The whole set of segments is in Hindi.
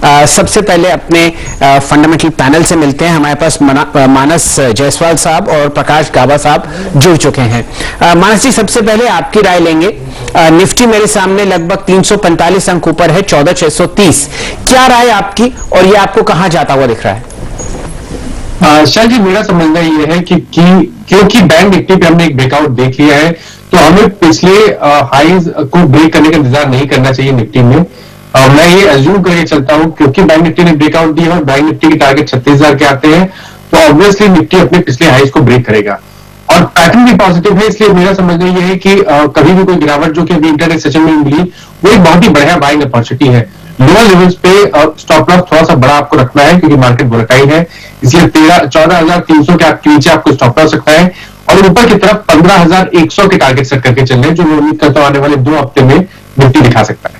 सबसे पहले अपने फंडामेंटल पैनल से मिलते हैं। हमारे पास मानस जायसवाल साहब और प्रकाश गाबा साहब जुड़ चुके हैं। मानस जी, सबसे पहले आपकी राय लेंगे। निफ्टी मेरे सामने लगभग 345 अंक ऊपर है, 14,630। क्या राय आपकी, और ये आपको कहां जाता हुआ दिख रहा है? शायद जी, मेरा समझना ये है कि क्योंकि बैंक निफ्टी पे हमने एक ब्रेकआउट देख लिया है, तो हमें पिछले हाईज को ब्रेक करने का इंतजार नहीं करना चाहिए निफ्टी में। मैं ये एज्यूम करके चलता हूं, क्योंकि बैंक निफ्टी ने ब्रेकआउट दिया और बैंक निफ्टी के टारगेट 36,000 के आते हैं, तो ऑब्वियसली निफ्टी अपने पिछले हाईज को ब्रेक करेगा। और पैटर्न भी पॉजिटिव है, इसलिए मेरा समझना यह है कि कभी भी कोई गिरावट जो कि अभी इंटरनेट सेशन में मिली, वो एक बहुत ही बढ़िया बाइंग अपॉर्चुनिटी है। लोअर लेवल्स पे स्टॉप लॉस थोड़ा सा बड़ा आपको रखना है, क्योंकि मार्केट वोलेटाइल है, इसलिए 14,300 के आपके नीचे आपको स्टॉप लॉस रखना है, और ऊपर की तरफ 15,100 के टारगेट सेट करके चल रहे हैं, जो मैं उम्मीद करता हूं आने वाले 2 हफ्ते में निफ्टी दिखा सकता है।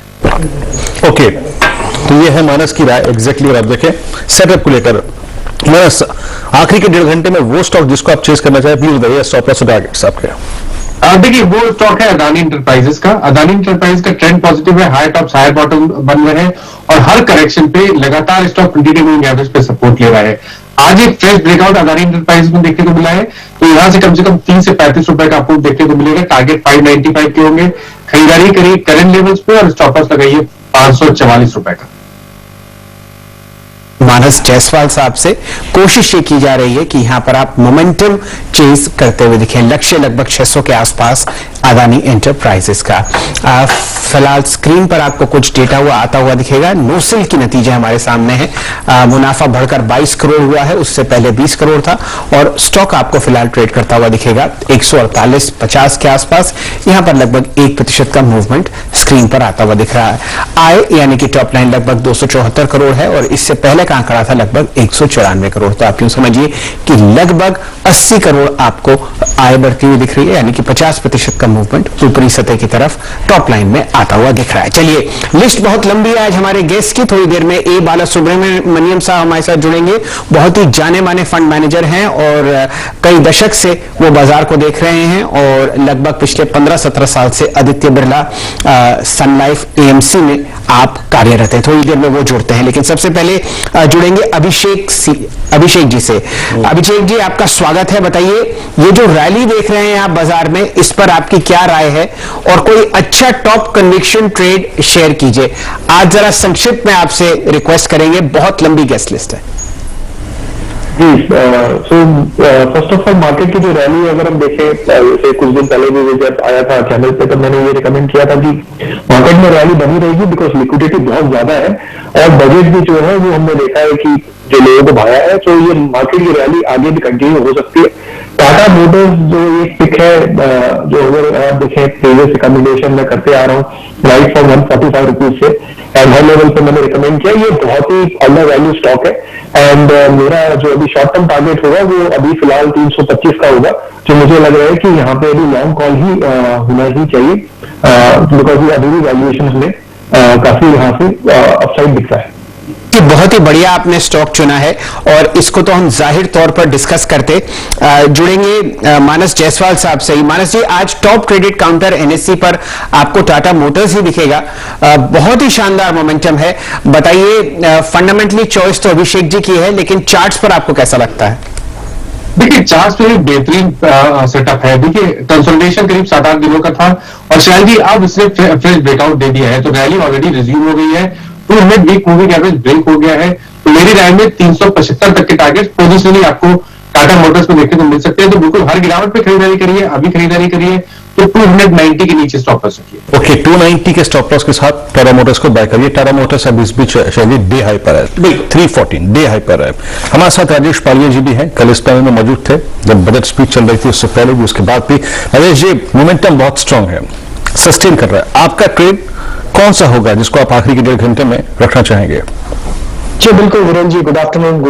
ओके, तो ये है मानस की राय एग्जैक्टली। और आप देखें सेटअप को लेकर मानस, आखिरी के 1.5 घंटे में वो स्टॉक जिसको आप चेस करना चाहे, प्लीज बताइए स्टॉप लॉस टारगेट्स आपके। देखिए, वो स्टॉक है अदानी इंटरप्राइजेस का। अदानी इंटरप्राइजेस का ट्रेंड पॉजिटिव है, हाई टॉप्स हाई बॉटम बन रहे हैं, और हर करेक्शन पे लगातार स्टॉक 20 मूविंग एवरेज पे सपोर्ट ले रहा है। आज एक फ्रेश ब्रेकआउट अदानी इंटरप्राइजेस में देखने को मिला है, तो यहां से कम 30 से 35 रुपए का आपको देखने को मिलेगा। टारगेट 595 के होंगे। खरीदारी करिए करंट लेवल्स पे और स्टॉप लॉस लगाइए 544 रुपए का। मानस जायसवाल साहब से कोशिश ये की जा रही है कि यहां पर आप मोमेंटम चेज करते हुए दिखें। लक्ष्य लगभग 600 के आसपास अदानी एंटरप्राइजेस का। फिलहाल स्क्रीन पर आपको कुछ डेटा हुआ आता हुआ दिखेगा। नोसेल की नतीजे हमारे सामने है। मुनाफा बढ़कर 22 करोड़ हुआ है, उससे पहले 20 करोड़ था, और स्टॉक आपको फिलहाल ट्रेड करता हुआ दिखेगा 148.50 के आसपास। यहां पर लगभग 1% का मूवमेंट स्क्रीन पर आता हुआ दिख रहा है। आय यानी कि टॉप लाइन लगभग 274 करोड़ है, और इससे पहले का आंकड़ा था लगभग 194 करोड़। तो आप यूं समझिए कि लगभग 80 करोड़ आपको आय बढ़ती हुई दिख रही है, यानी कि 50% का मूवमेंट ऊपरी सतह की तरफ टॉप लाइन में आता हुआ दिख रहा है। चलिए, लिस्ट बहुत लंबी है आज हमारे गेस्ट की। थोड़ी देर में ए बाला सुब्रमण्यम साहब हमारे साथ जुड़ेंगे। बहुत ही जाने माने फंड मैनेजर हैं, और कई दशक से वो बाजार को देख रहे हैं, और लगभग पिछले 15-17 साल से आदित्य बिरला सन लाइफ एएमसी में आप कार्यरत हैं। थोड़ी देर में वो जुड़ते हैं, लेकिन सबसे पहले जुड़ेंगे अभिषेक जी से। अभिषेक जी, आपका स्वागत है। बताइए, ये जो रैली देख रहे हैं आप बाजार में, इस पर आपकी क्या राय है, और कोई अच्छा टॉप कन्विक्शन ट्रेड शेयर कीजिए। आज जरा संक्षिप्त में आपसे रिक्वेस्ट करेंगे, बहुत लंबी गेस्ट लिस्ट है। जी, so first of all market की जो रैली अगर हम देखें, जैसे कुछ दिन पहले भी जब आया था चैनल पे, तो मैंने ये रिकमेंड किया था कि मार्केट में रैली बनी रहेगी, बिकॉज लिक्विडिटी बहुत ज्यादा है, और बजट भी जो है वो हमने देखा है कि जो लोगों को भाया है, तो ये मार्केट की रैली आगे भी कंटिन्यू हो सकती है। टाटा मोटर्स जो एक पिक है, जो अगर आप देखें प्रीवियस रिकमेंडेशन में करते आ रहा हूँ, राइट फ्रॉम 145 रुपीज से, एंड हर लेवल पे मैंने रिकमेंड किया। ये बहुत ही अंडर वैल्यू स्टॉक है, एंड मेरा जो अभी शॉर्ट टर्म टारगेट होगा वो अभी फिलहाल 325 का होगा, जो मुझे लग रहा है कि यहाँ पे अभी लॉन्ग कॉल ही होना ही चाहिए, बिकॉज अभी भी वैल्यूएशन में काफी यहाँ से अपसाइड दिख रहा है। कि बहुत ही बढ़िया आपने स्टॉक चुना है, और इसको तो हम जाहिर तौर पर डिस्कस करते। जुड़ेंगे मानस जायसवाल साहब से ही। मानस जी, आज टॉप क्रेडिट काउंटर एनएससी पर आपको टाटा मोटर्स ही दिखेगा। बहुत ही शानदार मोमेंटम है। बताइए, फंडामेंटली चॉइस तो अभिषेक जी की है, लेकिन चार्ट्स पर आपको कैसा लगता है? देखिए, चार्ट्स पे एक बेहतरीन सेटअप है। देखिए, कंसोलिडेशन करीब 7-8 दिनों का था, और शायद ही अब इसने फ्रेश ब्रेकआउट दे दिया है, तो रैली ऑलरेडी रिज्यूम हो गई है। 200 वीक मूविंग एवरेज ब्रेक हो गया है, तो मेरी राय में 375 तक के टारगेट पोजिशनली आपको टाटा मोटर्स में देखने को मिल सकते हैं। तो बिल्कुल हर गिरावट पे खरीदारी करिए, अभी खरीदारी करिए, तो 290 के नीचे स्टॉप लॉस रखिए। ओके, 290 के स्टॉप लॉस के साथ टाटा मोटर्स को बाय करिए। टाटा मोटर्स अब इस बीच शायद डे हाई पर है, 314 डे हाई पर है। हमारे साथ राजेश पालिया जी भी हैं, कल इस पैनल में मौजूद थे जब बजट स्पीच चल रही थी, उससे पहले भी उसके बाद भी। राजेश जी, मोमेंटम बहुत स्ट्रांग है, सस्टेन कर रहा है। आपका ट्रेड कौन सा होगा जिसको आप आखिरी के 1.5 घंटे में रखना चाहेंगे? जी बिल्कुल वीरेंद्र जी, गुड आफ्टरनून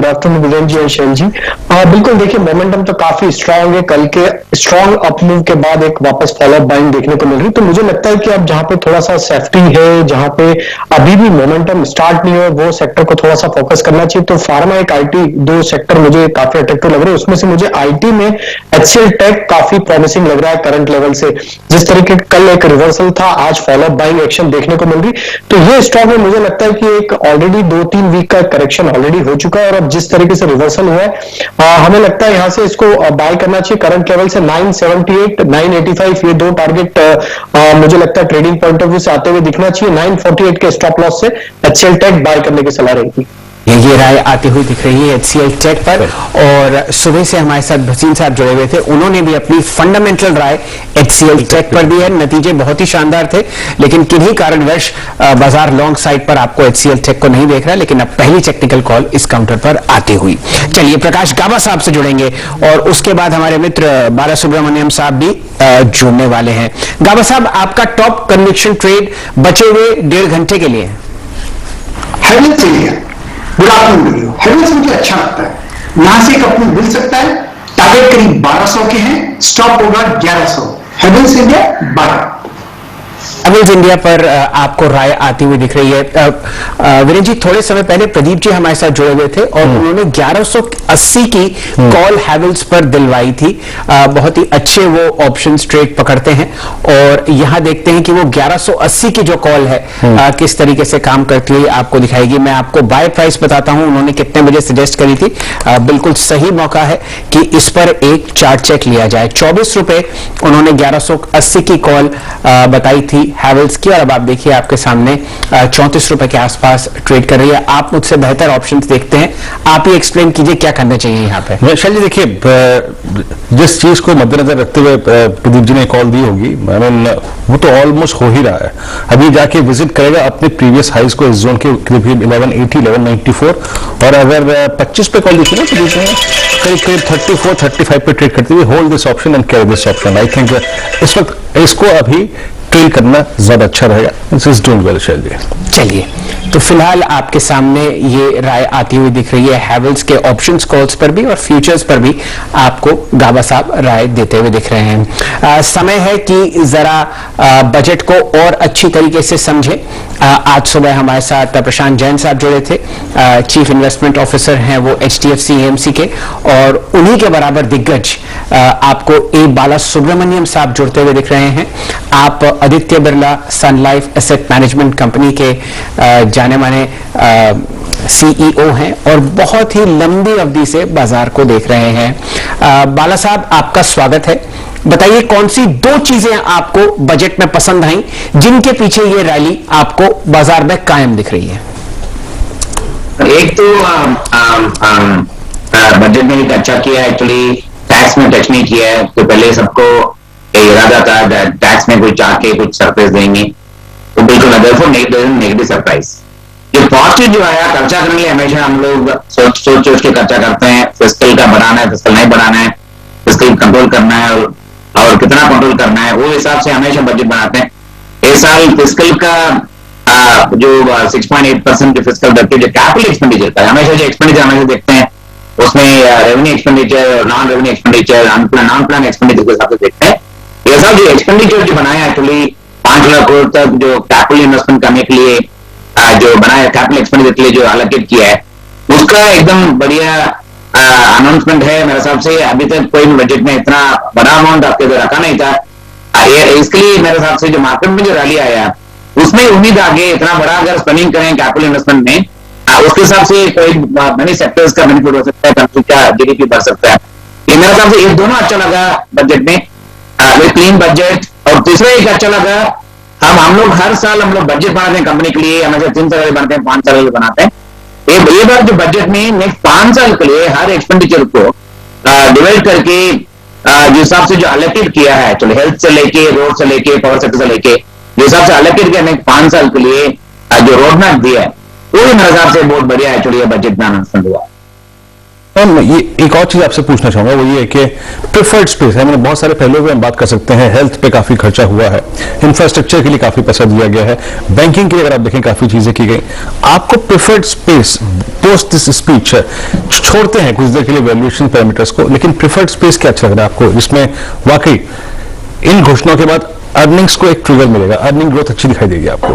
वीरेंद्र जी और शैल जी। बिल्कुल देखिए, मोमेंटम तो काफी स्ट्रांग है। कल के स्ट्रांग अपमूव के बाद एक वापस फॉलोअप बाइंग देखने को मिल रही, तो मुझे लगता है कि अब जहां पे थोड़ा सा सेफ्टी है, जहां पे अभी भी मोमेंटम स्टार्ट नहीं है, वो सेक्टर को थोड़ा सा फोकस करना चाहिए। तो फार्मा एक आईटी, दो सेक्टर मुझे काफी अट्रैक्टिव लग रहे हैं। उसमें से मुझे आईटी में एचसीएल टेक काफी प्रॉमिसिंग लग रहा है करंट लेवल से। जिस तरीके कल एक रिवर्सल था, आज फॉलोअप बाइंग एक्शन देखने को मिल रही, तो ये स्टॉक में मुझे लगता है कि एक ऑलरेडी 2-3 वीक का करेक्शन ऑलरेडी हो चुका है, और अब जिस तरीके से रिवर्सल हुआ है, हमें लगता है यहां से इसको बाय करना चाहिए। करंट लेवल से 978, 985 ये दो टारगेट मुझे लगता है ट्रेडिंग पॉइंट ऑफ व्यू से आते हुए दिखना चाहिए। 948 के स्टॉप लॉस से एचसीएल टेक बाय करने की सलाह रहेगी। ये राय आती हुई दिख रही है एचसीएल टेक पर। और सुबह से हमारे साथ भसीन साहब जुड़े हुए थे, उन्होंने भी अपनी फंडामेंटल राय एचसीएल टेक पर दी है। नतीजे बहुत ही शानदार थे, लेकिन किन्हीं कारणवश बाजार लॉन्ग साइड पर आपको एचसीएल टेक को नहीं देख रहा, लेकिन अब पहली टेक्निकल कॉल इस काउंटर पर आती हुई। चलिए प्रकाश गाबा साहब से जुड़ेंगे और उसके बाद हमारे मित्र बालासुब्रमण्यम साहब भी जुड़ने वाले हैं। गाबा साहब, आपका टॉप कन्विक्शन ट्रेड बचे हुए 1.5 घंटे के लिए? Havells India, good afternoon video. Havells मुझे अच्छा लगता है, यहां से एक अपनी मिल सकता है। टारगेट करीब 1200 के हैं, स्टॉप होगा 1100। हेवल्स इंडिया 12। हेवल्स इंडिया पर आपको राय आती हुई दिख रही है। वीरेंद्र जी, थोड़े समय पहले प्रदीप जी हमारे साथ जुड़े हुए थे और उन्होंने 1180 की कॉल हेवल्स पर दिलवाई थी। बहुत ही अच्छे वो ऑप्शंस ट्रेड पकड़ते हैं, और यहां देखते हैं कि वो 1180 की जो कॉल है किस तरीके से काम करती हुई आपको दिखाएगी। मैं आपको बाय प्राइस बताता हूं, उन्होंने कितने बजे सजेस्ट करी थी। बिल्कुल सही मौका है कि इस पर एक चार्ट चेक लिया जाए। 24 रुपए उन्होंने 1180 की कॉल बताई थी हैवेल्स की, और अब आप देखिए आपके सामने 34 रुपए के आसपास ट्रेड कर रही है। आप मुझसे बेहतर ऑप्शंस देखते हैं, आप ही एक्सप्लेन कीजिए क्या करना चाहिए यहाँ पे। शैल जी देखिए, जिस चीज को मद्देनजर रखते हुए प्रदीप जी ने कॉल दी होगी, वो तो ऑलमोस्ट हो ही रहा है। अभी जाके विजिट करेगा अपने प्रीवियस हाइज को, इस जोन के करीब 1180, 1194, और अगर 25 पे कॉल दी थी ना प्रदीप ने, करीब 34, 35 पे ट्रेड करते हुए hold this option and carry this option. I think इस वक्त इसको अभी ट्रेड करना ज्यादा अच्छा रहेगा। दिस इज डूइंग वेल शैल जी। चलिए, तो फिलहाल आपके सामने ये राय आती हुई दिख रही है हैवेल्स के ऑप्शंस कॉल्स पर भी और फ्यूचर्स पर भी आपको गाबा साहब राय देते हुए दिख रहे हैं। समय है कि जरा बजट को और अच्छी तरीके से समझे। आज सुबह हमारे साथ प्रशांत जैन साहब जुड़े थे, चीफ इन्वेस्टमेंट ऑफिसर हैं वो HDFC AMC के, और उन्हीं के बराबर दिग्गज आपको ए बालासुब्रमण्यम साहब जुड़ते हुए दिख रहे हैं। आप आदित्य बिरला सन लाइफ एसेट मैनेजमेंट कंपनी के जाने माने CEO हैं और बहुत ही लंबी अवधि से बाजार को देख रहे हैं। बाला साहब, आपका स्वागत है। बताइए कौन सी 2 चीजें आपको बजट में पसंद आई जिनके पीछे ये रैली आपको बाजार में कायम दिख रही है? एक तो बजट में एक अच्छा किया, एक्चुअली टैक्स में टच नहीं किया है। तो पहले सबको इरादा था टैक्स में कुछ आके कुछ सरप्राइज देंगे, तो बिल्कुल नेगेटिव सरप्राइज। ये पॉजिटिव जो आया, खर्चा करने के लिए हमेशा हम लोग सोच के खर्चा करते हैं। फिस्कल का बढ़ाना है, फिस्कल नहीं बढ़ाना है, फिस्कल कंट्रोल करना है और कितना कंट्रोल करना है, वो हिसाब से हमेशा बजट बनाते हैं। इस साल फिस्कल का जो 6.8% जो फिस्कल रखते हैं, जो कैपिटल एक्सपेंडिचर का हमेशा जो एक्सपेंडिचर हमेशा देखते हैं, उसमें रेवेन्यू एक्सपेंडिचर और non revenue expenditure, non plan expenditure के हिसाब से देखते हैं। ये सब जो एक्सपेंडिचर जो बनाया एक्चुअली 5 लाख करोड़ तक जो कैपिटल इन्वेस्टमेंट करने के लिए जो बनाया, कैपिटल एक्सपेंडिचर के लिए जो एलोकेट किया है, उसका एकदम बढ़िया अनाउंसमेंट है। मेरे हिसाब से अभी तक कोई भी बजट में इतना बड़ा अमाउंट आपके इधर रखा नहीं था। इसके लिए मेरे हिसाब से जो मार्केट में जो रैली आया, उसमें उम्मीद आगे इतना बड़ा अगर स्पेंडिंग करें कैपिटल इन्वेस्टमेंट में, उसके हिसाब से कोई मनी सेक्टर्स का बेनिफिट हो सकता है, कंट्री का GDP बढ़ सकता है। ये मेरे हिसाब से ये दोनों अच्छा लगा बजट में, क्लीन बजट। और तीसरा एक अच्छा लगा, हम लोग हर साल हम लोग बजट बनाते हैं कंपनी के लिए, हमेशा 3 साल बनाते हैं, 5 साल बनाते हैं। ये बार जो बजट में नेक्स्ट 5 साल के लिए हर एक्सपेंडिचर को डिवाइड करके जिस हिसाब से जो एलोकेट किया है, चलो हेल्थ से लेके, रोड से लेके, पावर सेक्टर से लेके, जिस हिसाब से एलोकेट किया नेक्स्ट 5 साल के लिए जो रोड मैप दिया है, वो भी मेरे हिसाब से बहुत बढ़िया एक्चुअली बजट में अनाउंसमेंट हुआ। हम ये एक और चीज आपसे पूछना चाहूंगा, वो ये है कि प्रिफर्ड स्पेस है, मैंने बहुत सारे पहलुओं पे हम बात कर सकते हैं। हेल्थ पे काफी खर्चा हुआ है, इंफ्रास्ट्रक्चर के लिए काफी पैसा दिया गया है, बैंकिंग के लिए अगर आप देखें काफी चीजें की गई। आपको preferred space post this speech छोड़ते हैं कुछ देर के लिए वैल्यूएशन पैरामीटर्स को, लेकिन प्रिफर्ड स्पेस क्या अच्छा लग रहा है आपको, जिसमें वाकई इन घोषणाओं के बाद अर्निंग्स को एक ट्रिगर मिलेगा, अर्निंग ग्रोथ अच्छी दिखाई देगी आपको?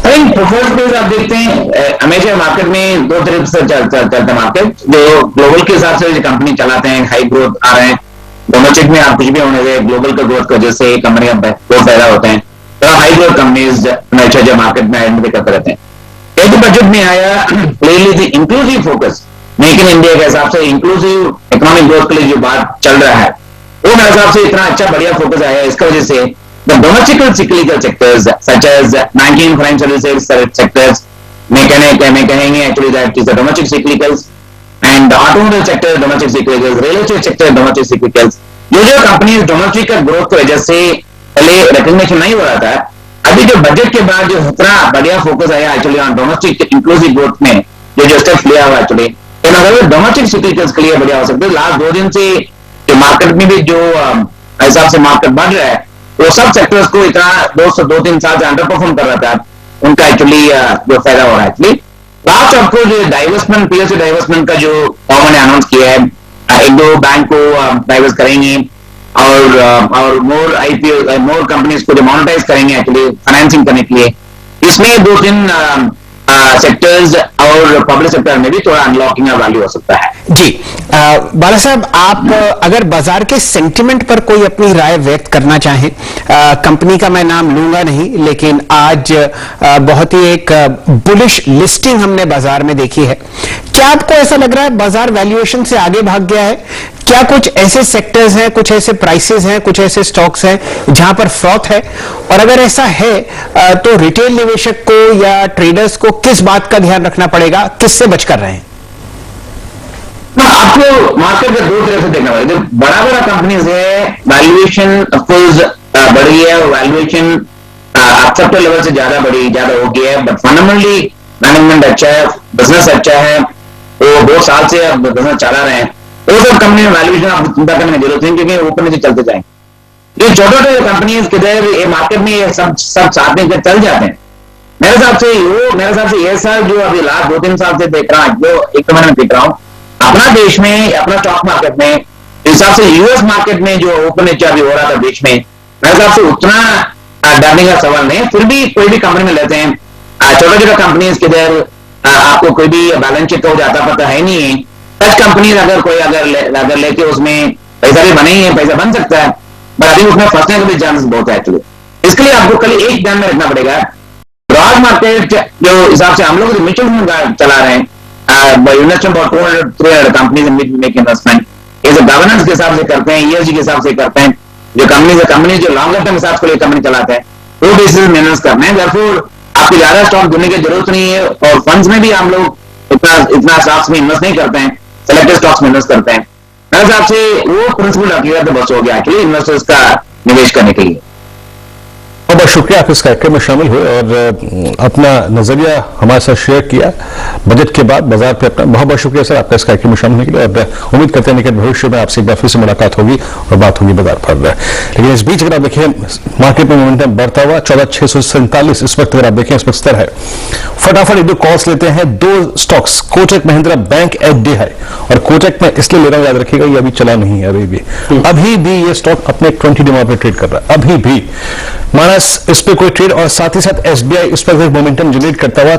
प्रेफर्ड स्पेस आप देखते हैं हमेशा मार्केट में दो तरफ से चलता मार्केट, जो ग्लोबल के हिसाब से जो कंपनी चलाते हैं हाई ग्रोथ आ रहे हैं, डोमेस्टिक में आप कुछ भी होने से ग्लोबल का ग्रोथ की वजह से कंपनी का ग्रोथ पैदा होते हैं, तो हाई ग्रोथ कंपनीज हमेशा जो मार्केट में आइडेंटिफाई करते रहते हैं। एक बजट में आया clearly the inclusive focus, make in India के हिसाब से इंक्लूसिव इकोनॉमिक ग्रोथ के लिए जो बात चल रहा है, वो मेरे हिसाब से इतना अच्छा बढ़िया फोकस आया है। इसका वजह से the domestic cyclical sectors such as banking, financial services sectors में कहेंगे actually that is the domestic cyclicals, and automobile sector domestic cyclicals, real estate sector domestic cyclicals, जो कंपनीज डोमेस्टिक का ग्रोथ की वजह से पहले रिकग्निशन नहीं हो रहा था, अभी जो बजट के बाद जो इतना बढ़िया फोकस आया actually on domestic inclusive growth में जो स्टेप्स लिया हुआ एक्चुअली डोमेस्टिक सिक्लिकल्स के लिए बढ़िया हो सकते हैं। लास्ट 2 दिन से जो मार्केट में भी जो हिसाब से मार्केट बढ़ रहा है, वो सब सेक्टर्स को इतना 2-3 साल से अंडर परफॉर्म कर रहा था, उनका एक्चुअली जो फायदा हो रहा है एक्चुअली। लास्ट आपको जो डाइवर्समेंट, पीएसयू डाइवर्समेंट का जो गवर्नमेंट ने अनाउंस किया है, 1-2 बैंक को डाइवर्स करेंगे और मोर आईपीओ मोर कंपनीज को जो मोनेटाइज करेंगे एक्चुअली फाइनेंसिंग करने के लिए, इसमें 2-3 सेक्टर्स और पब्लिक सेक्टर में भी थोड़ा अनलॉकिंग का वैल्यू हो सकता है। जी बाला साहब, आप अगर बाजार के सेंटिमेंट पर कोई अपनी राय व्यक्त करना चाहें, कंपनी का मैं नाम लूंगा नहीं, लेकिन आज बहुत ही एक बुलिश लिस्टिंग हमने बाजार में देखी है, क्या आपको ऐसा लग रहा है बाजार वैल्यूएशन से आगे भाग गया है? क्या कुछ ऐसे सेक्टर्स हैं, कुछ ऐसे प्राइसेस हैं, कुछ ऐसे स्टॉक्स हैं जहां पर फ्रॉथ है? और अगर ऐसा है तो रिटेल निवेशक को या ट्रेडर्स को किस बात का ध्यान रखना पड़ेगा, किससे बचकर रहे हैं? आपको मार्केट में 2 तरह से देखना पड़ेगा। बड़ा कंपनीज है, वैल्यूएशन ऑफकोर्स बढ़ी है, वैल्यूएशन एक्सेप्टेबल लेवल से ज्यादा हो गया है, बट फंडामेंटली मैनेजमेंट अच्छा है, बिजनेस अच्छा है, वो 2 साल से अब बिजनेस चला रहे हैं, वो सब कंपनी में वैल्यूएशन आपको चिंता करने की जरूरत नहीं, क्योंकि ऊपर नीचे चलते जाएंगे। ये छोटे कंपनीज किधर ये मार्केट में ये सब साथ में चल जाते हैं। मेरे हिसाब से ये साल जो अभी लास्ट 2-3 साल से देख रहा हूं, जो एक महीने में देख रहा हूं, अपना देश में, अपना स्टॉक मार्केट में हिसाब से यूएस मार्केट में जो ओपन नीचे अभी हो रहा था बीच में, मेरे हिसाब से उतना डरने का सवाल नहीं है। फिर भी कोई भी कंपनी में लेते हैं, छोटा कंपनीज किधर आपको कोई भी बैलेंस शीट का जाता पता है नहीं है। सच कंपनी अगर लेके उसमें पैसा भी बने ही है, पैसा बन सकता है, बट अभी उसमें फंसने के भी चांसेस बहुत है एक्चुअली। इसके लिए आपको कल एक ध्यान में रखना पड़ेगा, ब्रॉड मार्केट जो हिसाब से हम लोग म्यूचुअल फंड चला रहे हैं, investment for 200-300 companies make investment, ये जो गवर्नेंस के हिसाब से करते हैं, ईएसजी के हिसाब से करते हैं, जो कंपनी जो लॉन्गर टर्म हिसाब से कंपनी चलाते हैं, वो बेसिस में इन्वेस्ट करना है। therefore आपको ज्यादा स्टॉक ढूंढने की जरूरत नहीं है, और फंड्स में भी हम लोग इतना स्टॉक्स में इन्वेस्ट नहीं करते हैं, सेलेक्टेड स्टॉक्स में इन्वेस्ट करते हैं। मेरे हिसाब से वो प्रिंसिपल रखिएगा तो बस हो गया एक्चुअली इन्वेस्टर्स का निवेश करने के लिए। बहुत शुक्रिया, आप इस कार्यक्रम में शामिल हुए और अपना नजरिया हमारे साथ शेयर किया बजट के बाद बाजार पे अपना। बहुत बहुत शुक्रिया सर आपका इस कार्यक्रम में शामिल होने के लिए, और उम्मीद करते हैं निकट भविष्य में आपसे एक बार फिर से मुलाकात होगी और बात होगी बाजार पर। लेकिन इस बीच अगर आप देखिए मार्केट में मोमेंटम बढ़ता हुआ 14,647 इस वक्त अगर आप देखें इस वक्त स्तर है। फटाफट 1-2 कॉल्स लेते हैं। 2 stocks, Kotak Mahindra bank at day high, और कोटक में इसलिए ले रहा हूं, याद रखिएगा ये अभी चला नहीं है, अभी भी ये स्टॉक अपने 20 डे पे ट्रेड कर रहा है, अभी भी माना इस पे कोई ट्रेड, और साथ ही साथ एसबीआई इस पर मोमेंटम जनरेट करता हुआ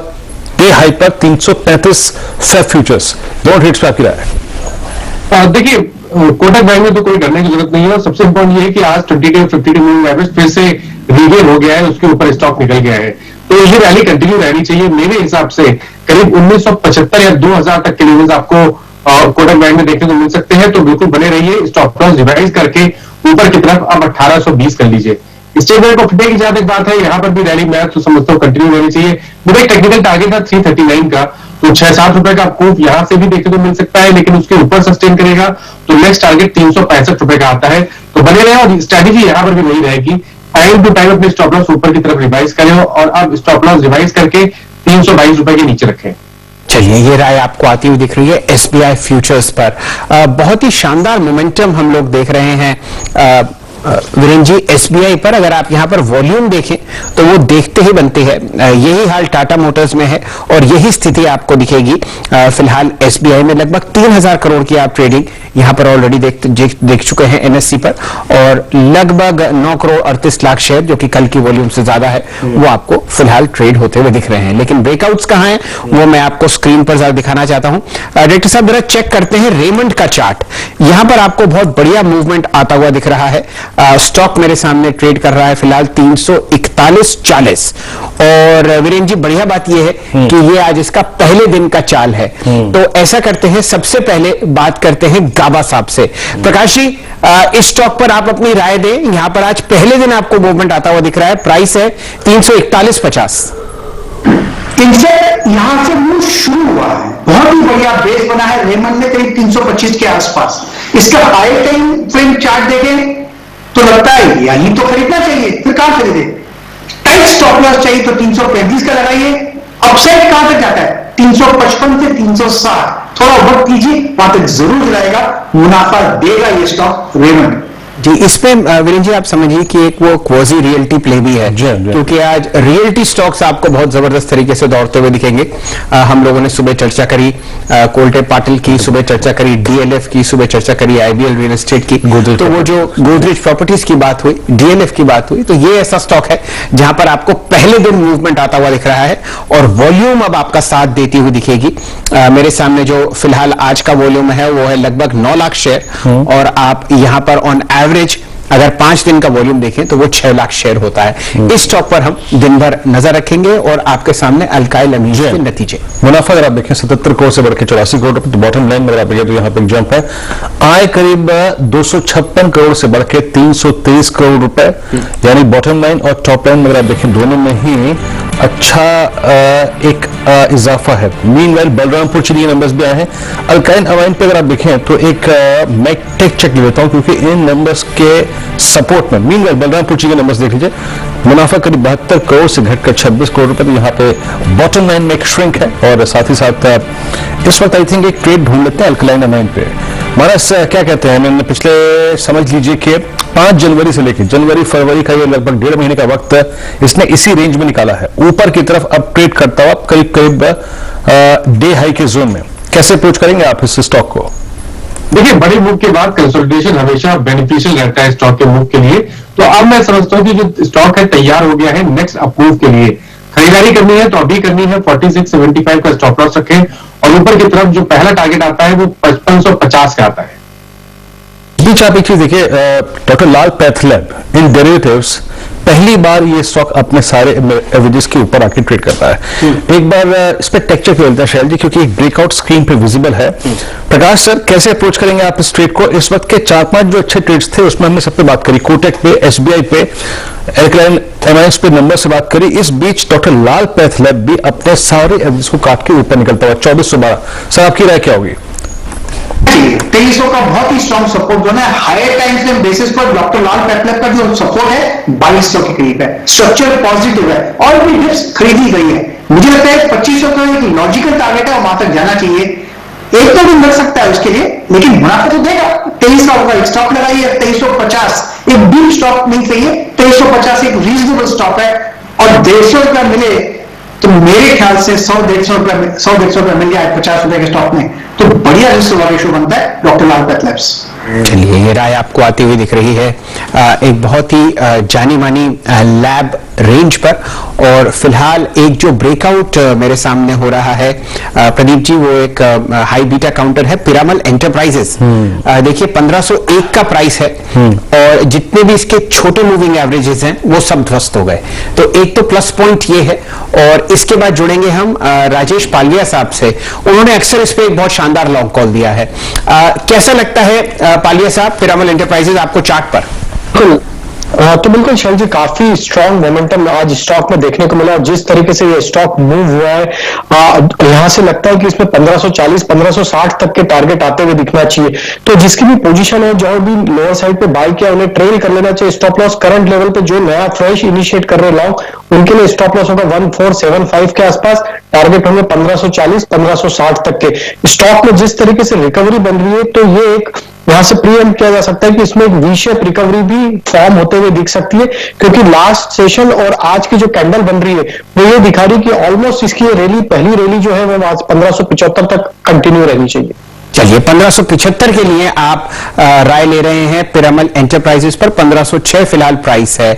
डे हाई पर 335 सेफ फ्यूचर्स, दोनों ट्रेड्स पे आपकी राय है? देखिए कोटक बैंक में तो कोई डरने की जरूरत नहीं है, और सबसे इंपॉर्टेंट ये है कि आज 20-50 मूविंग एवरेज फिर से रिगेन हो गया है, उसके ऊपर स्टॉक निकल गया है, तो ये रैली कंटिन्यू रहनी चाहिए। मेरे हिसाब से करीब 1975 या 2000 तक के लेवल्स आपको कोटक बैंक में देखने को मिल सकते हैं, तो बिल्कुल बने रहिए, स्टॉप लॉस रिवाइज करके ऊपर की तरफ अब 1820 कर लीजिए। स्टेट बैंक ऑफ इंडिया की जहां तक बात है, यहाँ पर भी रैली मैं तो समझता हूँ कंटिन्यू रहनी चाहिए। मेरा एक टेक्निकल टारगेट था 339 का, तो 6-7 रुपए का मूव यहां से भी देखने को मिल सकता है, लेकिन उसके ऊपर सस्टेन करेगा तो नेक्स्ट टारगेट 365 रुपए का आता है, तो बने रहे। और स्ट्रेटेजी यहाँ पर भी वही रहेगी, टाइम टू टाइम अपने स्टॉप लॉस ऊपर की तरफ रिवाइज करें, और अब स्टॉप लॉस रिवाइज करके 322 रुपए के नीचे रखें। चलिए, ये राय आपको आती हुई दिख रही है एसबीआई फ्यूचर्स पर। बहुत ही शानदार मोमेंटम हम लोग देख रहे हैं वीरेंद्र जी एसबीआई पर। अगर आप यहां पर वॉल्यूम देखें तो वो देखते ही बनते हैं। यही हाल टाटा मोटर्स में है और यही स्थिति आपको दिखेगी फिलहाल एसबीआई में। लगभग 3000 करोड़ की आप ट्रेडिंग यहां पर ऑलरेडी देख चुके हैं एनएससी पर, और लगभग 9 करोड़ 38 लाख शेयर, जो कि कल की वॉल्यूम से ज्यादा है, वो आपको फिलहाल ट्रेड होते हुए दिख रहे हैं। लेकिन ब्रेकआउट्स कहां हैं वो मैं आपको स्क्रीन पर जरा दिखाना चाहता हूं। डायरेक्टर साहब जरा चेक करते हैं रेमंड का चार्ट। यहां पर आपको बहुत बढ़िया मूवमेंट आता हुआ दिख रहा है। स्टॉक मेरे सामने ट्रेड कर रहा है फिलहाल 341.40। और वीरेंद्र जी बढ़िया बात यह है कि ये आज इसका पहले दिन का चाल है। तो ऐसा करते हैं, सबसे पहले बात करते हैं गाबा साहब से। प्रकाश जी, इस स्टॉक पर आप अपनी राय दें। यहां पर आज पहले दिन आपको मूवमेंट आता हुआ दिख रहा है, प्राइस है 341.50। इनफैक्ट यहां से मूव शुरू हुआ है, बहुत ही बढ़िया बेस बना है रेमंड में करीब 325 के आसपास। इसका हाई टाइम फ्रेम चार्ट देखें तो लगता है यही तो खरीदना चाहिए, फिर कहां खरीदे? टाइट स्टॉप लॉस चाहिए तो 335 का लगाइए। अपसाइड कहां तक जाता है? 355 से 360। थोड़ा वर्क कीजिए, वहां तक जरूर जाएगा, मुनाफा देगा ये स्टॉक रेमंड। जी, इसमें वीरेंद्र जी आप समझिए कि एक वो क्वाजी रियल्टी प्ले भी है, क्योंकि आज रियल्टी स्टॉक्स आपको बहुत जबरदस्त तरीके से दौड़ते हुए दिखेंगे। हम लोगों ने सुबह चर्चा करी कोल्टे पाटिल की, सुबह चर्चा करी डीएलएफ की, सुबह चर्चा करी आईबीएल रियल एस्टेट की। तो वो जो गोदरेज प्रॉपर्टीज की बात हुई, डीएलएफ की बात हुई, तो ये ऐसा स्टॉक है जहां पर आपको पहले दिन मूवमेंट आता हुआ दिख रहा है और वॉल्यूम अब आपका साथ देती हुई दिखेगी। मेरे सामने जो फिलहाल आज का वॉल्यूम है वो है लगभग 9 लाख शेयर, और आप यहां पर ऑन एवरेज अगर 5 दिन का वॉल्यूम देखें तो वो 6 लाख शेयर होता है। इस स्टॉक पर हम दिन भर नजर रखेंगे और आपके सामने अल्काइल अमीन के नतीजे। मुनाफा अगर आप देखें 77 करोड़ से बढ़ के 84 करोड़ रुपए, तो बॉटम लाइन में अगर आप देखें तो यहाँ पे एक जंप है। आय करीब 256 करोड़ से बढ़ के 323 करोड़ रुपए, यानी बॉटम लाइन और टॉप लाइन में अगर आप देखें दोनों में ही अच्छा एक इजाफा है। मीनवाइल बलरामपुर चीनी के नंबर्स भी आए हैं। अल्काइन अमाइन पे अगर आप देखें तो एक मैं टेक चेक ले लेता हूं, क्योंकि इन नंबर्स के सपोर्ट में मीनवाइल बलरामपुर चीनी के नंबर्स देख लीजिए। मुनाफा करीब 72 करोड़ से घटकर 26 करोड़ रुपए, तो यहाँ पे बॉटम लाइन में एक श्रिंक है। और साथ ही साथ इस वक्त आई थिंक एक ट्रेड ढूंढ लेते हैं अल्काइन अमाइन पे। महाराज क्या कहते हैं, मैंने पिछले समझ लीजिए कि 5 जनवरी से लेकर जनवरी फरवरी का ये लगभग 1.5 महीने का वक्त इसने इसी रेंज में निकाला है, ऊपर की तरफ अब ट्रेड करता हुआ करीब डे हाई के जोन में। कैसे अप्रोच करेंगे आप इस स्टॉक को? देखिए, बड़े मूव के बाद कंसोलिडेशन हमेशा बेनिफिशियल रहता है स्टॉक के मूव के लिए। तो अब मैं समझता हूं कि जो स्टॉक है तैयार हो गया है नेक्स्ट अप्रूव के लिए। खरीदारी करनी है तो अभी करनी है। 4675 का स्टॉप लॉस रखें और ऊपर की तरफ जो पहला टारगेट आता है वो 5550 का आता है। बीच आप एक चीज देखिए, डॉक्टर लाल पैथलैब इन डेरिवेटिव्स पहली बार ये स्टॉक अपने सारे एवरेजेस के ऊपर आके ट्रेड करता है। एक बार इस पर टेक्चर खेलता है शैल जी, क्योंकि एक ब्रेकआउट स्क्रीन पे विजिबल है। प्रकाश सर, कैसे अप्रोच करेंगे आप इस ट्रेड को? इस वक्त के 4-5 जो अच्छे ट्रेड्स थे उसमें हमने सब पे बात करी, कोटेक पे, एसबीआई पे, एल्काइन एमाइंस पे नंबर से बात करी। इस बीच डॉक्टर लाल पैथलैब भी अपने सारे एवरेज को काट के ऊपर निकलता हुआ 2412। सर आपकी राय क्या होगी? 2300 का बहुत ही स्ट्रॉन्ग सपोर्ट जो है हायर टाइम फ्रेम बेसिस पर डॉक्टर लाल पैथलैब का जो सपोर्ट है 2200 के करीब है। स्ट्रक्चर पॉजिटिव है और भी डिप्स खरीदी गई है। मुझे लगता है 2500 का एक लॉजिकल टारगेट है और वहां तक जाना चाहिए। एक तो भी मिल सकता है उसके लिए, लेकिन मुनाफा तो देगा। 23 का होगा, एक स्टॉक लगाइए 2350, एक बिग स्टॉक नहीं चाहिए। 2350 एक रीजनेबल स्टॉक है और 150 रुपया मिले तो मेरे ख्याल से 100-150 रुपया मिल जाए 50 रुपए के स्टॉक में, तो बढ़िया रिस्क रेशियो बनता है डॉक्टर लाल पैथलैब्स। चलिए, ये राय आपको आती हुई दिख रही है एक बहुत ही जानी मानी लैब रेंज पर। और फिलहाल एक जो ब्रेकआउट मेरे सामने हो रहा है प्रदीप जी, वो एक हाई बीटा काउंटर है पिरामल एंटरप्राइजेस। देखिए 1501 का प्राइस है और जितने भी इसके छोटे मूविंग एवरेजेस हैं वो सब ध्वस्त हो गए। तो एक तो प्लस पॉइंट ये है। और इसके बाद जुड़ेंगे हम राजेश पालिया साहब से। उन्होंने अक्सर इस पे एक बहुत शानदार लॉन्ग कॉल दिया है। कैसा लगता है पालिया साहब पिरामल एंटरप्राइजेस आपको चार्ट पर? तो बिल्कुल शैल जी, काफी स्ट्रांग मोमेंटम आज स्टॉक में देखने को मिला और जिस तरीके से ये स्टॉक मूव हुआ है, यहां से लगता है कि इसमें 1540 1560 तक के टारगेट आते हुए दिखना चाहिए। तो जिसकी भी पोजीशन है, जो भी लोअर साइड पे बाय किया, उन्हें ट्रेल कर लेना चाहिए। स्टॉप लॉस करंट लेवल पे जो नया फ्रेश इनिशिएट कर रहे लॉन्ग, उनके लिए स्टॉप लॉस होगा 1475 के आसपास, टारगेट होंगे 1540 1560 तक के। स्टॉक में जिस तरीके से रिकवरी बन रही है, तो ये एक यहां से प्रीएम्प्ट किया जा सकता है कि इसमें एक वी शेप रिकवरी भी फॉर्म होते हुए दिख सकती है, क्योंकि लास्ट सेशन और आज की जो कैंडल बन रही है वो ये दिखा रही है कि ऑलमोस्ट इसकी रैली, पहली रैली जो है वो आज 1575 तक कंटिन्यू रहनी चाहिए। चलिए 1575 के लिए आप राय ले रहे हैं पिरामल एंटरप्राइजेस पर। 1506 फिलहाल प्राइस है,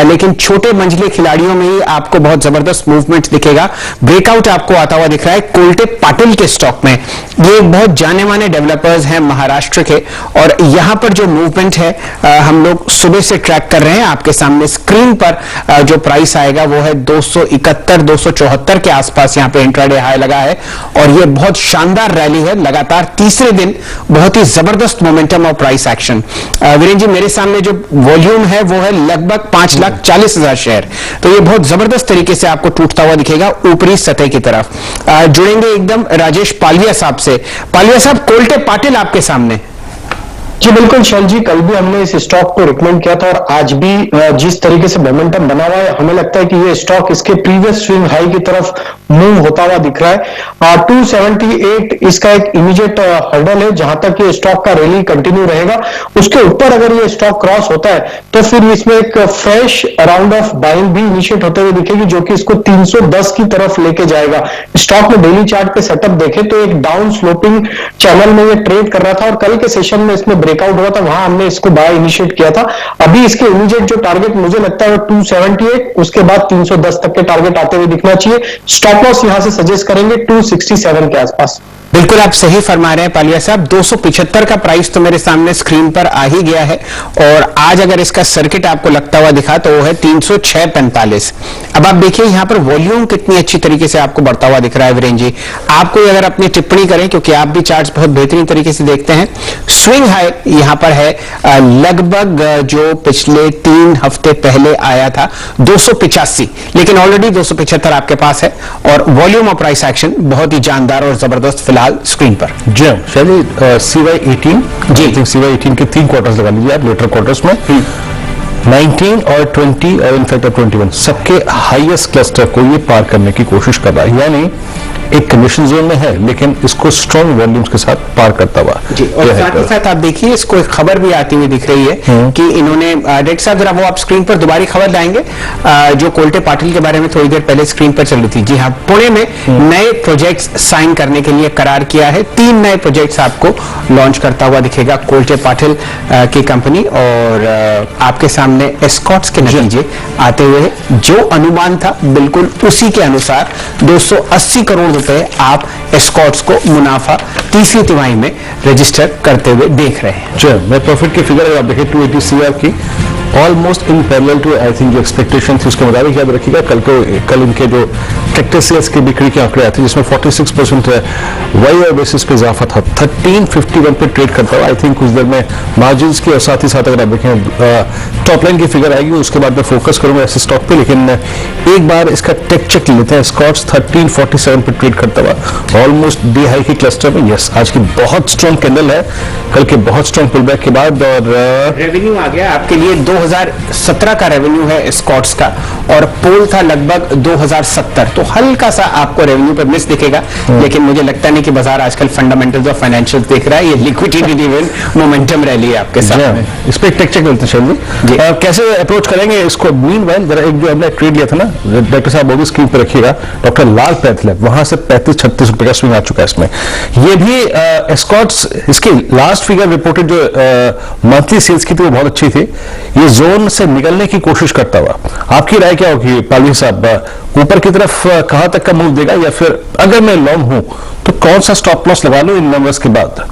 लेकिन छोटे मंझले खिलाड़ियों में ही आपको बहुत जबरदस्त मूवमेंट दिखेगा। ब्रेकआउट आपको आता हुआ दिख रहा है कोल्टे पाटिल के स्टॉक में। ये एक बहुत जाने माने डेवलपर्स हैं महाराष्ट्र के, और यहां पर जो मूवमेंट है हम लोग सुबह से ट्रैक कर रहे हैं। आपके सामने स्क्रीन पर जो प्राइस आएगा वो है 271 274 के आसपास यहाँ पे इंट्राडे हाई लगा है, और ये बहुत शानदार रैली है। लगातार तीसरे दिन बहुत ही जबरदस्त मोमेंटम और प्राइस एक्शन। वीरेंद्र जी, मेरे सामने जो वॉल्यूम है वो है लगभग 5,40,000 शेयर, तो ये बहुत जबरदस्त तरीके से आपको टूटता हुआ दिखेगा ऊपरी सतह की तरफ। जुड़ेंगे एकदम राजेश पालिया साहब से। पालिया साहब, कोल्टे पाटिल आपके सामने। जी बिल्कुल शैल जी, कल भी हमने इस स्टॉक को रिकमेंड किया था और आज भी जिस तरीके से मोमेंटम बना हुआ है, हमें लगता है कि ये स्टॉक इसके प्रीवियस स्विंग हाई की तरफ मूव होता हुआ दिख रहा है। 278 इसका एक इमीडिएट हर्डल है जहां तक ये स्टॉक का रैली कंटिन्यू रहेगा। उसके ऊपर अगर ये स्टॉक क्रॉस होता है तो फिर इसमें एक फ्रेश राउंड ऑफ बाइंग भी इनिशिएट होते हुए दिखेगी, जो कि इसको 310 की तरफ लेके जाएगा। स्टॉक में डेली चार्ट पे सेटअप देखे तो एक डाउन स्लोपिंग चैनल में ये ट्रेड कर रहा था, और कल के सेशन में इसमें ब्रेकआउट हुआ था, वहां हमने इसको बाय इनिशिएट किया था। अभी इसके इमीडिएट जो टारगेट मुझे लगता है 278, उसके बाद 310 तक के टारगेट आते हुए दिखना चाहिए। स्टॉप लॉस यहां से सजेस्ट करेंगे 267 के आसपास। बिल्कुल आप सही फरमा रहे हैं पालिया साहब। 275 का प्राइस तो मेरे सामने स्क्रीन पर आ ही गया है, और आज अगर इसका सर्किट आपको लगता हुआ दिखा तो वो है 306.45। अब आप देखिए यहाँ पर वॉल्यूम कितनी अच्छी तरीके से आपको बढ़ता हुआ दिख रहा है। वीरेंद्र जी, आपको अगर अपनी टिप्पणी करें, क्योंकि आप भी चार्ट्स बहुत बेहतरीन तरीके से देखते हैं, स्विंग हाई यहाँ पर है लगभग जो पिछले 3 हफ्ते पहले आया था 285, लेकिन ऑलरेडी 275 आपके पास है, और वॉल्यूम और प्राइस एक्शन बहुत ही जानदार और जबरदस्त फिलहाल स्क्रीन पर। जी शायद CY18 जी, CY18 के 3 क्वार्टर्स लगा लीजिए आप, लेटर क्वार्टर्स में 19 और 20 और इनफैक्ट 21 सबके हाईएस्ट क्लस्टर को ये पार करने की कोशिश कर रहा है, यानी एक कंडीशन जोन में है लेकिन इसको स्ट्रॉन्ग वॉल्यूम्स के साथ पार करता हुआ। जी, और साथ ही साथ आप देखिए इसको एक खबर भी आती हुई दिख रही है कि इन्होंने डायरेक्टर साहब जरा वो आप स्क्रीन पर दोबारा खबर लाएंगे जो कोल्टे पाटिल के बारे में थोड़ी देर पहले स्क्रीन पर चल रही थी। जी हाँ, पुणे में नए प्रोजेक्ट्स साइन करने के लिए करार किया है। 3 नए प्रोजेक्ट्स आपको लॉन्च करता हुआ दिखेगा कोल्टे पाटिल की कंपनी, और आपके सामने एस्कॉट्स के नतीजे आते हुए जो अनुमान था बिल्कुल उसी के अनुसार 280 करोड़ रुपए आप एस्कॉट्स को मुनाफा तीसरी तिमाही में रजिस्टर करते हुए देख रहे हैं। जी, नेट प्रॉफिट की फिगर अगर आप देखें 280 CR की, almost in parallel to I think जो एक्सपेक्टेशन थी उसके मुताबिक। याद रखिएगा कल इनके जो ट्रैक्टर सेल्स की बिक्री के आंकड़े आए थे जिसमें 46% YoY बेसिस पे इजाफा था, 1351 पे ट्रेड करता हुआ। आई थिंक कुछ देर में मार्जिन की और साथ ही साथ अगर आप देखें टॉप लाइन की फिगर आएगी, उसके बाद मैं फोकस करूंगा ऐसे स्टॉक पे, लेकिन एक बार इसका टेक चेक लेते हैं। स्कॉट्स 1347 पे ट्रेड करता हुआ ऑलमोस्ट डे हाई की क्लस्टर में। यस, आज की बहुत स्ट्रॉन्ग कैंडल है कल के बहुत स्ट्रॉन्ग पुलबैक के बाद, और रेवेन्यू आ गया आपके लिए 2017 का रेवेन्यू है स्कॉट्स का, और पोल था लगभग 2070, तो हल्का सा आपको रेवेन्यू पर मिस दिखेगा, लेकिन मुझे लगता नहीं कि बाजार आजकल फंडामेंटल्स और फाइनेंशियल देख रहा है। ये लिक्विडिटी ड्रिवन मोमेंटम रैली है आपके सामने। इस पे टेक चेक मिलते हैं जी। कैसे अप्रोच करेंगे इसको? मीनवाइल जरा एक जो हमने ट्रेड लिया था ना, डॉक्टर साहब वो भी स्क्रीन पर रखिएगा, डॉक्टर लाल पैथलैब, वहां से 35-36 रुपए का स्विंग आ चुका है इसमें। ये भी एस्कॉट्स, इसकी लास्ट फिगर रिपोर्टेड जो मंथली सेल्स की थी वो बहुत अच्छी थी। ये जोन से निकलने की कोशिश करता हुआ, आपकी राय क्या होगी पाली साहब? ऊपर की तरफ कहां तक का मूव देगा, या फिर अगर मैं लॉन्ग हूं तो कौन सा स्टॉप लॉस लगा लूं इन नंबर्स के बाद?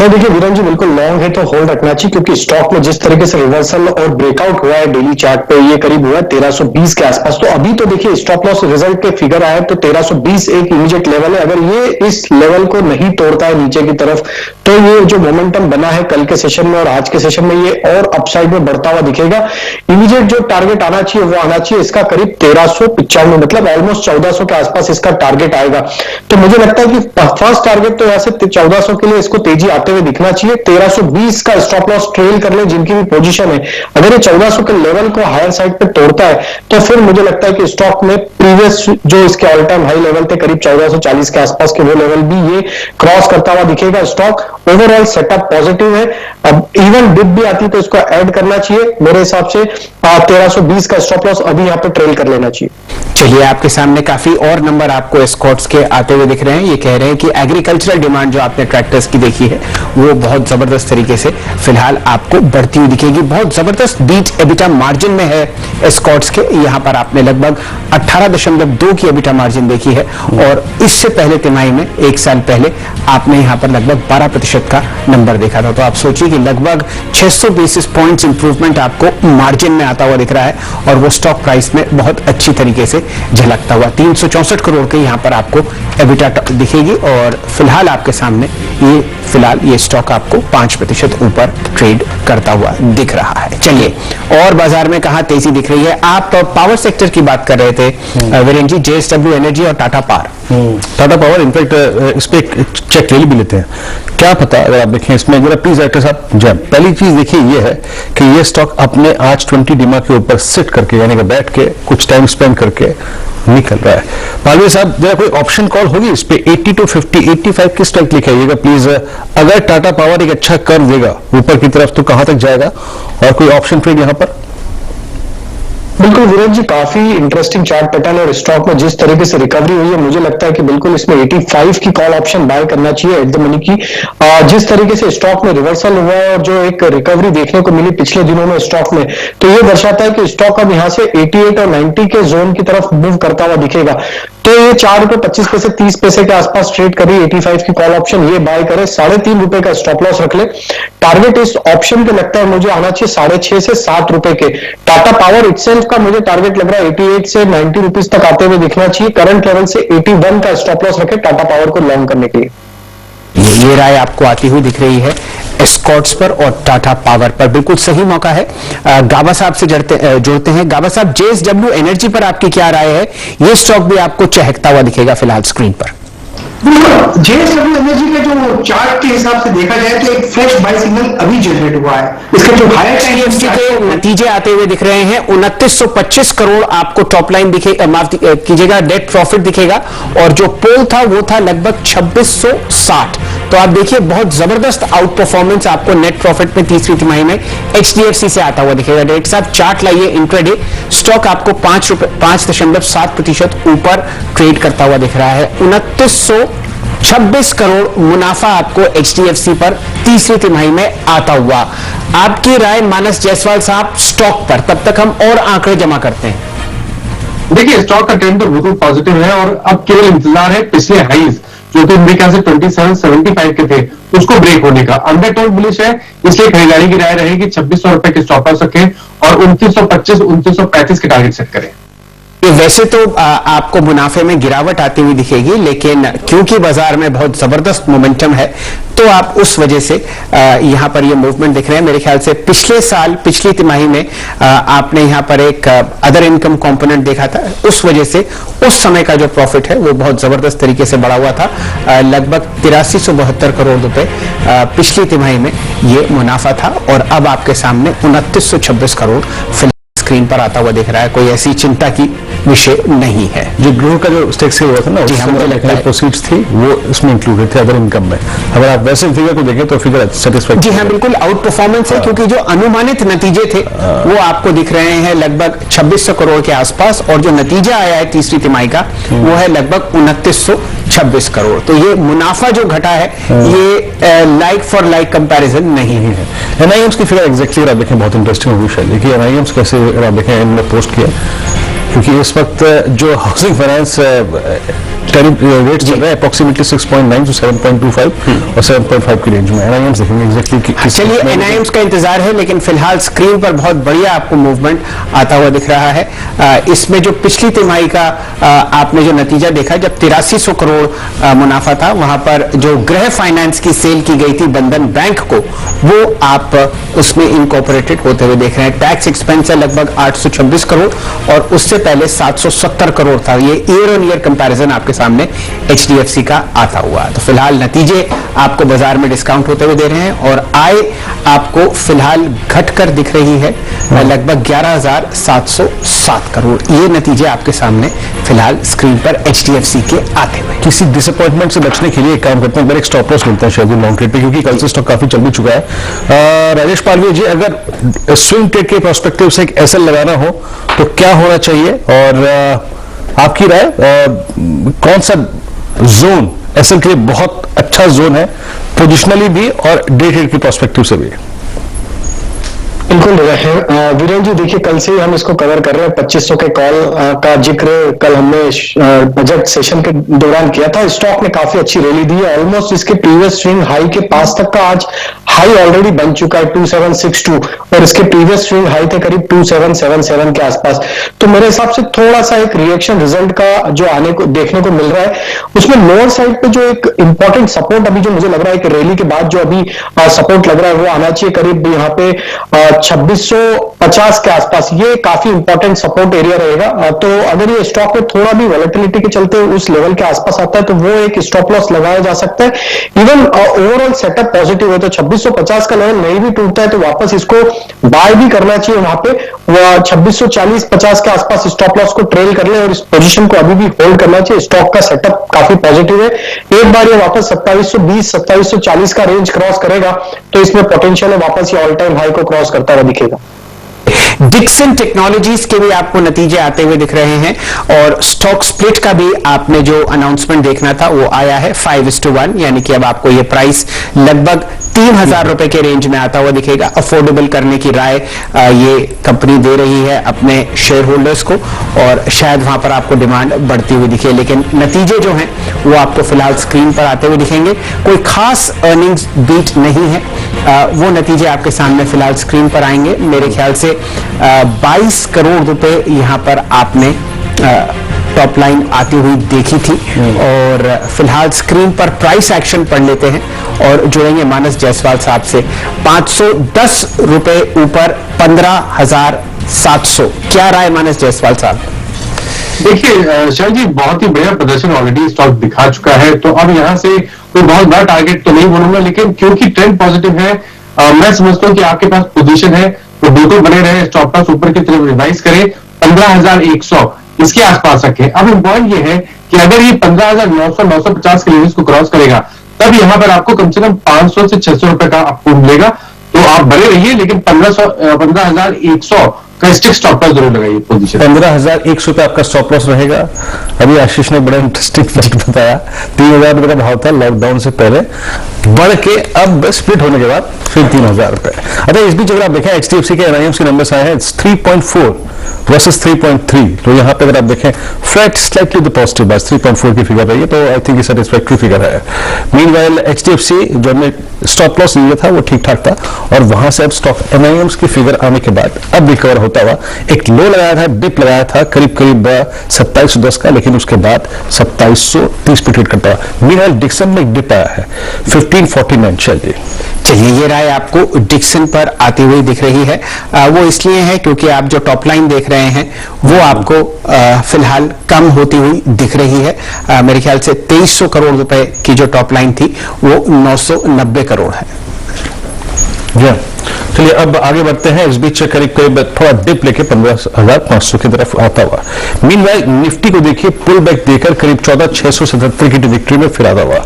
और देखिए वीरेंद्र जी, बिल्कुल लॉन्ग है तो होल्ड रखना चाहिए, क्योंकि स्टॉक में जिस तरीके से रिवर्सल और ब्रेकआउट हुआ है डेली चार्ट पे, ये करीब हुआ है 1320 के आसपास। तो अभी तो देखिए स्टॉप लॉस रिजल्ट के फिगर आए तो 1320 एक इमीडिएट लेवल है। अगर ये इस लेवल को नहीं तोड़ता है नीचे की तरफ तो ये जो मोमेंटम बना है कल के सेशन में और आज के सेशन में, ये और अपसाइड में बढ़ता हुआ दिखेगा। इमीडिएट जो टारगेट आना चाहिए वो आना चाहिए इसका करीब 1395, मतलब ऑलमोस्ट 1400 के आसपास इसका टारगेट आएगा। तो मुझे लगता है कि फर्स्ट टारगेट तो यहाँ से 1400 के लिए इसको तेजी आते हुए दिखना चाहिए। 1320 का स्टॉप लॉस ट्रेल कर ले जिनकी भी पोजीशन है, अगर ये 1400 के लेवल को हायर साइड पे तोड़ता है तो फिर मुझे लगता है कि स्टॉक में प्रीवियस जो इसके ऑल टाइम हाई लेवल थे करीब 1440 के आसपास के वो लेवल भी ये क्रॉस करता हुआ दिखेगा। स्टॉक ओवरऑल सेटअप पॉजिटिव है। अब इवन डिप भी आती तो इसको ऐड करना चाहिए मेरे हिसाब से। 1320 का स्टॉप लॉस अभी यहाँ पे ट्रेल कर लेना चाहिए। चलिए, आपके सामने काफी और नंबर आपको एस्कॉर्ट्स के आते हुए दिख रहे हैं। ये कह रहे हैं कि एग्रीकल्चरल डिमांड जो आपने ट्रैक्टर्स की देखी है वो बहुत जबरदस्त तरीके से फिलहाल आपको बढ़ती हुई दिखेगी। बहुत जबरदस्त बीट एबिटा मार्जिन में है एस्कॉर्ट्स के। यहाँ पर आपने लगभग 18.2 की एबिटा मार्जिन देखी है और इससे पहले तिमाही में एक साल पहले आपने यहाँ पर लगभग 12% का नंबर देखा था। तो आप सोचिए कि लगभग 600 बेसिस पॉइंट्स इंप्रूवमेंट आपको मार्जिन में आता हुआ दिख रहा है और वो स्टॉक प्राइस में बहुत अच्छी तरीके से झलकता हुआ। 364 करोड़ के यहाँ पर आपको एबिटा दिखेगी और फिलहाल आपके सामने ये स्टॉक आपको 5% ऊपर ट्रेड करता हुआ दिख रहा है। चलिए, और बाजार में कहां तेजी दिख रही है? आप पावर सेक्टर की बात कर रहे थे वीरेंद्र जी, JSW एनर्जी और Tata power. Tata power in fact इस पे चेक ले भी लेते हैं। क्या पता, अगर आप देखें इसमें जरा प्लीज डायरेक्टर साहब जय, पहली चीज देखिए ये है कि ये स्टॉक अपने आज 20 डिमा के ऊपर सिट करके यानी कि बैठ के कुछ टाइम स्पेंड करके निकल रहा है। पालवी साहब, जरा कोई ऑप्शन कॉल होगी इस पे 80 to 50, 85 की स्ट्राइक लिखाइएगा प्लीज। अगर टाटा पावर एक अच्छा कर्व देगा ऊपर की तरफ तो कहां तक जाएगा और कोई ऑप्शन ट्रेड यहां पर? बिल्कुल वीरेंद्र जी, काफी इंटरेस्टिंग चार्ट पैटर्न और स्टॉक में जिस तरीके से रिकवरी हुई है मुझे लगता है कि बिल्कुल इसमें 85 की कॉल ऑप्शन बाय करना चाहिए एट द मनी की। जिस तरीके से स्टॉक में रिवर्सल हुआ है और जो एक रिकवरी देखने को मिली पिछले दिनों में स्टॉक में, तो ये दर्शाता है कि स्टॉक अब यहाँ से 88 और 90 के जोन की तरफ मूव करता हुआ दिखेगा। तो ये 4 रुपए 25 पैसे 30 पैसे के आसपास ट्रेड करिए। 85 की कॉल ऑप्शन ये बाय करे, 3.5 रुपए का स्टॉप लॉस रख ले। टारगेट इस ऑप्शन पे लगता है मुझे आना चाहिए 6.5 से 7 रुपए के। टाटा पावर इटसेल्फ का मुझे टारगेट लग रहा है 88 से 90 रुपीज तक आते हुए दिखना चाहिए। करंट लेवल से 81 का स्टॉप लॉस रखे टाटा पावर को लॉन्ग करने के लिए। ये राय आपको आती हुई दिख रही है एस्कॉर्ट्स पर और टाटा पावर पर। बिल्कुल सही मौका है। गाबा साहब से जोड़ते हैं। गाबा साहब, JSW एनर्जी पर आपकी क्या राय है? ये स्टॉक भी आपको चहकता हुआ दिखेगा फिलहाल स्क्रीन पर। बिल्कुल, JSW एनर्जी के जो चार्ट के हिसाब से देखा जाए तो एक फ्रेश बाय सिग्नल अभी जनरेट हुआ है। इसका जो हायर HDFC के नतीजे आते हुए दिख रहे हैं। 2925 करोड़ आपको टॉप लाइन दिखेगा, माफ कीजिएगा नेट प्रॉफिट दिखेगा और जो पोल था वो था लगभग 2660। तो आप देखिए बहुत जबरदस्त आउट परफॉर्मेंस आपको नेट प्रॉफिट में तीसरी तिमाही में HDFC से आता हुआ दिखेगा। डायरेक्टर साहब चार्ट लाइए इंट्राडे। स्टॉक आपको 5.7% ऊपर ट्रेड करता हुआ दिख रहा है। 2926 करोड़ मुनाफा आपको HDFC पर तीसरी तिमाही में आता हुआ। आपकी राय मानस जायसवाल साहब स्टॉक पर, तब तक हम और आंकड़े जमा करते हैं। देखिए, स्टॉक का ट्रेंड तो बिल्कुल पॉजिटिव है और अब केवल इंतजार है पिछले हाइज जो कि मेरे ख्याल से 2775 के थे उसको ब्रेक होने का। अंडरटोन बुलिश है, इसलिए खरीदारी की राय रहेगी 2600 रुपए के स्टॉप लॉस रखें और 2925 2935 के टारगेट सेट करें। वैसे तो आपको मुनाफे में गिरावट आती हुई दिखेगी, लेकिन क्योंकि बाजार में बहुत जबरदस्त मोमेंटम है तो आप उस वजह से यहां पर ये मूवमेंट दिख रहे हैं। मेरे ख्याल से पिछले साल पिछली तिमाही में आपने यहां पर एक अदर इनकम कंपोनेंट देखा था, उस वजह से उस समय का जो प्रॉफिट है वो बहुत जबरदस्त तरीके से बढ़ा हुआ था। लगभग 8372 करोड़ रुपए पिछली तिमाही में ये मुनाफा था और अब आपके सामने 2926 करोड़ स्क्रीन पर आता हुआ दिख रहा है। कोई ऐसी चिंता की विषय नहीं है। जो गृह का जो स्टेक सेल हुआ था ना, मुझे लगता है प्रोसीड्स थी वो इसमें इंक्लूडेड थे अदर इनकम में। अगर आप वैसे फिगर को देखें तो फिगर सेटिस्फाइड। जी हाँ, बिल्कुल आउट परफॉर्मेंस है क्योंकि जो अनुमानित नतीजे थे वो आपको दिख रहे हैं लगभग 2600 करोड़ के आसपास और जो नतीजा आया है तीसरी तिमाही का वो है लगभग 2926 करोड़। तो ये मुनाफा जो घटा है ये लाइक फॉर लाइक कंपैरिजन नहीं है। NIMs की फिगर एग्जैक्टली आप देखें बहुत इंटरेस्टिंग होगी शायद कि NIMs कैसे आप देखें इन्होंने पोस्ट किया, क्योंकि इस वक्त जो हाउसिंग फाइनेंस रेट चल रहा है अप्रोक्सीमेटली 6.9 to 7.25 और 7.5 की रेंज में। एनआईएम्स देखेंगे एग्जैक्टली। चलिए एनआईएम्स का इंतजार है, लेकिन फिलहाल स्क्रीन पर बहुत बढ़िया आपको मूवमेंट आता हुआ दिख रहा है। इसमें जो पिछली तिमाही का आपने जो नतीजा देखा, जब 8300 करोड़ मुनाफा था, वहां पर जो गृह फाइनेंस की सेल की गई थी बंधन बैंक को, वो आप उसमें इनकॉर्पोरेटेड होते हुए देख रहे हैं। टैक्स एक्सपेंस है लगभग 826 करोड़ और उससे पहले 770 करोड़ था। ये ईयर ऑन ईयर कंपैरिजन आपके सामने एचडीएफसी का आता हुआ। तो फिलहाल नतीजे आपको बाजार में डिस्काउंट होते हुए दे रहे हैं और आय आपको फिलहाल घटकर दिख रही है लगभग 11,707 करोड़। ये नतीजे आपके सामने फिलहाल स्क्रीन पर एचडीएफसी के आते हुए। किसी डिसअपॉइंटमेंट से बचने के लिए एक काम करते हैं, एक स्टॉप लॉस मिलता है शायद लॉन्ग ट्रेड पे, क्योंकि कल से स्टॉक काफी चल भी चुका है। राजेश पालवे जी, अगर स्विंग ट्रेड के पर्सपेक्टिव से एक एसएल लगाना हो तो क्या होना चाहिए, और आपकी राय कौन सा जोन एसएल के लिए बहुत अच्छा जोन है, पोजिशनली भी और डे ट्रेड के पर्सपेक्टिव से भी? बिल्कुल वीरेंद्र जी, देखिए कल से ही हम इसको कवर कर रहे हैं। 2500 के कॉल का जिक्र कल हमने बजट सेशन के दौरान किया था। स्टॉक ने काफी अच्छी रैली दी है, ऑलमोस्ट इसके प्रीवियस स्विंग हाई के पास तक का आज हाई ऑलरेडी बन चुका है 2762, और इसके प्रीवियस स्विंग हाई थे करीब 2777 के आसपास। तो मेरे हिसाब से थोड़ा सा एक रिएक्शन रिजल्ट का जो आने को देखने को मिल रहा है, उसमें लोअर साइड पे जो एक इंपॉर्टेंट सपोर्ट अभी जो मुझे लग रहा है कि रैली के बाद जो अभी सपोर्ट लग रहा है वो आना चाहिए करीब यहाँ पे 2650 के आसपास। ये काफी इंपॉर्टेंट सपोर्ट एरिया रहेगा। तो अगर ये स्टॉक में थोड़ा भी वॉलेटिलिटी के चलते उस लेवल के आसपास आता है तो वो एक स्टॉप लॉस लगाया जा सकता है। इवन ओवरऑल सेटअप पॉजिटिव है, तो 2650 का लेवल नहीं भी टूटता है तो वापस इसको बाय भी करना चाहिए। वहां पे 2640-50 के आसपास स्टॉप लॉस को ट्रेल कर ले और इस पोजीशन को अभी भी होल्ड करना चाहिए। स्टॉक का सेटअप काफी पॉजिटिव है। एक बार ये वापस 2720-2740 का रेंज क्रॉस करेगा तो इसमें पोटेंशियल है वापस ये ऑल टाइम हाई को क्रॉस करता हुआ दिखेगा। डिक्सन टेक्नोलॉजीज के भी आपको नतीजे आते हुए दिख रहे हैं और स्टॉक स्प्लिट का भी आपने जो अनाउंसमेंट देखना था वो आया है 5:1, यानी कि अब आपको ये प्राइस लगभग 3000 रुपए के रेंज में आता हुआ दिखेगा। अफोर्डेबल करने की राय ये कंपनी दे रही है अपने शेयर होल्डर्स को और शायद वहां पर आपको डिमांड बढ़ती हुई दिखे, लेकिन नतीजे जो हैं वो आपको फिलहाल स्क्रीन पर आते हुए दिखेंगे। कोई खास अर्निंग्स बीट नहीं है, वो नतीजे आपके सामने फिलहाल स्क्रीन पर आएंगे। मेरे ख्याल से 22 करोड़ रुपए यहां पर आपने टॉप लाइन आती हुई देखी थी और फिलहाल स्क्रीन पर प्राइस एक्शन पढ़ लेते हैं और जुड़ेंगे मानस जायसवाल साहब से। 510 रुपए ऊपर 15,700, क्या राय मानस जायसवाल साहब? देखिए शायद जी, बहुत ही बढ़िया प्रदर्शन ऑलरेडी स्टॉक दिखा चुका है, तो अब यहाँ से कोई बहुत बड़ा टारगेट तो नहीं बोलूंगा, लेकिन क्योंकि ट्रेंड पॉजिटिव है, मैं समझता हूँ कि आपके पास पोजीशन है तो बिल्कुल बने रहे। स्टॉप लॉस ऊपर की तरफ रिवाइज करें, 15,100 इसके आसपास रखें। अब इम्पॉर्टेंट ये है कि अगर ये 15,900-950 के लेवल्स को क्रॉस करेगा तब यहाँ पर आपको कम से कम 500 से 600 रुपए का आपको मिलेगा। तो आप बने रहिए, लेकिन 15,100 का स्टिक स्टॉप लॉस जरूर लगाइए पोजीशन। 15,100 पे आपका स्टॉप लॉस रहेगा। अभी आशीष ने बड़ा इंटरेस्टिंग फैक्ट बताया, 3,000 रुपए का भाव था लॉकडाउन से पहले, बढ़ के अब स्प्लिट होने के बाद फिर 3,000 रुपए। अच्छा, इस बीच अगर आप देखें एचडीएफसी के एनआईएम्स के नंबर्स आए हैं 3.4 वर्सेस 3.3, तो यहाँ पे अगर आप देखें flat slightly the positive by 3.4 की फिगर रही है, तो आई थिंक ये सेटिस्फैक्टरी फिगर है। मीनवाइल एचडीएफसी जो हमने स्टॉप लॉस लिया था वो ठीक ठाक था और वहां से अब स्टॉक एनआईएम्स की फिगर आने के बाद अब रिकवर होता हुआ एक लो लगाया था, डिप लगाया था करीब 2710 का, लेकिन उसके बाद 2730 पे ट्रेड करता हुआ। मीनवाइल डिक्सन में एक डिप आया है 1549। चलिए ये राय आपको डिक्सन पर आती हुई दिख रही है। वो इसलिए है क्योंकि आप जो टॉप लाइन देख रहे हैं वो आपको फिलहाल कम होती हुई दिख रही है। मेरे ख्याल से 2300 करोड़ रुपए की जो टॉप लाइन थी वो 990 करोड़ है। चलिए अब आगे बढ़ते हैं। इस बीच करीब थोड़ा डिप लेके 15,500 की तरफ आता हुआ। मीनवाइल निफ्टी को देखिए पुल बैक देकर करीब 14,677 की विक्ट्री में फिर आता हुआ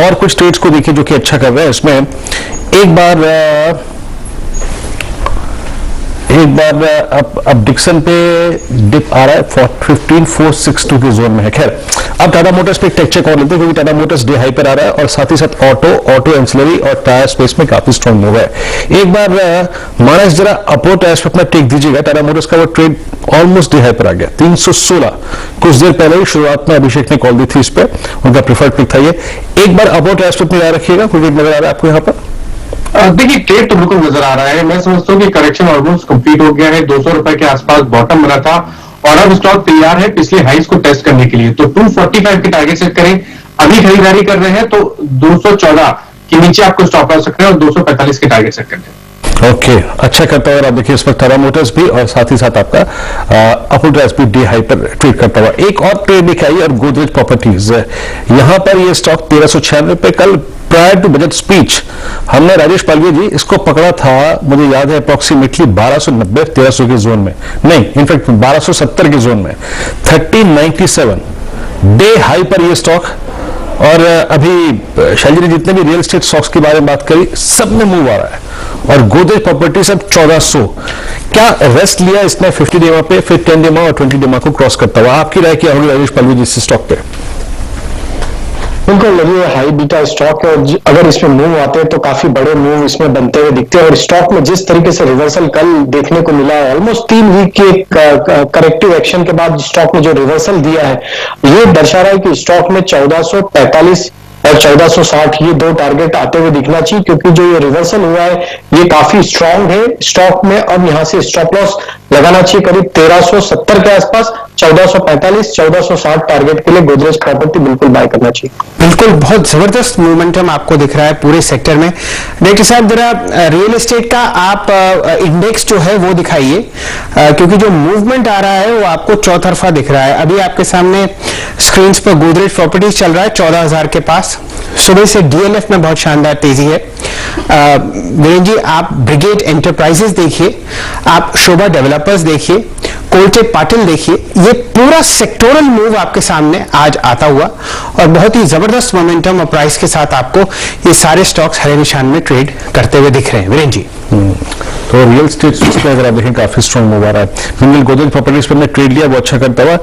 और कुछ ट्रेड्स को देखिए जो कि अच्छा कर रहे हैं। इसमें एक बार एक बार अब डिक्सन पे डिप आ रहा है 15,462 के जोन में है। खैर अब टाटा मोटर्स पे एक टेक चेक और लेते हैं, क्योंकि टाटा मोटर्स डे हाई पर आ रहा है और साथ ही साथ ऑटो एंसिलरी और टायर स्पेस में काफी स्ट्रॉन्ग मूव है। एक बार मानस जरा अपोर टायर्स पे अपना टेक दीजिएगा। टाटा मोटर्स का वो ट्रेड ऑलमोस्ट डे हाई पर आ गया 316। कुछ देर पहले ही शुरुआत में अभिषेक ने कॉल दी थी इस पे, उनका प्रिफर्ड पिक था ये। एक बार अपोर टायर्स पे अपनी राय रखिएगा, कोई नजर आ रहा है आपको यहाँ पर? देखिए ट्रेड तो बिल्कुल नजर आ रहा है। मैं समझता हूँ कि करेक्शन ऑलमोस्ट कंप्लीट हो गया है। 200 रुपए के आसपास बॉटम बना था और अब स्टॉक तैयार है पिछले हाइस को टेस्ट करने के लिए। तो 245 के टारगेट सेट करें। अभी खरीदारी कर रहे हैं तो 214 के नीचे आपको स्टॉप लॉस सकते हैं और 245 के टारगेट सेट करते हैं। ओके अच्छा करता है। और आप देखिए इस वक्त टाटा मोटर्स भी और साथ ही साथ आपका अपोर टायर्स भी डे हाई पर ट्रेड करता हुआ। एक और ट्रेड दिखाई और गोदरेज प्रॉपर्टीज, यहां पर ये स्टॉक 1396 पे कल प्रायर टू बजट स्पीच हमने राजेश पालवे जी इसको पकड़ा था, मुझे याद है अप्रोक्सीमेटली 1290-1300 के जोन में, नहीं इनफैक्ट 1270 के जोन में 1397 डे हाई पर ये स्टॉक। और अभी शैलजी ने जितने भी रियल एस्टेट स्टॉक्स के बारे में बात करी सब में मूव आ रहा है। और गोदरेज प्रॉपर्टीज अब 1400। क्या रेस्ट लिया इसने 50 डेमा पे, फिर 10 डेमा और 20 डेमा को क्रॉस करता हुआ? आपकी राय क्या होगी राजेश पालवी जी इस स्टॉक पे? बिल्कुल लगे हाई बीटा स्टॉक है और अगर इसमें मूव आते हैं तो काफी बड़े मूव इसमें बनते हुए दिखते हैं। और स्टॉक में जिस तरीके से रिवर्सल कल देखने को मिला है, ऑलमोस्ट 3 वीक के करेक्टिव एक्शन के बाद स्टॉक ने जो रिवर्सल दिया है, ये दर्शा रहा है कि स्टॉक में 1445 और 1460 ये दो टारगेट आते हुए दिखना चाहिए, क्योंकि जो ये रिवर्सल हुआ है ये काफी स्ट्रांग है स्टॉक में। अब यहां से स्टॉप लॉस लगाना चाहिए करीब 1370 के आसपास। 1445 1460 टारगेट के लिए गोदरेज प्रॉपर्टी बिल्कुल बाय करना चाहिए। बिल्कुल बहुत जबरदस्त मोमेंटम आपको दिख रहा है पूरे सेक्टर में। डायरेक्टर साहब जरा रियल एस्टेट का आप इंडेक्स जो है वो दिखाइए, क्योंकि जो मूवमेंट आ रहा है वो आपको चौतरफा दिख रहा है। अभी आपके सामने स्क्रीन पर गोदरेज प्रॉपर्टीज चल रहा है 14,000 के पास। सुबह से डीएलएफ में बहुत शानदार तेजी है। वीरेंद्र जी आप ब्रिगेड एंटरप्राइजेस देखिए, आप शोभा डेवलपर्स देखिए, कोलटे पाटिल देखिए, ये पूरा सेक्टोरल मूव आपके सामने आज आता हुआ और बहुत ही जबरदस्त मोमेंटम और प्राइस के साथ आपको ये सारे स्टॉक्स हरे निशान में ट्रेड करते हुए दिख रहे हैं। वीरेंद्र जी तो रियल स्टेट में अगर आप देखें काफी स्ट्रॉन्ग मूव आ रहा है। मिनरल गोदरेज प्रॉपर्टीज पर ट्रेड लिया वो अच्छा करता हुआ।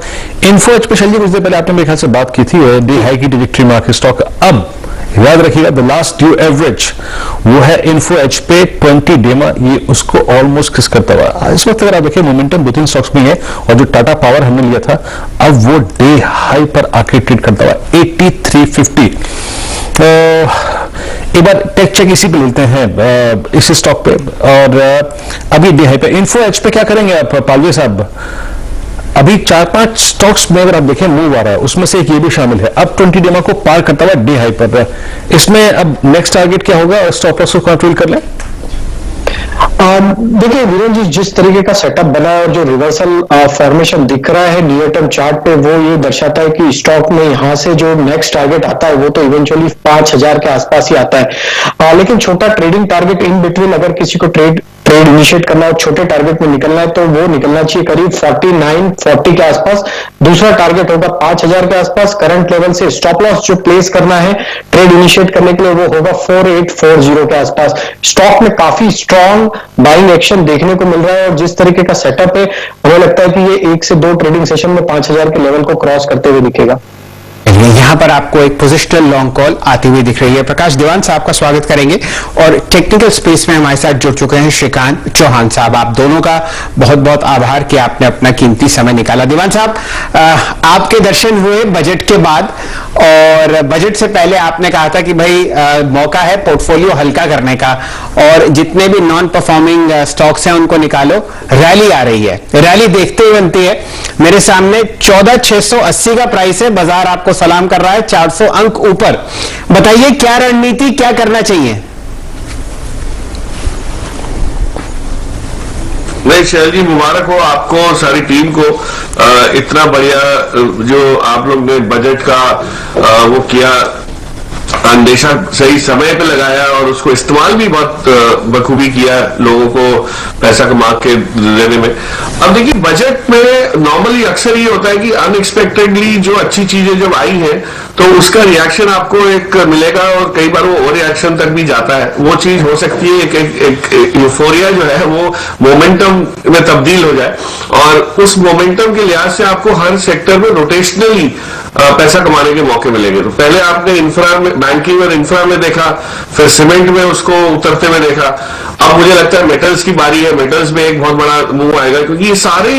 इन्फो एच पे शैलजी कुछ देर पहले आपने मेरे ख्याल से बात की थी डे हाई की ट्रैजेक्टरी में आके स्टॉक अब याद रखिएगा द लास्ट ड्यू एवरेज वो है इन्फो एच पे 20 डेमा, ये उसको ऑलमोस्ट किस करता हुआ। इस वक्त अगर आप देखिए मोमेंटम 2-3 स्टॉक्स में है और जो टाटा पावर हमने लिया था अब वो डे हाई पर आके ट्रेड करता हुआ 8350। तो एक बार टेक चेक इसी पे लेते हैं इसी स्टॉक पे और अभी डे हाई पे इन्फो एच पे क्या करेंगे आप पालवे साहब? अभी 4-5 स्टॉक्स में अगर आप देखें मूव आ रहा है, उसमें से एक ये भी शामिल है अब 20 डेमा को पार करता हुआ डे हाई पर। इसमें अब नेक्स्ट टारगेट क्या होगा और स्टॉप लॉस को कंट्रोल कर लें? देखिए वीरेंद्र जी जिस तरीके का सेटअप बना है और जो रिवर्सल फॉर्मेशन दिख रहा है नियर टर्म चार्ट पे, वो ये दर्शाता है कि स्टॉक में यहां से जो नेक्स्ट टारगेट आता है वो तो इवेंचुअली 5000 के आसपास ही आता है। लेकिन छोटा ट्रेडिंग टारगेट इन बिटवीन अगर किसी को ट्रेड इनिशिएट करना है, छोटे टारगेट में निकलना है तो वो निकलना चाहिए करीब 49-40 के आसपास। दूसरा टारगेट होगा 5000 के आसपास। करंट लेवल से स्टॉप लॉस जो प्लेस करना है ट्रेड इनिशिएट करने के लिए वो होगा 4840 के आसपास। स्टॉक में काफी स्ट्रॉन्ग बाइंग एक्शन देखने को मिल रहा है और जिस तरीके का सेटअप है हमें लगता है कि ये 1 से 2 ट्रेडिंग सेशन में 5000 के लेवल को क्रॉस करते हुए दिखेगा। यहां पर आपको एक पोजिशनल लॉन्ग कॉल आती हुई दिख रही है। प्रकाश दीवान साहब का स्वागत करेंगे और टेक्निकल स्पेस में हमारे साथ जुड़ चुके हैं श्रीकांत चौहान साहब। आप दोनों का बहुत बहुत आभार कि आपने अपना कीमती समय निकाला। दीवान साहब आपके दर्शन हुए बजट के बाद और बजट से पहले आपने कहा था कि भाई मौका है पोर्टफोलियो हल्का करने का और जितने भी नॉन परफॉर्मिंग स्टॉक्स हैं उनको निकालो। रैली आ रही है, रैली देखते ही बनती है। मेरे सामने 14,680 का प्राइस है, बाजार आपको सलाम कर रहा है 400 अंक ऊपर। बताइए क्या रणनीति, क्या करना चाहिए? नहीं शैल जी मुबारक हो आपको और सारी टीम को। इतना बढ़िया जो आप लोग ने बजट का वो किया अंदेशा सही समय पे लगाया और उसको इस्तेमाल भी बहुत बखूबी किया लोगों को पैसा कमा के देने में। अब देखिए बजट में नॉर्मली अक्सर ये होता है कि अनएक्सपेक्टेडली जो अच्छी चीजें जब आई हैं तो उसका रिएक्शन आपको एक मिलेगा और कई बार वो ओवर रिएक्शन तक भी जाता है। वो चीज हो सकती है एक यूफोरिया जो है वो मोमेंटम में तब्दील हो जाए और उस मोमेंटम के लिहाज से आपको हर सेक्टर में रोटेशनली पैसा कमाने के मौके मिलेंगे। तो पहले आपने इंफ्रा में, बैंकिंग और इंफ्रा में देखा, फिर सीमेंट में उसको उतरते हुए देखा। अब मुझे लगता है मेटल्स की बारी है, मेटल्स में एक बहुत बड़ा मूव आएगा क्योंकि ये सारे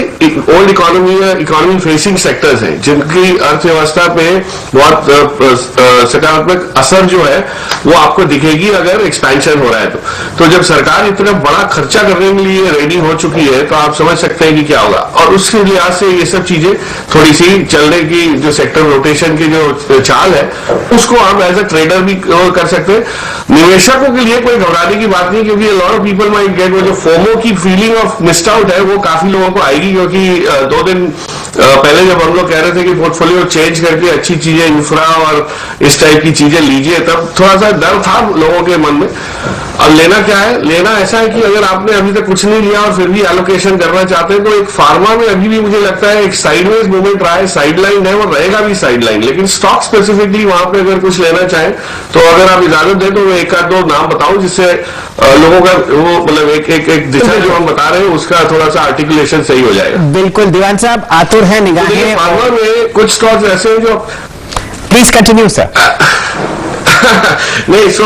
ओल्ड इकोनॉमी फेसिंग सेक्टर्स हैं जिनकी अर्थव्यवस्था पे बहुत सकारात्मक असर जो है वो आपको दिखेगी अगर एक्सपेंशन हो रहा है। तो जब सरकार इतना बड़ा खर्चा करने के लिए रेडी हो चुकी है तो आप समझ सकते हैं कि क्या होगा और उसके लिहाज से ये सब चीजें थोड़ी सी चलने की जो सेक्टर रोटेशन की जो चाल है उसको हम एज ए ट्रेडर भी कर सकते हैं। निवेशकों के लिए कोई घबराने की बात नहीं क्योंकि lot of people might get वो जो फोमो की फीलिंग ऑफ मिस्ड आउट है वो काफी लोगों को आएगी क्योंकि 2 दिन पहले जब हम लोग कह रहे थे कि पोर्टफोलियो चेंज करके अच्छी चीजें इंफ्रा और इस टाइप की चीजें लीजिए तब थोड़ा सा डर था लोगों के मन में। अब लेना क्या है, लेना ऐसा है कि अगर आपने अभी तक कुछ नहीं लिया और फिर भी एलोकेशन करना चाहते हैं तो एक फार्मा में अभी भी मुझे लगता है एक साइडवेज मूवमेंट रहा है, साइडलाइन है और रहेगा भी साइडलाइन। लेकिन स्टॉक स्पेसिफिकली वहां पे अगर कुछ लेना चाहें तो अगर आप इजाजत दें तो मैं एक आध 2 नाम बताऊं जिससे लोगों का वो मतलब एक दिशा जो हम बता रहे हैं उसका थोड़ा सा आर्टिकुलेशन सही हो जाएगा। बिल्कुल दीवान साहब, आतुर है निगाहें। फार्मा में कुछ स्टॉक्स ऐसे हैं जो प्लीज कंटिन्यू सर। नहीं सो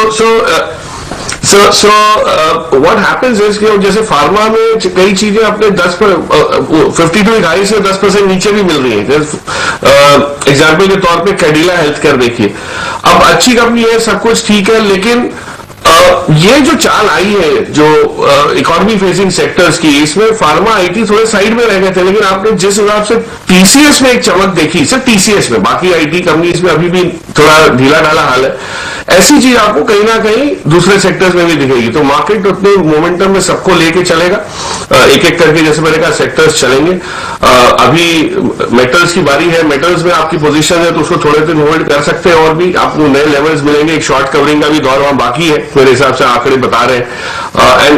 व्हाट हैपेंस इज कि जैसे फार्मा में कई चीजें अपने 52 हाई से 10% नीचे भी मिल रही है। एग्जाम्पल के तौर पे कैडिला हेल्थ केयर देखिए, अब अच्छी कंपनी है, सब कुछ ठीक है, लेकिन ये जो चाल आई है जो इकोनॉमी फेसिंग सेक्टर्स की, इसमें फार्मा आईटी थोड़े साइड में रह गए थे, लेकिन आपने जिस हिसाब से टीसीएस में एक चमक देखी, सिर्फ टीसीएस में, बाकी आईटी कंपनीज में अभी भी थोड़ा ढीला ढाला हाल है, ऐसी चीज आपको कहीं ना कहीं दूसरे सेक्टर्स में भी दिखेगी। तो मार्केट उतने मोमेंटम में सबको लेके चलेगा, एक एक करके जैसे मैंने कहा सेक्टर्स चलेंगे। अभी मेटल्स की बारी है, मेटल्स में आपकी पोजीशन है तो उसको थोड़े दिन होल्ड कर सकते हैं और भी आपको नए लेवल्स मिलेंगे। एक शॉर्ट कवरिंग का भी दौर वहां बाकी है मेरे हिसाब से, आंकड़े बता रहे हैं।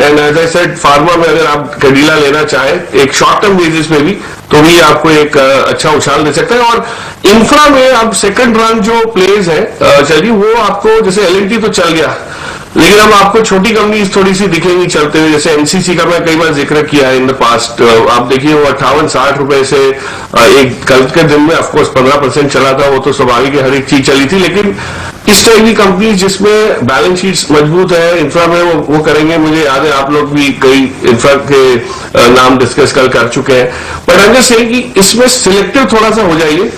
And as I said, pharma में अगर आप कैडिला लेना चाहें एक शॉर्ट टर्म बेसिस पे भी तो भी आपको एक अच्छा उछाल दे सकता है। और इंफ्रा में अब सेकंड रन जो प्लेज है चलिए वो आपको, जैसे एलएनटी तो चल गया, लेकिन अब आपको छोटी कंपनीज थोड़ी सी दिखेंगी चलते हुए। जैसे एनसीसी का मैं कई बार जिक्र किया है इन द पास्ट, आप देखिए वो 58-60 रुपए से एक कल के दिन में ऑफकोर्स 15% चला था, वो तो स्वाभाविक है, हर एक चीज चली थी। लेकिन इस टाइप की कंपनी जिसमें बैलेंस शीट्स मजबूत है, इंफ्रा में वो करेंगे। मुझे याद है आप लोग भी कई इंफ्रा के नाम डिस्कस कर चुके हैं, but I am just saying कि इसमें सिलेक्टिव थोड़ा सा हो जाइए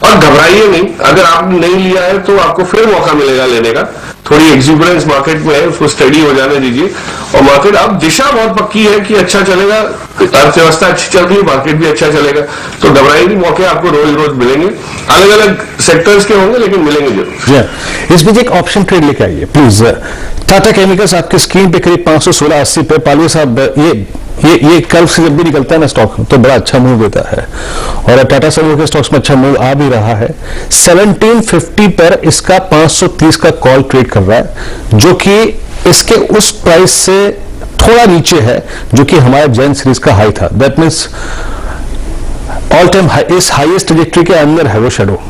और घबराइए नहीं। अगर आपने नहीं लिया है तो आपको फिर मौका मिलेगा लेने का। थोड़ी एक्सुबरेंस मार्केट में है, उसको स्टडी हो जाने दीजिए। और मार्केट अब दिशा बहुत पक्की है कि अच्छा चलेगा, अर्थव्यवस्था अच्छी चल रही है, मार्केट भी अच्छा चलेगा, तो घबराइए नहीं, मौके आपको रोज रोज मिलेंगे। अलग अलग सेक्टर्स के होंगे लेकिन मिलेंगे जरूर। इस बीच एक ऑप्शन ट्रेड लेके आइए प्लीज। टाटा केमिकल्स आपकी स्क्रीन पे करीब 516.80 पे। पालिया साहब, ये कर्व से जब भी निकलता है ना स्टॉक तो बड़ा अच्छा मूव देता है और टाटा समूह के स्टॉक्स में अच्छा मूव आ भी रहा है। 1750 पर इसका 530 का कॉल ट्रेड कर रहा है, जो कि इसके उस प्राइस से थोड़ा नीचे है जो कि हमारे जैन सीरीज का हाई था। That means all time high, इस हाईएस्ट ट्रेजेक्टरी के अंदर है वो शेडो।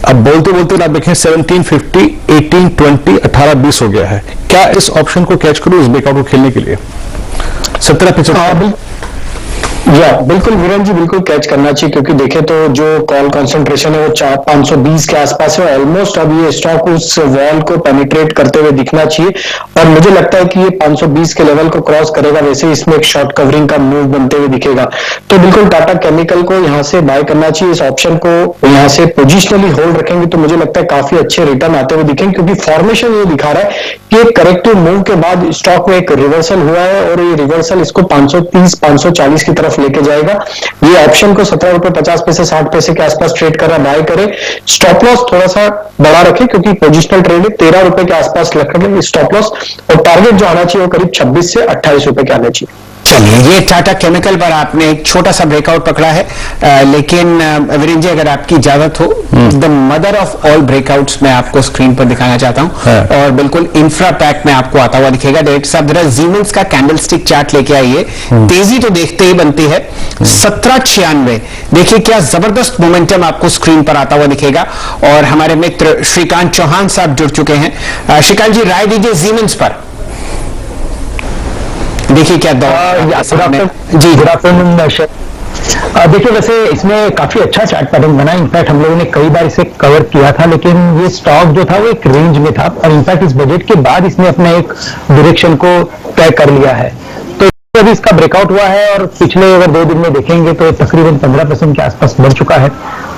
अब बोलते बोलते आप देखें 1750, 1820, 1820 हो गया है। क्या इस ऑप्शन को कैच करूं इस ब्रेकआउट को खेलने के लिए? 17-75। बिल्कुल वीरेंद्र जी, बिल्कुल कैच करना चाहिए, क्योंकि देखें तो जो कॉल कंसंट्रेशन है वो 520 के आसपास है। ऑलमोस्ट अब ये स्टॉक उस वॉल को पेनिट्रेट करते हुए दिखना चाहिए और मुझे लगता है कि ये 520 के लेवल को क्रॉस करेगा, वैसे इसमें एक शॉर्ट कवरिंग का मूव बनते हुए दिखेगा। तो बिल्कुल टाटा केमिकल को यहाँ से बाय करना चाहिए। इस ऑप्शन को यहाँ से पोजिशनली होल्ड रखेंगे तो मुझे लगता है काफी अच्छे रिटर्न आते हुए दिखेंगे, क्योंकि फॉर्मेशन ये दिखा रहा है कि एक करेक्टिव मूव के बाद स्टॉक में एक रिवर्सल हुआ है और ये रिवर्सल इसको 530-540 की तरफ लेके जाएगा। ये ऑप्शन को 17 रुपए 50 पैसे 60 पैसे के आसपास ट्रेड कर रहा है, बाय करे। स्टॉप लॉस थोड़ा सा बड़ा रखे क्योंकि पोजिशनल ट्रेड है, 13 रुपए के आसपास रखेंगे स्टॉप लॉस, और टारगेट जो आना चाहिए वो करीब 26 से 28 रुपए के आना चाहिए। चलिए, ये टाटा केमिकल पर आपने एक छोटा सा ब्रेकआउट पकड़ा है, लेकिन वीरेंद्र जी अगर आपकी इजाजत हो, the mother of all breakouts मैं आपको स्क्रीन पर दिखाना चाहता हूं, और बिल्कुल इंफ्रा पैक में आपको आता हुआ दिखेगा। डायरेक्टर साहब जरा जीमेंस का कैंडलस्टिक चार्ट लेके आइए। तेजी तो देखते ही बनती है 1796। देखिए क्या जबरदस्त मोमेंटम आपको स्क्रीन पर आता हुआ दिखेगा। और हमारे मित्र श्रीकांत चौहान साहब जुड़ चुके हैं। श्रीकांत जी, राय दीजिए जीमेंस पर। देखिए क्या जी, गुड आफ्टरनून। देखिए वैसे इसमें काफी अच्छा चार्ट पैटर्न बना। इनफैक्ट हम लोगों ने कई बार इसे कवर किया था, लेकिन ये स्टॉक जो था वो एक रेंज में था, और इनफैक्ट इस बजट के बाद इसने अपने एक डायरेक्शन को तय कर लिया है। तो अभी इसका ब्रेकआउट हुआ है, और पिछले अगर 2 दिन में देखेंगे तो तकरीबन 15% के आसपास बढ़ चुका है।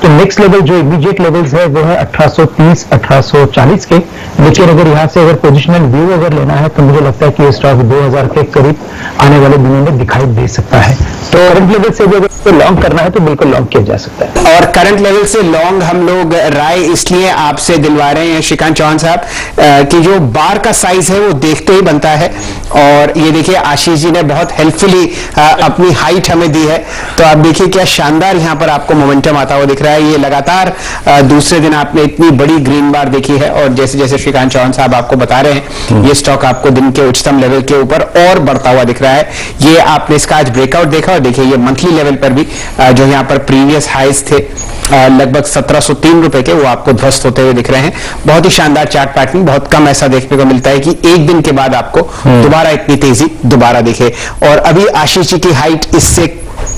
तो नेक्स्ट लेवल जो इमीडिएट लेवल्स है वो है 1830 1840 के। लेकिन अगर यहाँ से अगर पोजिशनल व्यू अगर लेना है तो मुझे लगता है कि ये स्टॉक 2000 के करीब आने वाले दिनों में दिखाई दे सकता है। तो करंट लेवल से भी अगर लॉन्ग करना है तो बिल्कुल लॉन्ग किया जा सकता है। और करंट लेवल से लॉन्ग हम लोग राय इसलिए आपसे दिलवा रहे हैं श्रीकांत चौहान साहब, कि जो बार का साइज है वो देखते ही बनता है। और ये देखिए आशीष जी ने बहुत हेल्पफुली अपनी हाइट हमें दी है। तो आप देखिए क्या शानदार यहाँ पर आपको मोमेंटम आता हुआ दिख रहा है। ये लगातार दूसरे दिन आपने इतनी बड़ी ग्रीन बार देखी है, और जैसे जैसे श्रीकांत चौहान साहब आपको बता रहे हैं, ये स्टॉक आपको दिन के उच्चतम लेवल के ऊपर और बढ़ता हुआ दिख रहा है। ये आपने इसका आज ब्रेकआउट देखा, और देखिए ये मंथली लेवल पर भी जो यहाँ पर प्रीवियस हाइज थे लगभग 1703 रुपए के, वो आपको ध्वस्त होते हुए दिख रहे हैं। बहुत ही शानदार चार्ट पैटर्न, बहुत कम ऐसा देखने को मिलता है कि एक दिन के बाद आपको दोबारा इतनी तेजी दोबारा दिखे। और अभी आशीष जी की हाइट इससे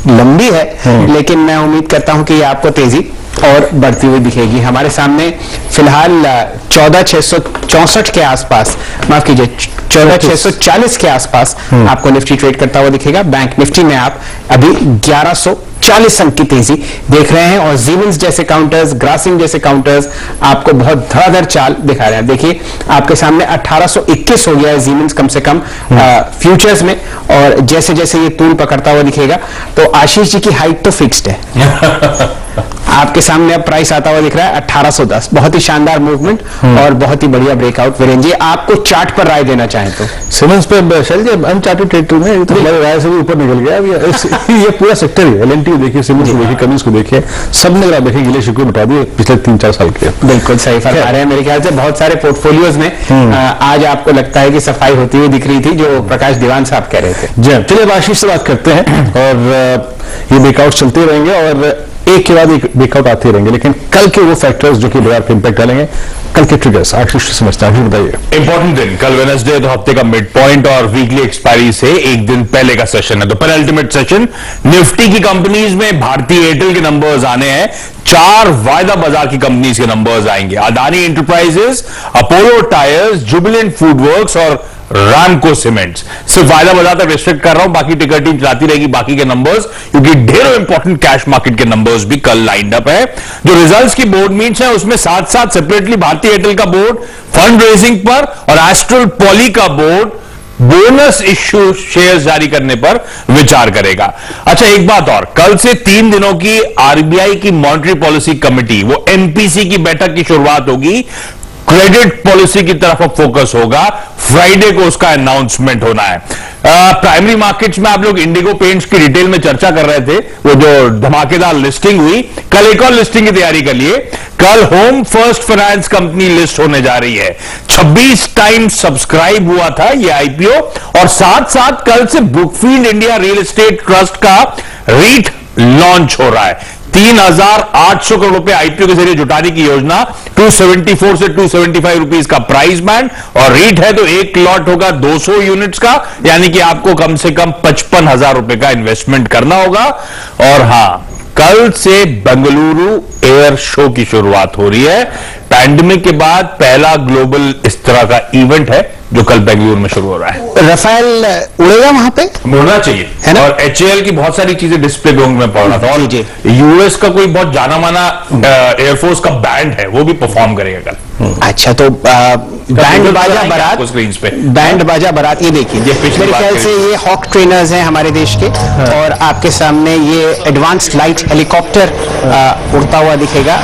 लंबी है, लेकिन मैं उम्मीद करता हूं कि ये आपको तेजी और बढ़ती हुई दिखेगी। हमारे सामने फिलहाल 14,664 के आसपास, माफ कीजिए 14,640 के आसपास आपको निफ्टी ट्रेड करता हुआ दिखेगा। बैंक निफ्टी में आप अभी 1140 अंक की तेजी देख रहे हैं, और जीमेंस जैसे काउंटर्स, ग्रासिम जैसे काउंटर्स आपको बहुत धड़ाधड़ चाल दिखा रहे हैं। देखिए आपके सामने 1821 हो गया है जीमेंस कम से कम फ्यूचर्स में, और जैसे जैसे ये तूल पकड़ता हुआ दिखेगा तो आशीष जी की हाइट तो फिक्स्ड है। आपके सामने अब प्राइस आता हुआ दिख रहा है 1810। बहुत ही शानदार मूवमेंट और बहुत ही बढ़िया ब्रेकआउट। वीरेंद्र जी, आपको चार्ट पर राय देना चाहें तो। सीमेंस पे शैल जी अनचार्टेड टेरिटरी में तो हमारे राय से भी ऊपर निकल गया। ये पूरा सेक्टर ही एल&टी को देखिए, सीमेंस को देखिए, कमिंस को देखिए, सबने अगर आप देखिए गिले शिकवे बता दिए पिछले 3-4 साल के। बिल्कुल सही फरमा रहे हैं। मेरे ख्याल से बहुत सारे पोर्टफोलियोज में आज आपको लगता है कि सफाई होती हुई दिख रही थी, जो प्रकाश दीवान साहब कह रहे थे। जी चलिए आशीष से बात करते हैं, और ये ब्रेकआउट चलते रहेंगे और एक के बाद एक ब्रेकआउट आते रहेंगे, लेकिन कल के वो फैक्टर्स जो कि बाजार पे इंपैक्ट डालेंगे, कल के ट्रिगर्स आशीष समझता है, बताइए। इंपॉर्टेंट दिन कल वेडनेसडे, तो हफ्ते का मिड पॉइंट और वीकली एक्सपायरी से एक दिन पहले का सेशन है, तो पेनल्टीमेट सेशन। निफ्टी की कंपनीज में भारतीय एयरटेल के नंबर्स आने हैं, 4 वायदा बाजार की कंपनीज के नंबर्स आएंगे, Adani enterprises, Apollo tyres, Jubilant FoodWorks और रामको सीमेंट्स। सिर्फ वायदा बाजार तक रिस्ट्रिक्ट कर रहा हूं, बाकी टिकर टीम चलाती रहेगी बाकी के नंबर्स, क्योंकि ढेरों इंपॉर्टेंट कैश मार्केट के नंबर्स भी कल लाइंड अप है। जो रिजल्ट्स की बोर्ड मीट्स हैं उसमें साथ साथ सेपरेटली भारतीय एयरटेल का बोर्ड फंड रेजिंग पर और एस्ट्रल पॉली का बोर्ड बोनस इश्यू शेयर्स जारी करने पर विचार करेगा। अच्छा एक बात और, कल से 3 दिनों की आरबीआई की मॉनेटरी पॉलिसी कमेटी, वो एमपीसी की बैठक की शुरुआत होगी। क्रेडिट पॉलिसी की तरफ अब फोकस होगा, फ्राइडे को उसका अनाउंसमेंट होना है। प्राइमरी मार्केट्स में आप लोग इंडिगो पेंट्स की डिटेल में चर्चा कर रहे थे, वो जो धमाकेदार लिस्टिंग हुई, कल एक और लिस्टिंग की तैयारी कर लिए। कल home first finance company list होने जा रही है, 26 टाइम्स सब्सक्राइब हुआ था ये आईपीओ, और साथ साथ कल से Brookfield India real estate trust का रीट लॉन्च हो रहा है। 3,800 करोड़ रुपए आईपीओ के जरिए जुटाने की योजना, 274 से 275 रुपीज का प्राइस बैंड, और रीट है तो एक लॉट होगा 200 यूनिट्स का, यानी कि आपको कम से कम 55,000 रुपए का इन्वेस्टमेंट करना होगा। और हां, कल से बेंगलुरु एयर शो की शुरुआत हो रही है। पैंडेमिक के बाद पहला ग्लोबल इस तरह का इवेंट है जो कल बेंगलुरु में शुरू हो रहा है। राफेल उड़ेगा वहां पे, उड़ना चाहिए है ना? और एचएएल की बहुत सारी चीजें डिस्प्ले पे होंगी, मैं पढ़ रहा था। और यूएस का कोई बहुत जाना माना एयरफोर्स का बैंड है, वो भी परफॉर्म करेगा कल। अच्छा, तो बैंड बाजा बारात, स्क्रीन पे बैंड बाजा बारात, ये देखिए, मेरे ख्याल से ये हॉक ट्रेनर्स हैं हमारे देश के, और आपके सामने ये एडवांस लाइट हेलीकॉप्टर उड़ता हुआ दिखेगा।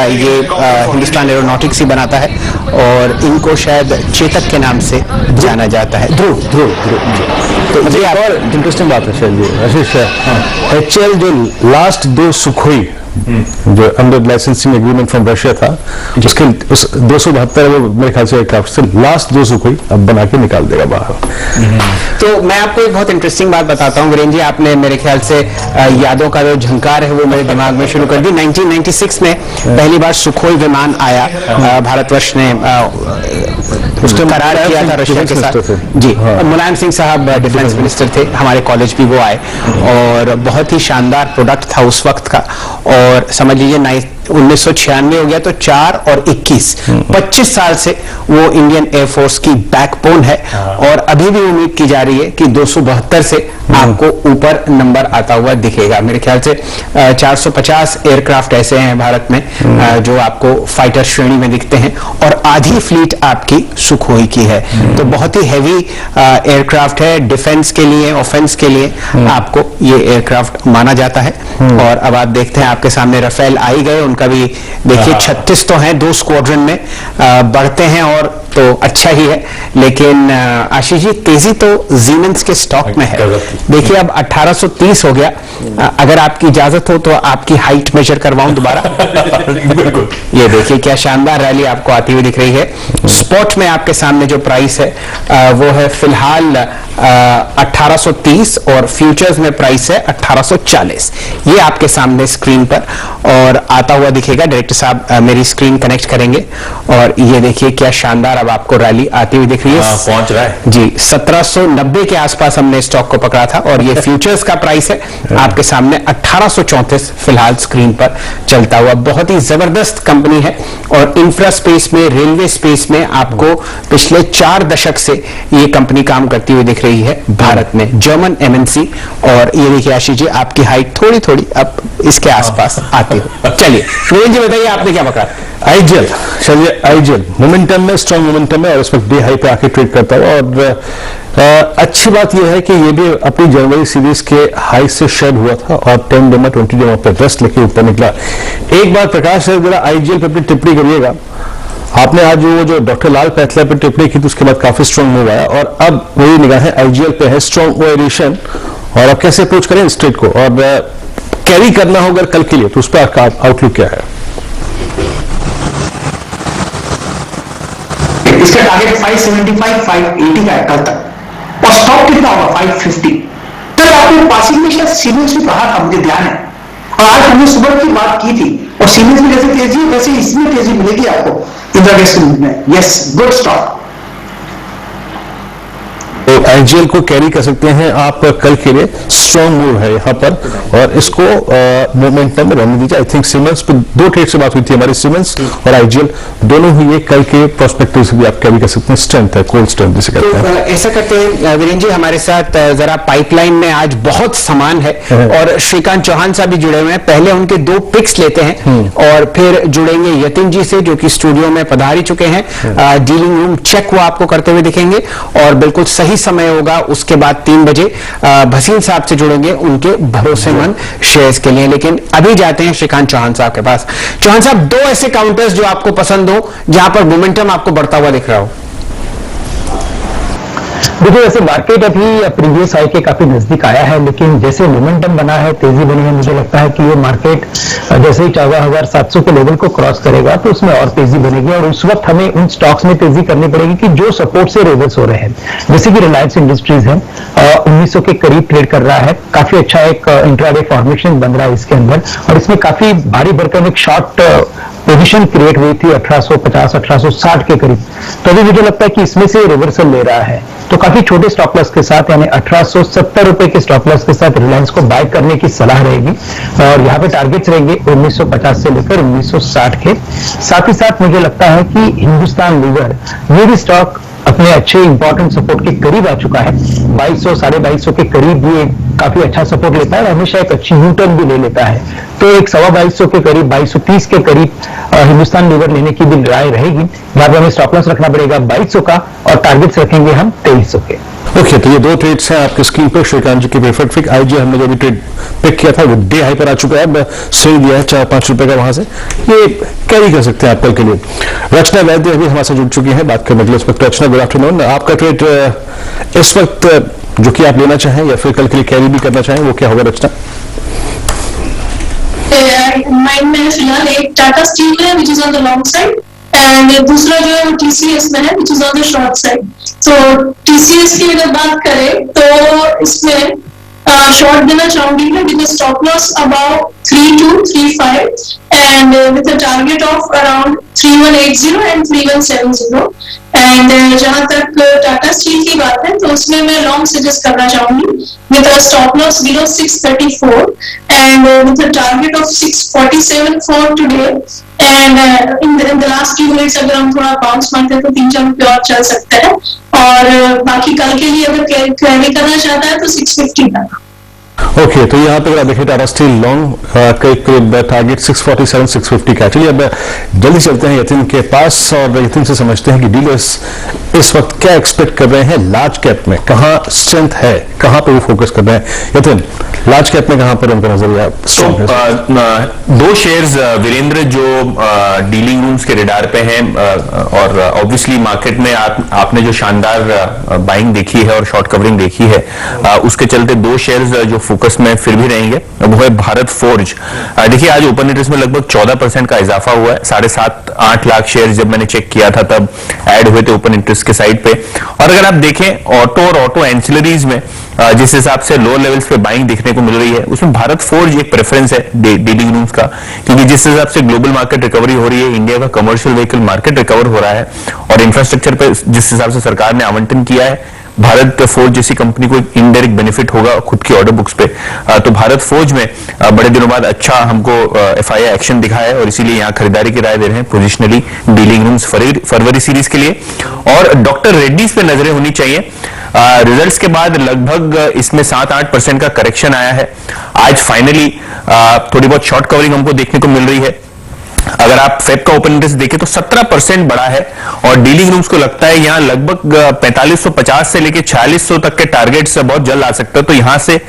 ये हिंदुस्तान एरोनॉटिक्स ही बनाता है, और इनको शायद चेतक के नाम से जाना जाता है। ध्रुव ध्रुव ध्रुव तो ये और इंटरेस्टिंग बात है शैल जी, आशीष, HL जो लास्ट 2 सुखोई जो under licensing agreement from Russia था, उसके उस 272 वो मेरे ख्याल से एयरक्राफ्ट से लास्ट 2 सुखोई अब बना के निकाल देगा बाहर। तो मैं आपको एक बहुत इंटरेस्टिंग बात बताता हूँ वीरेंद्र जी, आपने मेरे ख्याल से यादों का जो झंकार है वो मेरे दिमाग में शुरू कर दी। 1996 में पहली बार सुखोई विमान आया, भारतवर्ष ने करार किया था रशिया के साथ। जी, मुलायम सिंह साहब डिफेंस मिनिस्टर थे, हमारे कॉलेज भी वो आए और बहुत ही शानदार प्रोडक्ट था उस वक्त का। और समझ लीजिए 1996 हो गया तो 4 और 25 साल से वो इंडियन एयरफोर्स की बैकबोन है और अभी भी उम्मीद की जा रही है कि 272 से आपको ऊपर नंबर आता हुआ दिखेगा। मेरे ख्याल से 450 एयरक्राफ्ट ऐसे हैं भारत में जो आपको फाइटर श्रेणी में दिखते हैं और आधी फ्लीट आपकी सुखोई की है। तो बहुत ही हैवी एयरक्राफ्ट है, डिफेंस के लिए, ऑफेंस के लिए आपको ये एयरक्राफ्ट माना जाता है। और अब आप देखते हैं आपके सामने राफेल आई गए, उनका भी देखिए 36 तो हैं 2 स्क्वाड्रन में, बढ़ते हैं और तो अच्छा ही है। लेकिन आशीष जी तेजी तो जीमेंस के स्टॉक में है। देखिए अब 1830 हो गया, अगर आपकी इजाजत हो तो आपकी हाइट मेजर करवाऊं दोबारा। बिल्कुल, ये देखिए क्या शानदार रैली आपको आती हुई दिख रही है। स्पॉट में आपके सामने जो प्राइस है वो है फिलहाल 1830 और फ्यूचर्स में प्राइस है 1840। ये आपके सामने स्क्रीन पर और आता हुआ दिखेगा। डायरेक्टर साहब मेरी स्क्रीन कनेक्ट करेंगे और ये देखिए क्या शानदार अब आपको रैली आती हुई दिख रही है। पहुंच रहा है जी, 1790 के आसपास हमने स्टॉक को पकड़ा था और ये फ्यूचर्स का प्राइस है आपके सामने 1834 फिलहाल स्क्रीन पर चलता हुआ। बहुत ही जबरदस्त कंपनी है और इंफ्रा स्पेस में, रेलवे स्पेस में आपको पिछले 4 दशक से ये कंपनी काम करती हुई दिख रही है भारत में, जर्मन MNC। और ये देखिए आशीष जी आपकी हाइट थोड़ी थोड़ी अब इसके आसपास आती हो। चलिए वीरेंद्र जी बताइए आपने क्या पकड़ा? आईजीएल, चलिए आईजीएल मोमेंटम में, स्ट्रॉन्ग मोमेंटम में और इस वक्त डे हाई पे आके ट्रेड करता हुआ। और अच्छी बात यह है कि ये भी अपनी जनवरी सीरीज के हाई से शेड हुआ था और 10 डे में 20 डे पर रेस्ट लेके ऊपर निकला। एक बार प्रकाश सर जरा आईजीएल पे अपनी टिप्पणी करिएगा। आपने आज वो जो डॉक्टर लाल पैथला पे टिप्पणी की थी उसके बाद काफी स्ट्रॉन्ग मूव आया और अब वही निगाहें आईजीएल पे है, स्ट्रॉन्ग ओरिएशन। और अब कैसे अप्रोच करें इस ट्रेड को और कैरी करना होगा कल के लिए, तो उस पर आपका आउटलुक क्या है? इसका टारगेट 575, 580 का है कल तक और स्टॉक कितना होगा 550। कल आपने पासिंग में शायद सीमेंस भी कहा था, मुझे ध्यान है, और आज हमने सुबह की बात की थी और सीमेंस में जैसे तेजी है वैसे इसमें तेजी मिलेगी आपको इंदिरा गैस में। Yes, good stock. तो आईजीएल को कैरी कर सकते हैं आप कल के लिए, स्ट्रॉन्ग मूव है यहाँ पर और इसको मोमेंटम में रहने दीजिए। आई थिंक सीमेंस पे 2 ट्रेड से बात हुई थी हमारी, सीमेंस और आईजीएल दोनों ही ये कल के प्रोस्पेक्टिव से भी आप कैरी कर सकते हैं। स्ट्रेंथ है, कोल्ड स्ट्रेंथ जिसे कहते हैं। ऐसा करते हैं वीरेंद्र जी, हमारे साथ जरा पाइपलाइन में आज बहुत सामान है और श्रीकांत चौहान साहब भी जुड़े हुए हैं। पहले उनके 2 पिक्स लेते हैं और फिर जुड़ेंगे यतिन जी से जो कि स्टूडियो में पधार ही चुके हैं। डीलिंग रूम चेक वो आपको करते हुए दिखेंगे और बिल्कुल सही समय होगा उसके बाद 3 बजे भसीन साहब से जुड़ेंगे उनके भरोसेमंद शेयर्स के लिए। लेकिन अभी जाते हैं श्रीकांत चौहान साहब के पास। चौहान साहब, 2 ऐसे काउंटर्स जो आपको पसंद हो जहां पर मोमेंटम आपको बढ़ता हुआ दिख रहा हो। देखिए वैसे मार्केट अभी प्रीवियस हाई के काफी नजदीक आया है, लेकिन जैसे मोमेंटम बना है, तेजी बनी है, मुझे लगता है कि ये मार्केट जैसे ही 14,700 के लेवल को क्रॉस करेगा तो उसमें और तेजी बनेगी और उस वक्त हमें उन स्टॉक्स में तेजी करनी पड़ेगी कि जो सपोर्ट से रिवर्स हो रहे हैं। जैसे कि रिलायंस इंडस्ट्रीज है, 1900 के करीब ट्रेड कर रहा है, काफी अच्छा एक इंट्राडे फॉर्मेशन बन रहा है इसके अंदर और इसमें काफी भारी भरकम एक शॉर्ट पोजीशन क्रिएट हुई थी 1850, 1860 के करीब। तो अभी मुझे लगता है कि इसमें से रिवर्सल ले रहा है, तो काफी छोटे स्टॉप लॉस के साथ यानी 1870 रुपए के स्टॉप लॉस के साथ रिलायंस को बाय करने की सलाह रहेगी और यहाँ पे टारगेट्स रहेंगे 1950 से लेकर 1960 के। साथ ही साथ मुझे लगता है कि हिंदुस्तान लीवर ये भी स्टॉक अपने अच्छे इंपॉर्टेंट सपोर्ट के करीब आ चुका है। 2200, 2250 के करीब ये काफी अच्छा सपोर्ट लेता है और हमेशा एक अच्छी यूटर्न भी ले लेता है। तो एक 2250 के करीब, 2230 के करीब हिंदुस्तान लीवर लेने की भी राय रहेगी। यहाँ पे हमें स्टॉप लॉस रखना पड़ेगा 2200 का और टारगेट्स रखेंगे हम 2300 के। ओके, तो ये 2 ट्रेड्स हैं आपके स्क्रीन पर। श्रीकांत जी की प्रेफर्ड पिक आईजी हमने जो भी ट्रेड पिक किया था वो डे हाई पर आ चुका है, अब स्विंग दिया है 4-5 रुपए का, वहां से ये कैरी कर सकते हैं आप कल के लिए। रचना वैद्य अभी हमारे साथ जुड़ चुकी है बात करने के लिए इस वक्त। रचना, गुड आफ्टरनून। आपका ट्रेड इस वक्त जो कि आप लेना चाहें या फिर कल के लिए कैरी भी करना चाहें, वो क्या होगा रचना? माइंड में फिलहाल एक टाटा स्टील है which is on the long side, and दूसरा जो है वो टीसीएस में है which is on the short side. तो टीसीएस की अगर बात करें तो इसमें शॉर्ट देना चाहूंगी मैं with stop loss about 3235 and with a target of around 3180 and 3170। And जहां तक टाटा स्टील की बात है तो उसमें मैं लॉन्ग सजेस्ट करना चाहूंगी with a stop loss below 634 and with a target of 647 for today. And in the last 2 minutes अगर हम थोड़ा बाउंस मारते हैं तो 3-4 रुपये और चल सकते हैं, और बाकी कल के लिए अगर कैरी करना चाहता है तो 650 का। ओके, तो यहाँ पे अगर आप देखें टाटा स्टील लॉन्ग करीब टारगेट 647 650 का। चलिए अब जल्दी चलते हैं यतिन के पास और यतिन से समझते हैं कि डीलर्स इस वक्त क्या एक्सपेक्ट कर रहे हैं लार्ज कैप में, कहाँ स्ट्रेंथ है, कहाँ पे वो फोकस कर रहे हैं। यतिन, लार्ज कैप में कहाँ पर उनका नजरिया स्ट्रॉन्ग है? दो शेयर्स वीरेंद्र जो डीलिंग रूम्स के रिडार पे हैं, और ऑब्वियसली मार्केट में आपने जो शानदार बाइंग देखी है और शॉर्ट कवरिंग देखी है, उसके चलते दो शेयर्स जो फोकस में फिर भी रहेंगे वो है भारत फोर्ज। देखिए आज ओपन इंटरेस्ट में लगभग 14% का इजाफा हुआ है। 7.5-8 लाख शेयर जब मैंने चेक किया था तब ऐड हुए थे ओपन इंटरेस्ट के साइड पे। और अगर आप देखें ऑटो और ऑटो एंसिलरीज में जिस हिसाब से लोअर लेवल्स पे बाइंग देखने को मिल रही है, उसमें भारत फोर्ज एक प्रेफरेंस है डीलिंग रूम्स का, क्योंकि जिस हिसाब से ग्लोबल मार्केट रिकवरी हो रही है, इंडिया का कमर्शियल व्हीकल मार्केट रिकवर हो रहा है और इंफ्रास्ट्रक्चर पे जिस हिसाब से सरकार ने आवंटन किया है, भारत फोर्ज जैसी कंपनी को एक इनडायरेक्ट बेनिफिट होगा खुद की ऑर्डर बुक्स पे। तो भारत फोर्ज में बड़े दिनों बाद अच्छा हमको एफआईआई एक्शन दिखा है और इसीलिए यहाँ खरीदारी की राय दे रहे हैं पोजिशनली डीलिंग रूम्स फरवरी सीरीज के लिए। और डॉक्टर रेड्डीज पे नजरें होनी चाहिए। रिजल्ट्स के बाद लगभग इसमें 7-8% का करेक्शन आया है। आज फाइनली थोड़ी बहुत शॉर्ट कवरिंग हमको देखने को मिल रही है। अगर आप फेब का ओपन इंटरेस्ट देखें तो 17% बढ़ा है और डीलिंग रूम्स को लगता है यहां लगभग 4550 से लेकर 4600 तक के टारगेट्स बहुत जल्द आ सकते हैं। तो यहां से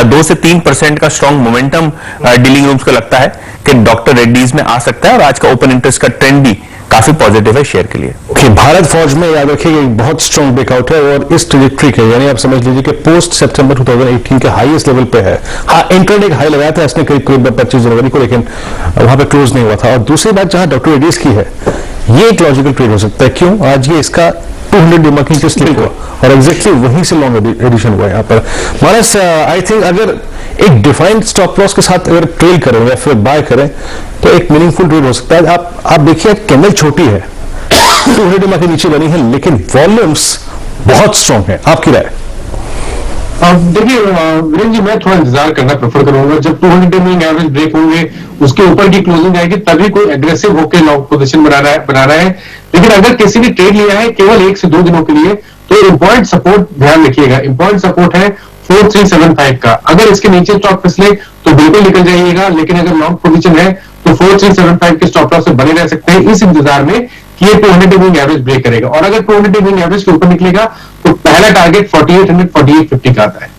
2 से 3% का स्ट्रॉन्ग मोमेंटम डीलिंग रूम्स को लगता है कि डॉक्टर रेड्डीज में आ सकता है और आज का ओपन इंटरेस्ट का ट्रेंड भी काफी पॉजिटिव है शेयर के लिए। ओके, भारत फौज में याद रखिए एक बहुत स्ट्रॉन्ग ब्रेकआउट है और इस ट्रेजेक्टरी के यानी आप समझ लीजिए कि पोस्ट सितंबर 2018 के हाईएस्ट लेवल पे है। हाँ, इंट्राडे हाई लगाया था इसने करीब 25 जनवरी को, लेकिन वहां पे क्लोज नहीं हुआ था। और दूसरी बात जहां डॉक्टर रेड्डीज की है, ये एक लॉजिकल ट्रेड हो सकता है। क्यों? आज ये इसका 200 डिमार्किंग से स्लिप हुआ और एग्जैक्टली वहीं से लॉन्ग एडिशन हुआ यहाँ पर। मानस, आई थिंक अगर एक डिफाइंड स्टॉप लॉस के साथ अगर ट्रेड करें या फिर बाय करें तो एक मीनिंगफुल ट्रेड हो सकता है। आप देखिए कैंडल छोटी है, 200 डिमा के नीचे बनी है, लेकिन वॉल्यूम्स बहुत स्ट्रांग है। आपकी राय? देखिए वीरेंद्र जी, मैं थोड़ा इंतजार करना प्रेफर करूंगा। जब 200 मूविंग एवरेज ब्रेक होंगे, उसके ऊपर की क्लोजिंग आएगी, तभी कोई एग्रेसिव होकर लॉन्ग पोजीशन बनाना है। लेकिन अगर किसी ने ट्रेड लिया है केवल 1 से 2 दिनों के लिए तो इंपॉर्टेंट सपोर्ट ध्यान रखिएगा। इंपॉर्टेंट सपोर्ट है 4375 का। अगर इसके नीचे स्टॉक फिसले तो बिल्कुल निकल जाइएगा, लेकिन अगर लॉन्ग पोजीशन है तो 4375 के स्टॉप लॉस से बने रह सकते हैं इस इंतजार में कि ये 200 मूविंग एवरेज ब्रेक करेगा। और अगर 200 मूविंग एवरेज के ऊपर निकलेगा तो पहला टारगेट 4800 4850 का आता है।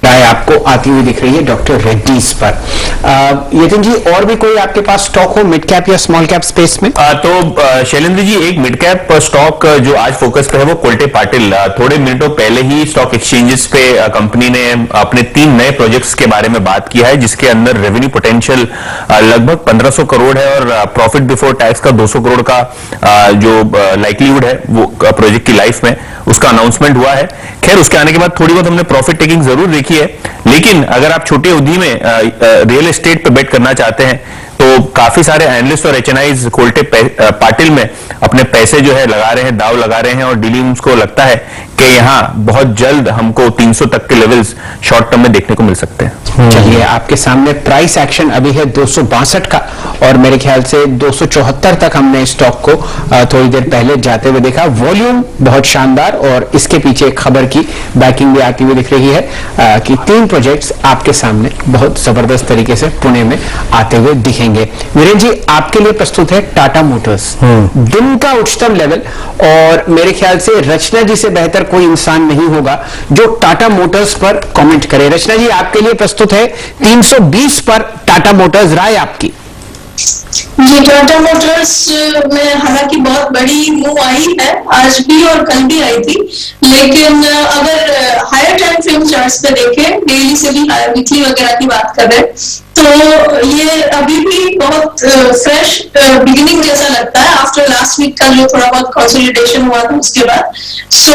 राय आपको आती हुई दिख रही है डॉक्टर रेड्डीज पर। यतिन जी, और भी कोई आपके पास स्टॉक हो मिड कैप या स्मॉल कैप स्पेस में? तो शैलेंद्र जी, एक मिड कैप स्टॉक जो आज फोकस पे है वो कोल्टे पाटिल। थोड़े मिनटों पहले ही स्टॉक एक्सचेंजेस पे कंपनी ने अपने 3 नए प्रोजेक्ट्स के बारे में बात किया है, जिसके अंदर रेवेन्यू पोटेंशियल लगभग 1500 करोड़ है और प्रॉफिट बिफोर टैक्स का 200 करोड़ का जो लाइकलीहुड है वो प्रोजेक्ट की लाइफ में उसका अनाउंसमेंट हुआ है। खैर, उसके आने के बाद थोड़ी बहुत हमने प्रॉफिट टेकिंग जरूर देखी है, लेकिन अगर आप छोटी अवधि में रियल एस्टेट पे बेट करना चाहते हैं तो काफी सारे एनालिस्ट और एचएनआईज कोल्टे पाटिल में अपने पैसे जो है लगा रहे हैं, दाव लगा रहे हैं और डीलिंग्स को लगता है कि यहां बहुत जल्द हमको 300 तक के लेवल्स शॉर्ट टर्म में देखने को मिल सकते हैं। चलिए, आपके सामने प्राइस एक्शन अभी है 262 का और मेरे ख्याल से 274 तक हमने स्टॉक को थोड़ी देर पहले जाते हुए देखा। वॉल्यूम बहुत शानदार और इसके पीछे खबर की बैकिंग भी आती हुई दिख रही है कि 3 प्रोजेक्ट्स आपके सामने बहुत जबरदस्त तरीके से पुणे में आते हुए दिखेंगे। वीरेंद्र जी, आपके लिए प्रस्तुत है टाटा मोटर्स, दिन का उच्चतम लेवल, और मेरे ख्याल से रचना जी से बेहतर कोई इंसान नहीं होगा जो टाटा मोटर्स पर कमेंट करे। रचना जी, आपके लिए प्रस्तुत है 320 पर टाटा मोटर्स, राय आपकी? जी, टाटा मोटर्स में हालांकि बहुत बड़ी मूव आई है, आज भी और कल भी आई थी, लेकिन अगर हायर टाइम फ्रेम चार्ट्स पे देखें, डेली से भी हायर वीकली वगैरह की बात कर रहे हैं, तो ये अभी भी बहुत फ्रेश बिगिनिंग जैसा लगता है आफ्टर लास्ट वीक का जो थोड़ा बहुत कंसोलिडेशन हुआ था उसके बाद। सो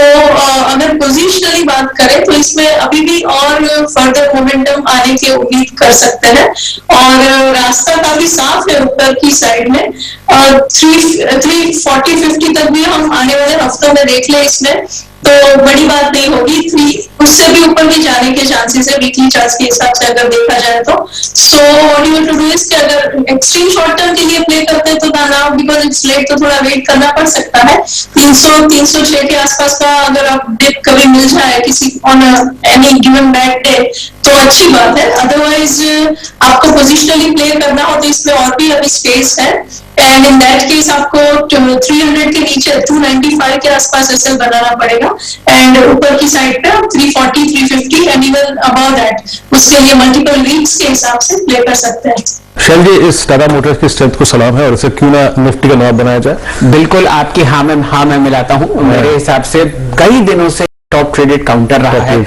अगर पोजिशनली बात करें तो इसमें अभी भी और फर्दर मोमेंटम आने की उम्मीद कर सकते हैं, और रास्ता काफी साफ है ऊपर की साइड में। 340-50 तक भी हम आने वाले हफ्तों में देख ले इसमें, तो बड़ी बात नहीं होगी। उससे भी ऊपर भी जाने के चांसेस है वीकली चार्ट्स के हिसाब से अगर देखा जाए तो। So what you to do is कि अगर एक्सट्रीम शॉर्ट टर्म के लिए प्ले करते हैं तो नाउ बिकॉज इट्स लेट, तो थोड़ा वेट करना पड़ सकता है। 300-306 के आसपास का अगर आप डिप कभी मिल जाए किसी on any given bad day तो अच्छी बात है, अदरवाइज आपको पोजिशनली प्ले करना हो तो इसमें और भी अभी स्पेस है, एंड इन दैट केस आपको 300 के नीचे 295 के आसपास एसएल बनाना पड़ेगा, एंड ऊपर की साइड पे 340-350 एंड इवन अबव दैट, उसके लिए मल्टीपल वीक्स के हिसाब से प्ले कर सकते हैं। शैल जी, इस टाटा मोटर्स की स्ट्रेंथ को सलाम है, और इसे क्यों ना निफ्टी का नवाब बनाया जाए। बिल्कुल आपकी हाँ मैं मिलाता हूँ। मेरे हिसाब से कई दिनों से टॉप ट्रेडेड काउंटर रहा है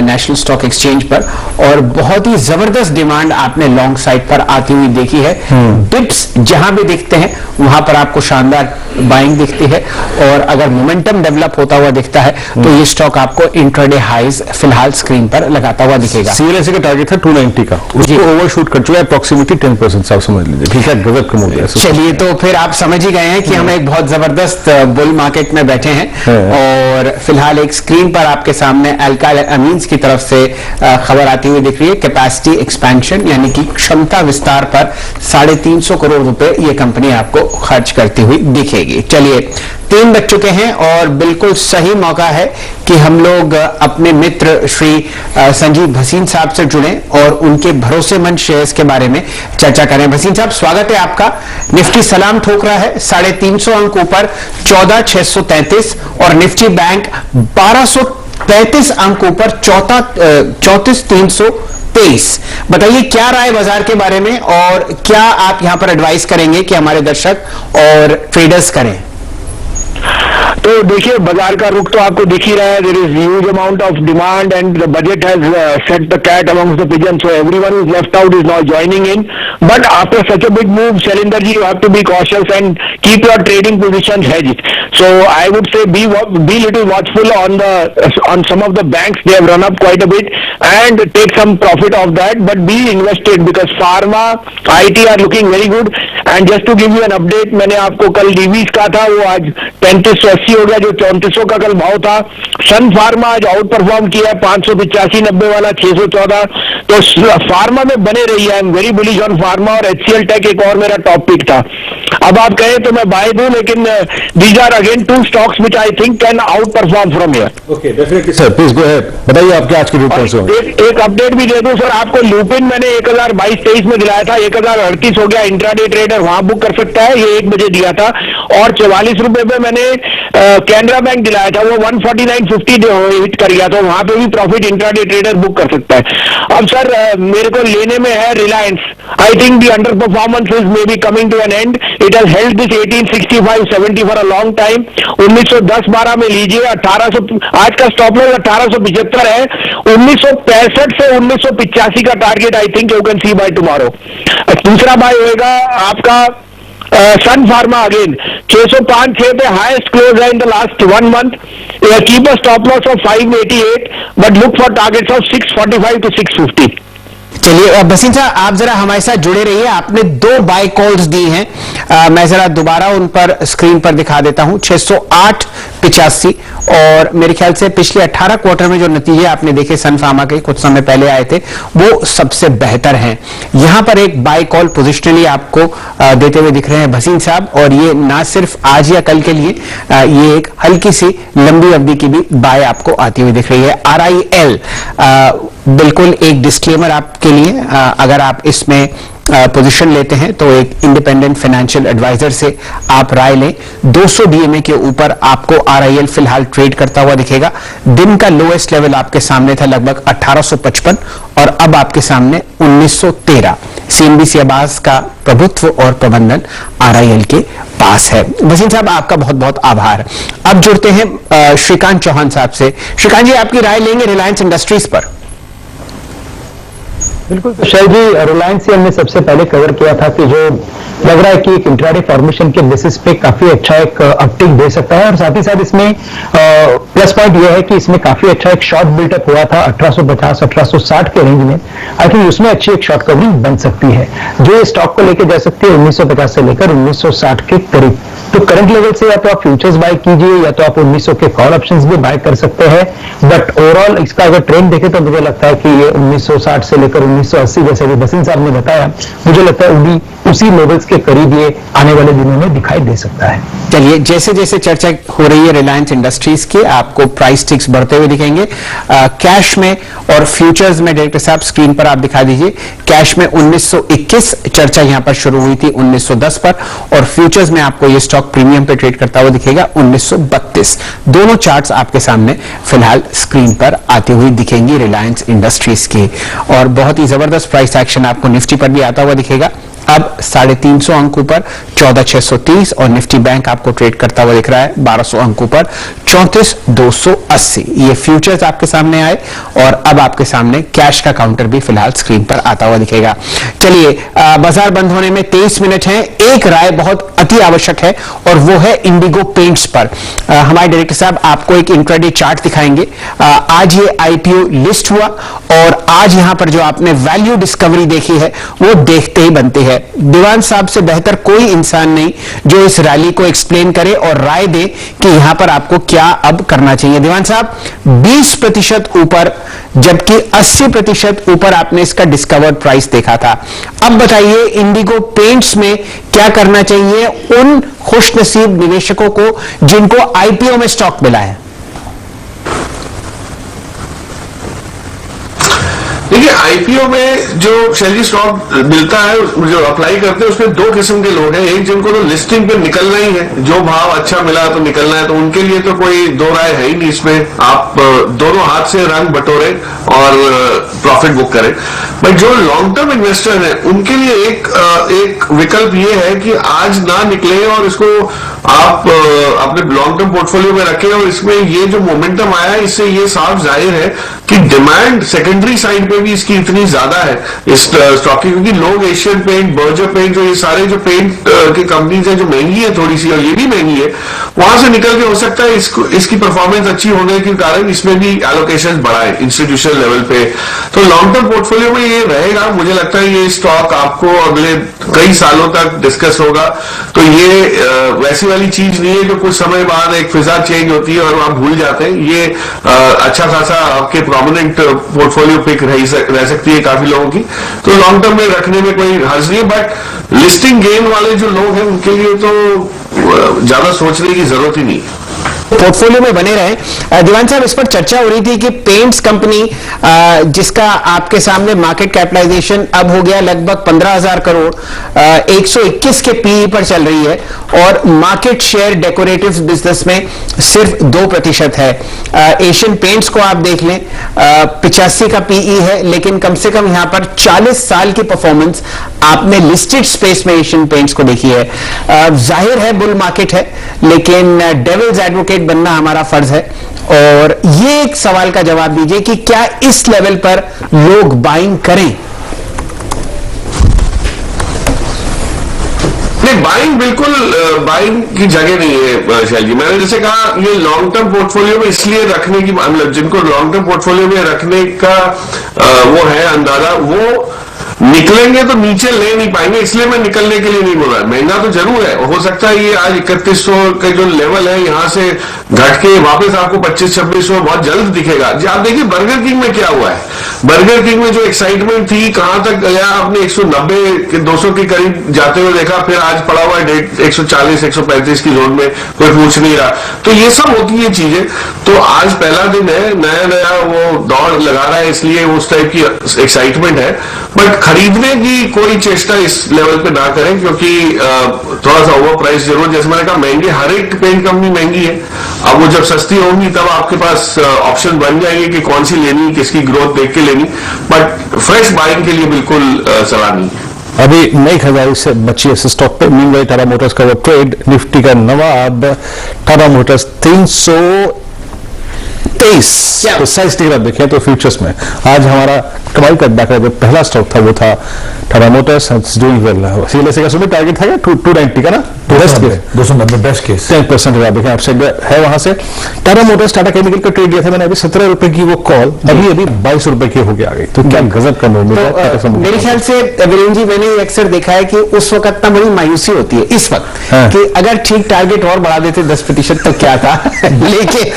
नेशनल स्टॉक एक्सचेंज पर, और बहुत ही जबरदस्त डिमांड आपने लॉन्ग साइड पर आती हुई देखी है। डिप्स जहां भी दिखते हैं वहां पर आपको शानदार बाइंग दिखती है, और अगर मोमेंटम डेवलप होता हुआ दिखता है तो ये स्टॉक आपको इंट्राडे हाइज फिलहाल स्क्रीन पर लगाता हुआ दिखेगा। सीएलएसए का टारगेट था 290 का, उसको ओवरशूट कर चुका है अप्रोक्सीमेटली 10%, आप समझ लीजिए। ठीक है, गजब कम हो गया। चलिए, तो फिर आप समझ ही गए हैं कि हम एक बहुत जबरदस्त बुल मार्केट में बैठे हैं, और फिलहाल एक स्क्रीन पर आपके सामने अल्काइल अमीन्स की तरफ से खबर आती हुई दिख रही है। कैपेसिटी एक्सपेंशन यानी कि क्षमता विस्तार पर 350 करोड़ रुपए ये कंपनी आपको खर्च करती हुई दिखेगी। चलिए, 3 बज चुके हैं और बिल्कुल सही मौका है कि हम लोग अपने मित्र श्री संजीव भसीन साहब से जुड़ें और उनके भरोसेमंद शेयर्स के बारे में चर्चा करें। भसीन साहब, स्वागत है आपका। निफ्टी सलाम ठोक रहा है 350 अंक ऊपर 14,633, और निफ्टी बैंक 1233 अंक ऊपर 34,323। बताइए क्या राय बाजार के बारे में, और क्या आप यहां पर एडवाइस करेंगे कि हमारे दर्शक और ट्रेडर्स करें। तो देखिए, बाजार का रुख तो आपको दिख ही रहा है। There is huge amount of demand and the budget has set the cat amongst the pigeon, so everyone is left out is now joining in. But after such a big move, Shailendra ji, you have to be cautious and keep your trading positions hedged. So I would say be little watchful on some of the banks. They have run up quite a bit, and take some profit of that, but be invested because pharma, IT are looking very good. And just to give you an update, मैंने आपको कल डीवीज का था, वो आज 3580 हो गया, जो 3400 का कल भाव था। सन फार्मा आज आउट परफॉर्म किया, 585.90 वाला 614। तो फार्मा में बने रही है। I am very bullish on pharma, और HCL टेक एक और मेरा टॉप पिक था। अब आप कहें तो मैं बाय दूं, लेकिन these are again 2 stocks which I think can outperform from here. Okay, definitely sir, please go ahead. बताइए आपके आज के एक अपडेट भी दे दूं सर आपको। लुपिन मैंने 1022-23 में दिलाया था, 1038 हो गया। इंट्राडे ट्रेडर वहां बुक कर सकता है, ये 1 बजे दिया था। और 44 रुपए पे मैंने कैनरा बैंक दिलाया था, वो 149.50 हिट कर गया, तो वहां पे भी प्रॉफिट इंट्राडे ट्रेडर बुक कर सकता है। अब सर मेरे को लेने में है Reliance. I think the underperformance is maybe coming to an end. It has held this 1865-70 for a long time. 1910-12 में लीजिए, 1800 आज का स्टॉप लॉस 1875 है। 1965 से 1985 का target I think you can see by tomorrow. दूसरा बाय होएगा आपका सन फार्मा अगेन 605-6 पे हाईएस्ट क्लोज है in the last 1 month. Keep a stop loss of 588, but look for targets of 645 to 650। चलिए भसीन साहब, आप जरा हमारे साथ जुड़े रहिए। आपने 2 बाय कॉल्स दी हैं, मैं जरा दोबारा उन पर स्क्रीन पर दिखा देता हूं। 608.85, और मेरे ख्याल से पिछले 18 क्वार्टर में जो नतीजे आपने देखे सन फार्मा के कुछ समय पहले आए थे, वो सबसे बेहतर हैं। यहां पर एक बाय कॉल पोजिशनली आपको देते हुए दिख रहे हैं भसीन साहब, और ये ना सिर्फ आज या कल के लिए, ये एक हल्की सी लंबी अवधि की भी बाय आपको आती हुई दिख रही है। RIL बिल्कुल एक डिस्क्लेमर आपके लिए, अगर आप इसमें पोजीशन लेते हैं तो एक इंडिपेंडेंट फाइनेंशियल एडवाइजर से आप राय लें। 200 DMA के ऊपर आपको RIL फिलहाल ट्रेड करता हुआ दिखेगा। दिन का लोएस्ट लेवल आपके सामने था लगभग 1855, और अब आपके सामने 1913। CNBC आवास का प्रभुत्व और प्रबंधन RIL के पास है। वसीम साहब, आपका बहुत बहुत आभार। अब जुड़ते हैं श्रीकांत चौहान साहब से। श्रीकांत जी, आपकी राय लेंगे रिलायंस इंडस्ट्रीज पर। बिल्कुल शैल जी, रिलायंस से हमने सबसे पहले कवर किया था कि जो लग रहा है कि एक इंट्राडे फॉर्मेशन के बेसिस पे काफी अच्छा एक अपटिक दे सकता है, और साथ ही साथ इसमें प्लस पॉइंट यह है कि इसमें काफी अच्छा एक शॉर्ट बिल्टअप हुआ था 1850-1860 के रेंज में। आई थिंक उसमें अच्छी एक शॉर्ट कवरिंग बन सकती है जो ये स्टॉक को लेकर जा सकती है 1950 से लेकर 1960 के करीब। तो करंट लेवल से या तो आप फ्यूचर्स बाय कीजिए या तो आप 1900 के कॉल ऑप्शंस भी बाय कर सकते हैं, बट ओवरऑल इसका अगर ट्रेंड देखें तो मुझे लगता है कि ये 1960 से लेकर 1980, जैसे कि वसीम साहब ने बताया, मुझे लगता है उसी लेवल्स के करीब ये आने वाले दिनों में दिखाई दे सकता है। चलिए, जैसे जैसे चर्चा हो रही है रिलायंस इंडस्ट्रीज की, आपको प्राइस टिक्स बढ़ते हुए दिखेंगे। कैश में और फ्यूचर्स में डायरेक्टर साहब स्क्रीन पर आप दिखा दीजिए। कैश में 1921 चर्चा यहां पर शुरू हुई थी 1910 पर, और फ्यूचर्स में आपको ये स्टॉक प्रीमियम पे ट्रेड करता हुआ दिखेगा 1932। दोनों चार्ट्स आपके सामने फिलहाल स्क्रीन पर आती हुई दिखेंगी रिलायंस इंडस्ट्रीज की, और बहुत ही जबरदस्त प्राइस एक्शन आपको निफ्टी पर भी आता हुआ दिखेगा। अब 350 अंकों पर 14,630, और निफ्टी बैंक आपको ट्रेड करता हुआ दिख रहा है 1200 अंकों पर 34,280। ये फ्यूचर्स आपके सामने आए, और अब आपके सामने कैश का काउंटर भी फिलहाल स्क्रीन पर आता हुआ दिखेगा। चलिए, बाजार बंद होने में 23 मिनट हैं। एक राय बहुत अति आवश्यक है, और वो है इंडिगो पेंट्स पर। हमारे डायरेक्टर साहब आपको एक इंट्राडे चार्ट दिखाएंगे। आज ये IPO लिस्ट हुआ, और आज यहां पर जो आपने वैल्यू डिस्कवरी देखी है वो देखते ही बनती है। दीवान साहब से बेहतर कोई इंसान नहीं जो इस रैली को एक्सप्लेन करे और राय दे कि यहां पर आपको क्या अब करना चाहिए। दीवान साहब, 20% ऊपर, जबकि 80% ऊपर आपने इसका डिस्कवर्ड प्राइस देखा था। अब बताइए इंडिगो पेंट्स में क्या करना चाहिए उन खुशनसीब निवेशकों को जिनको IPO में स्टॉक मिला है? देखिए, IPO में जो शैली स्टॉक मिलता है, जो अप्लाई करते हैं, उसमें दो किस्म के लोग हैं। एक जिनको तो लिस्टिंग पे निकलना ही है, जो भाव अच्छा मिला तो निकलना है, तो उनके लिए तो कोई दो राय है ही नहीं इसमें। आप दोनों हाथ से रंग बटोरे और प्रॉफिट बुक करें। बट जो लॉन्ग टर्म इन्वेस्टर है उनके लिए एक विकल्प ये है कि आज ना निकले और इसको आप अपने लॉन्ग टर्म पोर्टफोलियो में रखें। और इसमें ये जो मोमेंटम आया है, इससे ये साफ जाहिर है कि डिमांड सेकेंडरी साइड पे भी इसकी इतनी ज्यादा है इस स्टॉक की, क्योंकि लोग एशियन पेंट, बर्जर पेंट, जो ये सारे जो पेंट की कंपनीज है जो महंगी है थोड़ी सी, और ये भी महंगी है, वहां से निकल के हो सकता है इसकी परफॉर्मेंस अच्छी होने के कारण इसमें भी एलोकेशन बढ़ाए इंस्टीट्यूशनल लेवल पे। तो लॉन्ग टर्म पोर्टफोलियो में ये रहेगा। मुझे लगता है ये स्टॉक आपको अगले कई सालों तक डिस्कस होगा। तो ये वैसी वाली चीज नहीं है जो कुछ समय बाद एक फिजा चेंज होती है और आप भूल जाते हैं। ये अच्छा खासा आपके प्रोमिनेंट पोर्टफोलियो पिक रह सकती है काफी लोगों की। तो लॉन्ग टर्म में रखने में कोई हर्ज नहीं है, बट लिस्टिंग गेन वाले जो लोग हैं उनके लिए तो ज्यादा सोचने की जरूरत ही नहीं है। पोर्टफोलियो में बने रहे। दीवान साहब, इस पर चर्चा हो रही थी कि पेंट्स कंपनी जिसका आपके सामने मार्केट कैपिटलाइजेशन अब हो गया लगभग 15,000 करोड़, 121 के PE पर चल रही है, और मार्केट शेयर डेकोरेटिव्स बिजनेस में सिर्फ 2% है। एशियन पेंट्स को आप देख लें, 85 का PE है, लेकिन कम से कम यहां पर 40 साल की परफॉर्मेंस आपने लिस्टेड स्पेस में एशियन पेंट्स को देखी है। जाहिर है बुल मार्केट है, लेकिन डेविल्स एडवोकेट बनना हमारा फर्ज है। और ये एक सवाल का जवाब दीजिए कि क्या इस लेवल पर लोग बाइंग करें? नहीं, बाइंग बिल्कुल बाइंग की जगह नहीं है शैल जी। मैंने जैसे कहा, ये लॉन्ग टर्म पोर्टफोलियो में इसलिए रखने की, मतलब जिनको लॉन्ग टर्म पोर्टफोलियो में रखने का वो है अंदाजा, वो निकलेंगे तो नीचे ले नहीं पाएंगे, इसलिए मैं निकलने के लिए नहीं बोल रहा। महंगा तो जरूर है, हो सकता है ये आज 3100 के जो लेवल है यहां से घट के वापस आपको 2500-2600 बहुत जल्द दिखेगा। जी, आप देखिए बर्गर किंग में क्या हुआ है। बर्गर किंग में जो एक्साइटमेंट थी, कहां तक गया, आपने 190 के 200 के करीब जाते हुए देखा, फिर आज पड़ा हुआ है 140-135 की जोन में, कोई पूछ नहीं रहा। तो ये सब होती है चीजें। तो आज पहला दिन है, नया वो दौड़ लगा रहा है, इसलिए उस टाइप की एक्साइटमेंट है। बट खरीदने की कोई चेष्टा इस लेवल पे ना करें, क्योंकि थोड़ा सा ओवर प्राइस जरूर, जैसे मैंने कहा, महंगी, हर एक पेंट कंपनी महंगी है। अब वो जब सस्ती होंगी तब आपके पास ऑप्शन बन जाएंगे कि कौन सी लेनी, किसकी ग्रोथ देख के लेनी। बट फ्रेश बाइंग के लिए बिल्कुल सलाह नहीं है। अभी नई खरीदारी से बची है स्टॉक पे। मीनवाइल टाटा मोटर्स का वो ट्रेड, निफ्टी का नवाब टाटा मोटर्स 323 प्रिसाइस टिकट देखें तो फ्यूचर्स में आज हमारा कमाई का बैक पहला स्टॉक था, वो था Tata Motors, doing well. CLSA का सुबह टारगेट था 290 का ना, बेस्ट केस 290 बेस्ट केस 10% देखें आपसे है वहां से। टाटा मोटर्स टाटा केमिकल का ट्रेड दिया था मैंने अभी 17 रुपए की, वो कॉल अभी 22 रुपए की होके आ गई, तो क्या गजब का मूवमेंट है। मेरे ख्याल से वीरेंद्र जी, मैंने अक्सर देखा है कि उस वक्त ना बड़ी मायूसी होती है इस वक्त कि अगर ठीक टारगेट और बढ़ा देते 10% तो क्या था। लेकिन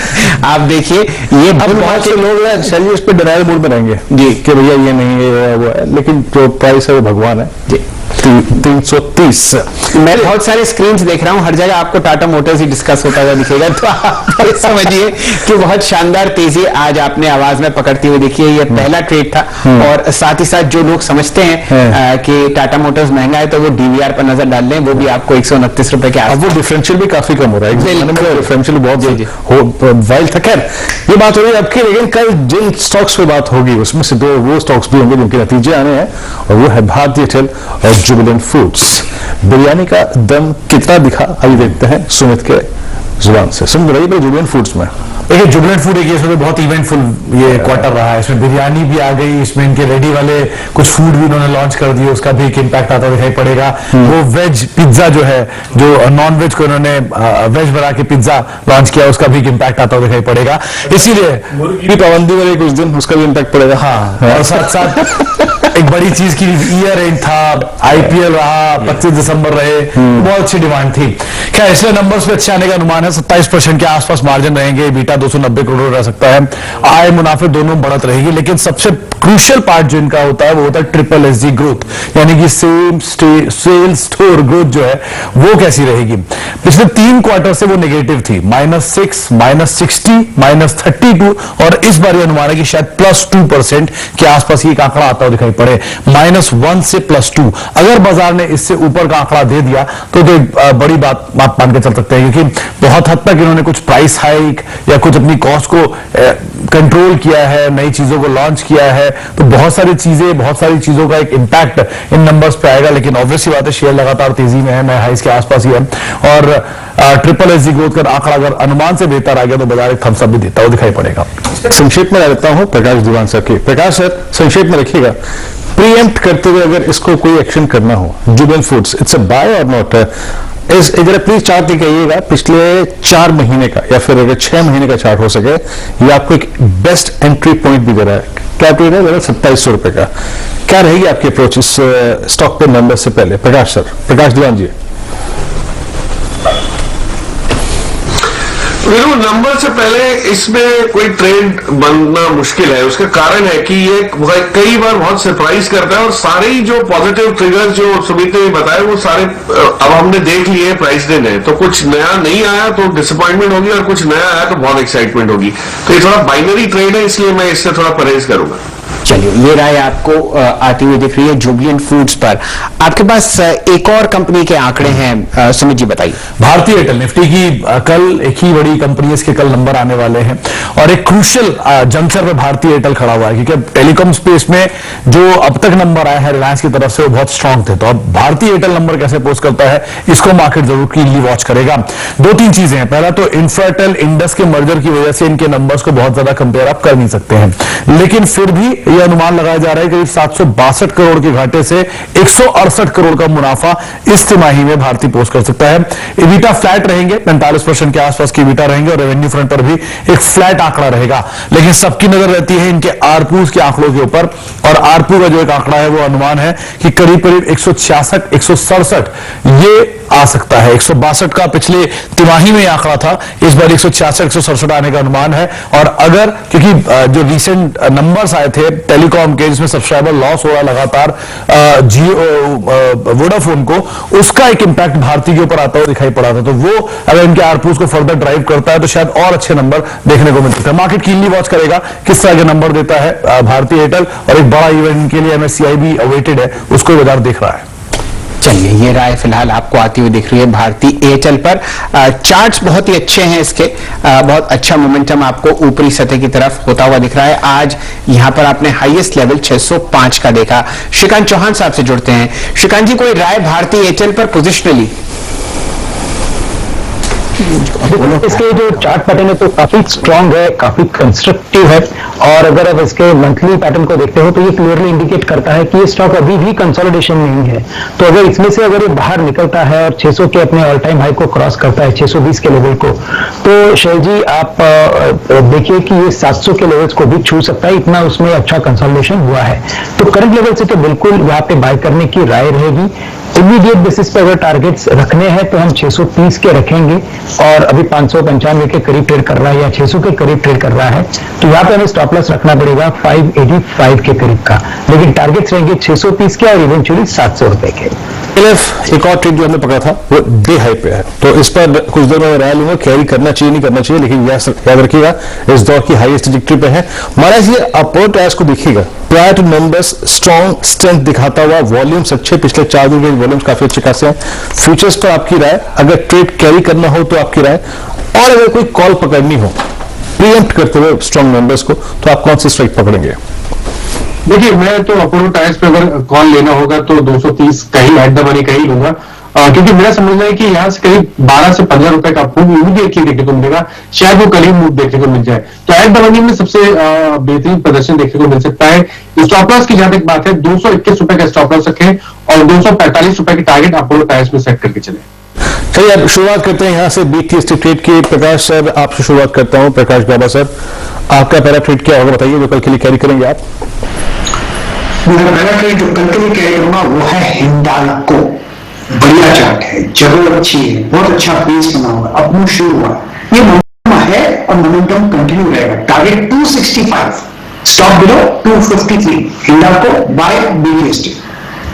आप देखिए ये बहुत से लोग शैली उस पर डिनायल मूड में रहेंगे जी कि भैया ये नहीं है वो है, लेकिन जो प्राइस है वो भगवान है जी। 330। मैं बहुत सारे स्क्रीन्स देख रहा हूं, हर जगह आपको टाटा मोटर्स ही डिस्कस होता हुआ दिखेगा, तो आप समझिए कि बहुत शानदार तेजी आज आपने आवाज में पकड़ती हुई देखी है। ये पहला ट्रेड था और साथ ही साथ जो लोग समझते हैं कि टाटा मोटर्स महंगा है तो वो डीवीआर पर नजर डाल लें, वो भी आपको 129 रुपए के आसपास। वो डिफरेंशियल भी काफी कम हो रहा है, डिफरेंशियल बहुत वाइल था। खैर ये बात हो रही है आपकी, लेकिन कल जिन स्टॉक्स पे बात होगी उसमें से दो वो स्टॉक्स भी होंगे जिनके नतीजे आने हैं, और वो है भारतीय एयरटेल और जुबिलेंट फूड्स। बिरयानी का दम कितना दिखा अभी देखते हैं सुमित के जुबान से। सुमित बताइए जुबिलेंट फूड्स में। देखिए जुबिलेंट फूड एक इसमें बहुत इवेंटफुल ये क्वार्टर रहा है, इसमें बिरयानी भी आ गई, इसमें इनके रेडी वाले कुछ फूड भी उन्होंने लॉन्च कर दिए, उसका भी एक इम्पैक्ट आता दिखाई पड़ेगा। वो वेज पिज्जा जो है, जो नॉन वेज को इन्होंने वेज बना के पिज्जा लॉन्च किया, उसका भी इम्पैक्ट आता दिखाई पड़ेगा। इसीलिए पाबंदी वाले कुछ दिन उसका भी इम्पैक्ट पड़ेगा। हाँ, और साथ साथ एक बड़ी चीज की ईयर एंड था, आईपीएल रहा, 25 दिसंबर रहे, बहुत अच्छी डिमांड थी। क्या इसलिए नंबर्स पे अच्छे आने का अनुमान है, 27% के आसपास मार्जिन रहेंगे, बीटा 290 करोड़ रह सकता है, आय मुनाफे दोनों बढ़त रहेगी। लेकिन सबसे क्रूशियल पार्ट जो इनका होता है वो होता है ट्रिपल एसजी ग्रोथ, यानी कि सेल स्टोर ग्रोथ जो है वो कैसी रहेगी। पिछले 3 क्वार्टर से वो नेगेटिव थी, -6, -60, -32, और इस बार ये अनुमान है कि शायद +2% के आसपास ये आंकड़ा आता हुआ दिखाई पड़े, -1 से +2। अगर बाजार ने इससे ऊपर का आंकड़ा दे दिया तो एक बड़ी बात आप मान के चल सकते हैं, क्योंकि बहुत हद तक इन्होंने कुछ प्राइस हाइक या कुछ अपनी कॉस्ट को कंट्रोल किया है, नई चीजों को लॉन्च किया है, तो बहुत सारी चीजों का एक इंपैक्ट इन नंबर्स पे आएगा। लेकिन ऑब्वियसली बात है, शेयर लगातार तेजी में है, नए हाइस के आसपास ही है, और ट्रिपल एसजी ग्रोथ का आंकड़ा अगर अनुमान से बेहतर आ गया तो बाजार एक थम्स अप भी देता हुआ दिखाई पड़ेगा। संक्षेप में रहता हूं प्रकाश दीवान सर की। प्रकाश सर संक्षेप में रखिएगा, प्रीएम्प्ट करते हुए अगर इसको कोई एक्शन करना हो, Jubilant foods it's a buy और नॉट, इधर प्लीज चार्ट दिखाइएगा पिछले 4 महीने का या फिर अगर 6 महीने का चार्ट हो सके, ये आपको एक बेस्ट एंट्री पॉइंट भी दे रहा है। क्या रेट है? 2700 रुपए का। क्या रहेगी आपकी अप्रोच इस स्टॉक पे नंबर से पहले? प्रकाश सर, प्रकाश दीवान जी। नंबर से पहले इसमें कोई ट्रेंड बनना मुश्किल है। उसका कारण है कि ये कई बार बहुत सरप्राइज करता है, और सारे ही जो पॉजिटिव ट्रिगर जो सुमित ने बताए वो सारे अब हमने देख लिए प्राइस दिन है, तो कुछ नया नहीं आया तो डिसअपॉइंटमेंट होगी, और कुछ नया आया तो बहुत एक्साइटमेंट होगी। तो ये थोड़ा बाइनरी ट्रेड है, इसलिए मैं इससे थोड़ा परहेज करूंगा। चलिए, ये राय आपको आती हुई दिख रही है जुबिलेंट फूड्स पर। आपके पास एक और कंपनी के आंकड़े हैं, सुमित जी बताइए। भारतीय एयरटेल निफ्टी की कल एक ही बड़ी कंपनी, इसके कल नंबर आने वाले हैं, और एक क्रूशियल जंक्शन पे भारतीय एयरटेल खड़ा हुआ है, क्योंकि टेलीकॉम स्पेस में जो अब तक नंबर आया है रिलायंस की तरफ से वो बहुत स्ट्रांग थे। तो अब भारतीय एयरटेल नंबर कैसे पोस्ट करता है, इसको मार्केट जरूर कीनली वॉच करेगा। 2-3 चीजें हैं। पहला तो इंफ्राटेल इंडस के मर्जर की वजह से इनके नंबर्स को बहुत ज्यादा कंपेयर आप कर नहीं सकते हैं, लेकिन फिर भी यह अनुमान लगाया जा रहा है करीब 762 करोड़ के घाटे से 168 करोड़ का मुनाफा इस तिमाही में भारतीय पोस्ट कर सकता है। इबिटा फ्लैट रहेंगे, 45% के आसपास की इबिटा रहेंगे, और रेवेन्यू फ्रंट पर भी एक फ्लैट आंकड़ा रहेगा। लेकिन सबकी नजर रहती है इनके आरपू के आंकड़ों के ऊपर, और आरपू का जो एक आंकड़ा है वो अनुमान है कि करीब करीब 166, 167 ये आ सकता है। 162 का पिछले तिमाही में आंकड़ा था, इस बार 166, 167 आने का अनुमान है। और अगर, क्योंकि जो रिसेंट नंबर्स आए थे टेलीकॉम के, जिसमें सब्सक्राइबर लॉस हो रहा लगातार जियो वोडाफोन को, उसका एक इंपैक्ट भारतीय के ऊपर आता हुआ दिखाई पड़ा था। तो वो अगर इनके आरपूस को फर्दर ड्राइव करता है तो शायद और अच्छे नंबर देखने को मिल सकते हैं। मार्केट कीनली वॉच करेगा किस तरह के नंबर देता है भारतीय एयरटेल, और एक बड़ा इवेंट के लिए एमएससीआई भी अवेटेड है, उसको बाजार देख रहा है। चलिए, ये राय फिलहाल आपको आती हुई दिख रही है भारतीय एयरटेल पर। चार्ट्स बहुत ही अच्छे हैं इसके, बहुत अच्छा मोमेंटम आपको ऊपरी सतह की तरफ होता हुआ दिख रहा है। आज यहां पर आपने हाईएस्ट लेवल 605 का देखा। श्रीकांत चौहान साहब से जुड़ते हैं। श्रीकांत जी, कोई राय भारतीय एयरटेल पर पोजिशनली? इसके जो चार्ट पैटर्न है तो काफी स्ट्रांग है, काफी कंस्ट्रक्टिव है, और अगर आप इसके मंथली पैटर्न को देखते हो तो ये क्लियरली इंडिकेट करता है कि ये स्टॉक अभी भी कंसोलिडेशन नहीं है। तो अगर इसमें से अगर ये बाहर निकलता है और 600 के अपने ऑल टाइम हाई को क्रॉस करता है, 620 के लेवल को, तो शैल जी आप देखिए कि ये 700 के लेवल्स को भी छू सकता है, इतना उसमें अच्छा कंसोलिडेशन हुआ है। तो करंट लेवल से तो बिल्कुल यहाँ पे बाय करने की राय रहेगी। इमीडिएट बेसिस पे अगर टारगेट्स रखने हैं तो हम 630 के रखेंगे, और अभी 595 के करीब ट्रेड कर रहा है या 600 के करीब ट्रेड कर रहा है, तो यहाँ पे हमें स्टॉप लॉस रखना पड़ेगा 585 के करीब का, लेकिन टारगेट्स रहेंगे 630 के और इवेंचुअली 700 रुपए के। एक और ट्रेड जो हमने पकड़ा था वो डे हाई पे है, तो इस पर कुछ देर में राय लूंगा, कैरी करना चाहिए नहीं करना चाहिए, लेकिन याद रखिएगा इस दौर की हाईएस्ट ट्रैजेक्टरी पे है। महाराज ये अपर टायर्स को देखिएगा, prior two numbers strong strength दिखाता हुआ, वॉल्यूम्स अच्छे, पिछले 4 दिन के वॉल्यूम्स काफी अच्छे खासे हैं। फ्यूचर्स पर आपकी राय, अगर ट्रेड कैरी करना हो तो आपकी राय, और अगर कोई कॉल पकड़नी हो प्रीएम्प्ट करते हुए स्ट्रॉन्ग नंबर्स को, तो आप कौन सी स्ट्राइक पकड़ेंगे? देखिए, मैं तो अपोलो टायर्स पे अगर कॉल लेना होगा तो 230 का ही एट द मनी का ही लूंगा, क्योंकि मेरा समझना है कि यहाँ से करीब 12 से 15 रुपए का मूव इमीडिएटली देखने को मिलेगा, शायद वो कल ही मूव देखने को मिल जाए। तो एट द मनी में सबसे बेहतरीन प्रदर्शन देखने को मिल सकता है। स्टॉप लॉस की जहां तक बात है, 221 रुपए का स्टॉप लॉस रखें और 245 रुपए के टारगेट अपोलो टायर्स में सेट करके चले। चलिए अब शुरुआत करते हैं यहाँ से BTST ट्रेड की। प्रकाश सर, आपसे शुरुआत करता हूँ। प्रकाश बाबा सर, आपका पहला ट्रेड क्या होगा बताइए, जो कल के लिए कैरी करेंगे आप? मेरा पहला ट्रेड जो कल के लिए कैरी करूंगा वो है हिंडाल्को। बढ़िया चार्ट है, जगह अच्छी है, बहुत अच्छा बेस बना हुआ, अपमूव शुरू हुआ, ये मोमेंटम है और मोमेंटम कंटिन्यू रहेगा। Target 265, stop below 253। Hindalco buy BTST।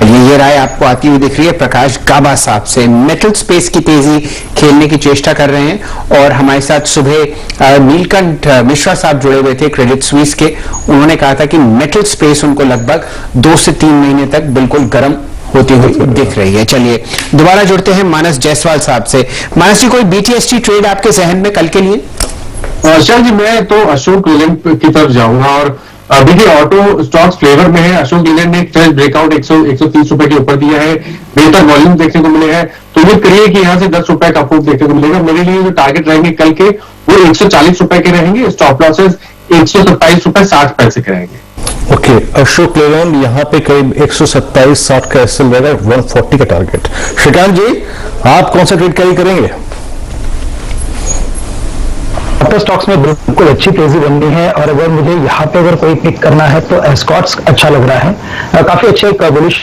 ये राय आपको आती हुई दिख रही है प्रकाश गाबा साहब से। मेटल स्पेस की तेजी खेलने की चेष्टा कर रहे हैं, और हमारे साथ सुबह नीलकंठ मिश्रा साहब जुड़े हुए थे क्रेडिट स्विस के। उन्होंने कहा था कि मेटल स्पेस उनको लगभग 2 से 3 महीने तक बिल्कुल गर्म होती हुई दिख रही है। चलिए दोबारा जुड़ते हैं मानस जायसवाल साहब से। मानस जी, कोई BTST ट्रेड आपके जहन में कल के लिए? शाह जी, मैं तो अशोक लेलैंड की तरफ जाऊंगा, और देखिए ऑटो स्टॉक्स फ्लेवर में है। अशोक लेलैंड ने एक फ्रेश ब्रेकआउट 130 रुपए के ऊपर दिया है, बेहतर वॉल्यूम देखने को मिले हैं, तो उम्मीद करिए कि यहाँ से 10 रुपए का अप्रूव देखने को मिलेगा। मेरे लिए जो टारगेट रहेंगे कल के वो 140 रुपए के रहेंगे, स्टॉप लॉसेस 127 रुपए 60 पैसे के रहेंगे। ओके, अशोक लेलैंड यहाँ पे करीब 127.60 का एसएल रहेगा, 140 का टारगेट। श्रीकांत जी, आप कौन सा ट्रेड कैरी करेंगे? ऑटो स्टॉक्स में बिल्कुल अच्छी तेजी बननी है, और अगर मुझे यहाँ पे अगर कोई पिक करना है तो एस्कॉर्ट्स अच्छा लग रहा है। काफी अच्छे बुलिश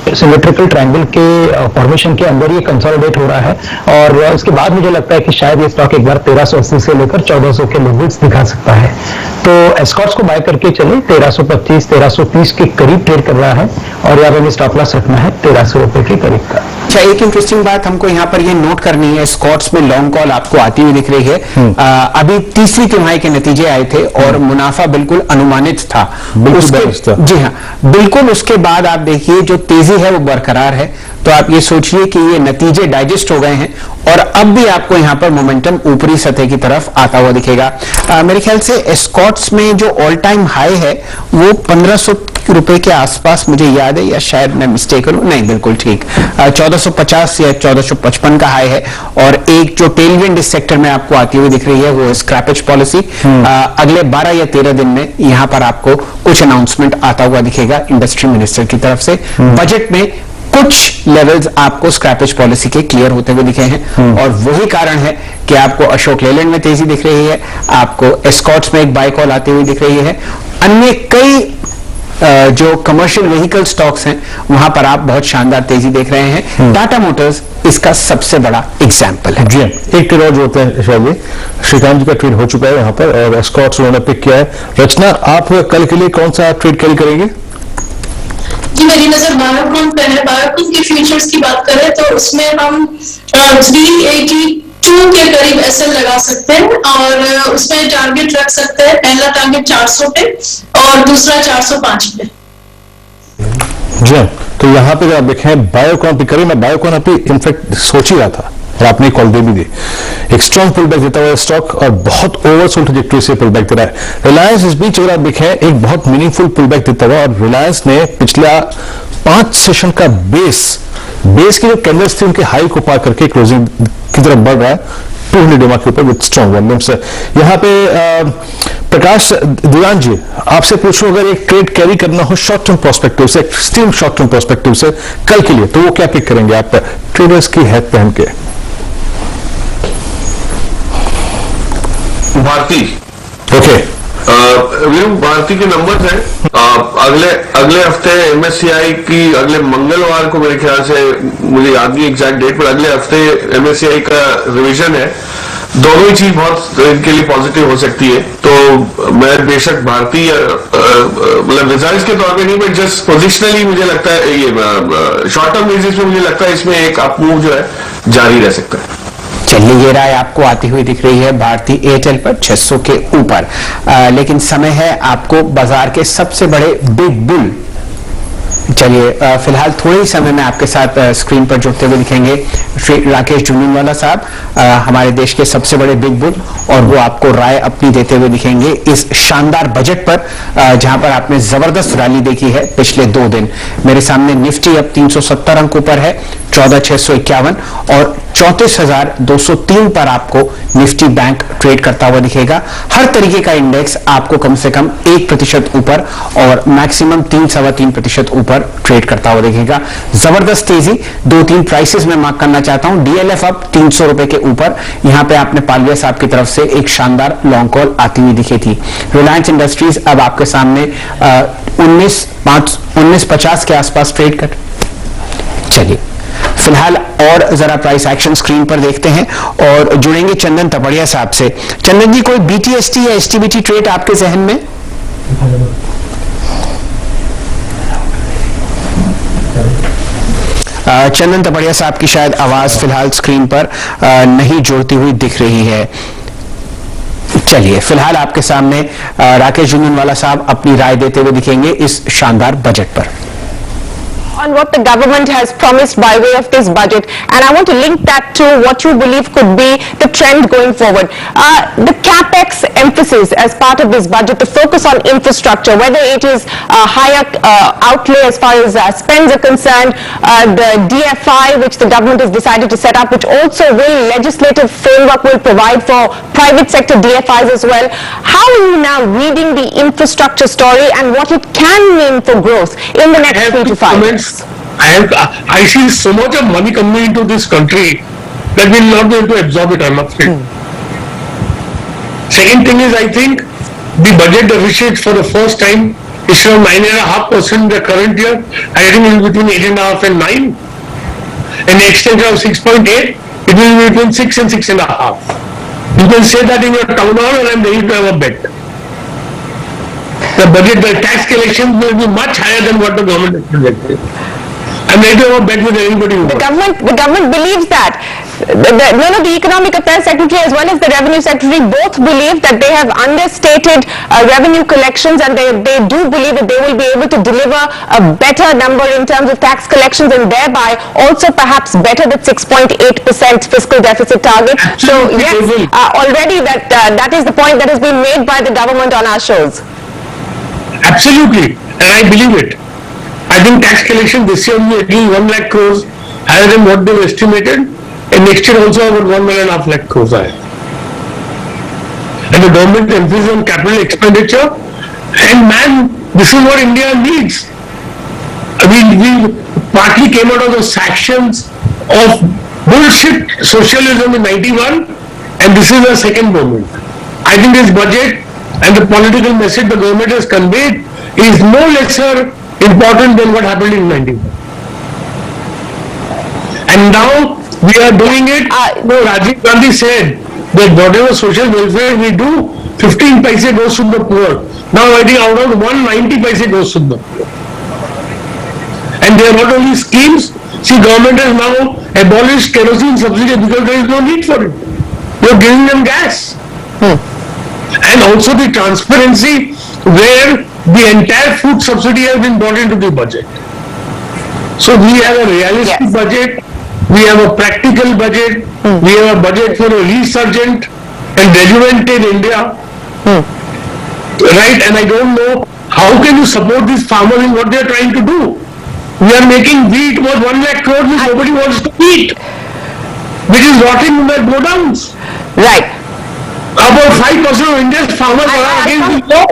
सिमेट्रिकल ट्रायंगल के फॉर्मेशन के अंदर ये कंसोलिडेट हो रहा है, और उसके बाद मुझे लगता है कि शायद ये स्टॉक एक बार 1380 से लेकर 1400 के लेवल्स दिखा सकता है। तो एस्कॉर्ट्स को बाय करके चले, 1325 1330 के करीब ट्रेड कर रहा है, और यहाँ पे हमें स्टॉप लॉस रखना है 1300 रुपए के करीब का। अच्छा, एक इंटरेस्टिंग बात हमको यहाँ पर ये नोट करनी है, स्कॉट्स में लॉन्ग कॉल आपको आती हुई दिख रही है। अभी तीसरी तिमाही के नतीजे आए थे और मुनाफा बिल्कुल अनुमानित था। जी हाँ, बिल्कुल उसके बाद आप देखिए जो तेजी है वो बरकरार है, तो आप ये सोचिए कि ये नतीजे डाइजेस्ट हो गए हैं, और अब भी आपको यहाँ पर मोमेंटम ऊपरी सतह की तरफ आता हुआ दिखेगा। मेरे ख्याल से एस्कॉट्स में जो ऑल टाइम हाई है वो 1500 रुपए के आसपास मुझे याद है, या शायद मैं मिस्टेक हूं, नहीं बिल्कुल ठीक, 1450 या 1455 का हाई है। और एक जो टेलविंड इस सेक्टर में आपको आती हुई दिख रही है वो स्क्रैपेज पॉलिसी। अगले 12 या 13 दिन में यहाँ पर आपको कुछ अनाउंसमेंट आता हुआ दिखेगा इंडस्ट्री मिनिस्टर की तरफ से। बजट में कुछ लेवल्स आपको स्क्रैपेज पॉलिसी के क्लियर होते हुए दिखे हैं, और वही कारण है कि आपको अशोक लेलैंड में तेजी दिख रही है, आपको एस्कॉर्ट्स में एक बाय कॉल आती हुई दिख रही है। अन्य कई जो कमर्शियल व्हीकल स्टॉक्स हैं वहां पर आप बहुत शानदार तेजी देख रहे हैं। टाटा मोटर्स इसका सबसे बड़ा एग्जाम्पल है। जी, एक ट्रेड और जोड़ते हैं शायद, श्रीकांत जी का ट्रेड हो चुका है यहाँ पर, और एस्कॉर्ट्स उन्होंने पिक किया है। रचना, आप कल के लिए कौन सा ट्रेड कैरी करेंगे? जी, मेरी नजर बायोकॉन पे है। बायोकॉन के फ्यूचर्स की बात करें तो उसमें हम 382 के करीब एसएल लगा सकते हैं, और उसमें टारगेट रख सकते हैं। पहला टारगेट 400 पे और दूसरा 405 पे। जी, तो यहाँ पे अगर आप देखें बायोकॉन पिक करें, मैं बायोकॉन अभी इनफैक्ट सोच ही रहा था और आपने कॉल दे भी दी। एक स्ट्रॉन्ग पुल बैक देता हुआ स्टॉक और बहुत ओवरसोल्ड ट्रैजेक्टरी से पुल बैक दे रहा है। रिलायंस इस बीच अगर आप देखें एक बहुत मीनिंगफुल पुल बैक देता हुआ, और रिलायंस ने पिछला 5 सेशन का बेस की जो कैंडल्स थी उनके हाई को पार करके क्लोजिंग की तरफ बढ़ रहा है 200 डेमा के ऊपर विद स्ट्रॉन्ग वॉल्यूम्स। यहाँ पे प्रकाश दीवान जी, आपसे पूछूं अगर एक ट्रेड कैरी करना हो शॉर्ट टर्म प्रोस्पेक्टिव से, एक्सट्रीम शॉर्ट टर्म प्रोस्पेक्टिव से कल के लिए, तो वो क्या पिक करेंगे आप ट्रेडर्स की हैट पहन के? भारती। ओके, भारती के नंबर्स हैं अगले हफ्ते एमएससीआई की, अगले मंगलवार को मेरे ख्याल से, मुझे याद नहीं एग्जैक्ट डेट, पर अगले हफ्ते एमएससीआई का रिवीजन है। दोनों ही चीज बहुत इनके लिए पॉजिटिव हो सकती है। तो मैं बेशक भारतीय मतलब रिजल्ट्स के तौर पे नहीं, बट जस्ट पोजिशनली मुझे लगता है ये शॉर्ट टर्म बेसिस पे मुझे लगता है इसमें एक अप मूव जो है जारी रह सकता है। चलिए, ये राय आपको आती हुई दिख रही है भारती एयरटेल पर 600 के ऊपर, लेकिन समय है आपको बाजार के सबसे बड़े बिग बुल। चलिए, फिलहाल थोड़े ही समय में आपके साथ स्क्रीन पर जुड़ते हुए दिखेंगे श्री राकेश झुनझुनवाला साहब, हमारे देश के सबसे बड़े बिग बुल, और वो आपको राय अपनी देते हुए दिखेंगे इस शानदार बजट पर, जहां पर आपने जबरदस्त रैली देखी है पिछले 2 दिन। मेरे सामने निफ्टी अब 370 अंक ऊपर है 14,651, और 34,203 पर आपको निफ्टी बैंक ट्रेड करता हुआ दिखेगा। हर तरीके का इंडेक्स आपको कम से कम 1% ऊपर और मैक्सिमम 3-3.25% ऊपर ट्रेड करता हुआ दिखेगा। जबरदस्त तेजी 2-3 प्राइसेस में मार्क करना चाहता हूं। डीएलएफ अब 300 रुपए के ऊपर, यहां पे आपने पालवे साहब की तरफ से एक शानदार लॉन्ग कॉल आती हुई दिखी थी। रिलायंस इंडस्ट्रीज अब आपके सामने 19.50 के आसपास ट्रेड कर। चलिए, फिलहाल और जरा प्राइस एक्शन स्क्रीन पर देखते हैं और जुड़ेंगे चंदन तपड़िया साहब से। चंदन जी, कोई बीटीएसटी या एसटीबीटी ट्रेड आपके जहन में? चंदन तपड़िया साहब की शायद आवाज फिलहाल स्क्रीन पर नहीं जुड़ती हुई दिख रही है। चलिए, फिलहाल आपके सामने राकेश झुनझुनवाला साहब अपनी राय देते हुए दिखेंगे इस शानदार बजट पर। On what the government has promised by way of this budget, and I want to link that to what you believe could be the trend going forward. The capex emphasis as part of this budget, the focus on infrastructure, whether it is higher outlay as far as spends are concerned, the DFI which the government has decided to set up, which also will legislative framework will provide for private sector DFIs as well. How are you now reading the infrastructure story and what it can mean for growth in the next 3 to 5 years? I see so much of money coming into this country that we will not be able to absorb it, I'm afraid. Second thing is, I think the budget deficit for the first time is around 9.5% in the current year. I think it will be between 8.5 and 9. And next year of 6.8, it will be between 6 and 6.5. You can say that in your town hall, and I'm ready to have a bet. The tax collections will be much higher than what the government has projected. I'm ready to have a bet with anybody. The government believes that. The Economic Affairs Secretary as well as the Revenue Secretary both believe that they have understated revenue collections, and they do believe that they will be able to deliver a better number in terms of tax collections, and thereby also perhaps better the 6.8% fiscal deficit target. Absolutely. So yes, already that is the point that has been made by the government on our shows. Absolutely, and I believe it. I think tax collection this year will be at least 1 lakh crores higher than what they've estimated, and next year also about 1.5 lakh crores higher. And the government emphasis on capital expenditure, and man, this is what India needs. We partly came out of the sanctions of bullshit socialism in 91, and this is the second moment. I think this budget and the political message the government has conveyed is no lesser important than what happened in 91. And now we are doing it. Rajiv Gandhi said that whatever social welfare we do, 15 paise goes to the poor. Now I think out of 190 paise goes to the poor. And they are not only schemes. See, government has now abolished kerosene subsidy because there is no need for it. You are giving them gas. And also the transparency where the entire food subsidy has been brought into the budget. So we have a realistic Yes. budget, we have a practical budget, we have a budget for a resurgent and rejuvenated India. Right? And I don't know how can you support these farmers in what they are trying to do. We are making wheat worth 1 lakh crore which nobody wants to eat, which is rotting in their godowns. Right. About 5% of India's farmers are against the law.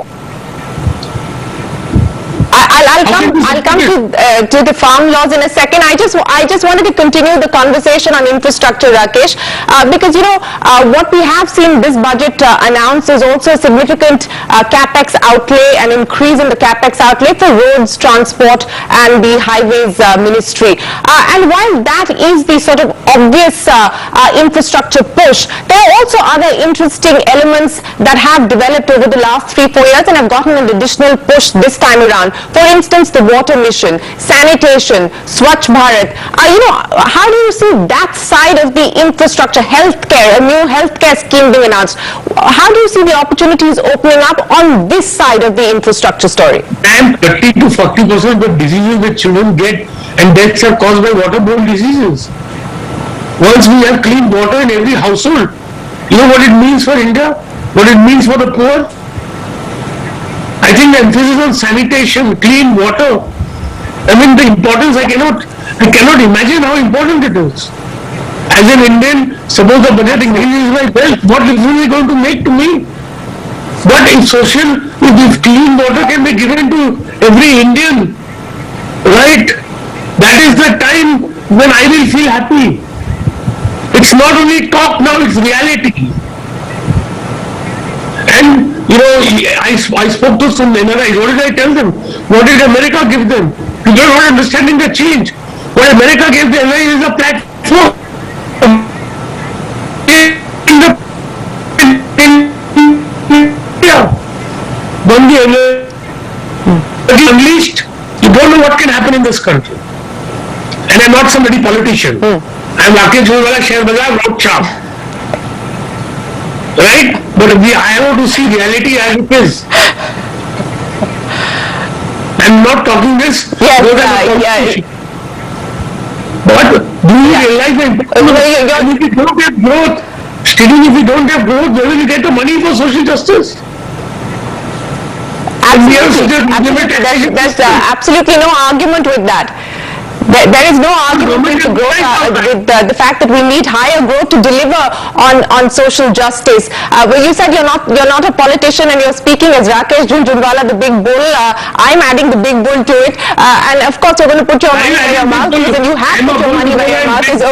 I'll come to the farm laws in a second. I just wanted to continue the conversation on infrastructure, Rakesh, because what we have seen this budget announce is also a significant capex outlay, an increase in the capex outlay for roads, transport, and the highways ministry. And while that is the sort of obvious infrastructure push, there are also other interesting elements that have developed over the last 3-4 years and have gotten an additional push this time around. For instance, the water mission, sanitation, Swachh Bharat. How do you see that side of the infrastructure, healthcare, a new healthcare scheme being announced? How do you see the opportunities opening up on this side of the infrastructure story? And 30 to 40% of the diseases that children get and deaths are caused by waterborne diseases. Once we have clean water in every household, you know what it means for India? What it means for the poor? I think the emphasis on sanitation, clean water, I mean the importance, I cannot imagine how important it is. As an Indian, suppose the budget increases my wealth, what difference is it going to make to me? But if clean water can be given to every Indian, right, that is the time when I will feel happy. It's not only talk now, it's reality. And I spoke to some NRIs. What did I tell them? What did America give them? People are not understanding the change. What America gave the NRIs is a platform. When the NRI unleashed, you don't know what can happen in this country. And I'm not somebody politician. I'm Rakesh Jhunjhunwala, Share Bazaar, Road Sharp. Right? But I want to see reality as it is. I'm not talking this. Yes, But do you realize that if you don't have growth, even if you don't have growth, where will you get the money for social justice? Absolutely. There's absolutely no argument with that. There is no argument with the fact that we need higher growth to deliver on social justice. Well, you said you're not a politician and you're speaking as Rakesh Jhunjhunwala, the big bull. I'm adding the big bull to it, and of course you're going to put your money where your mouth is, and you have put your money where your mouth is.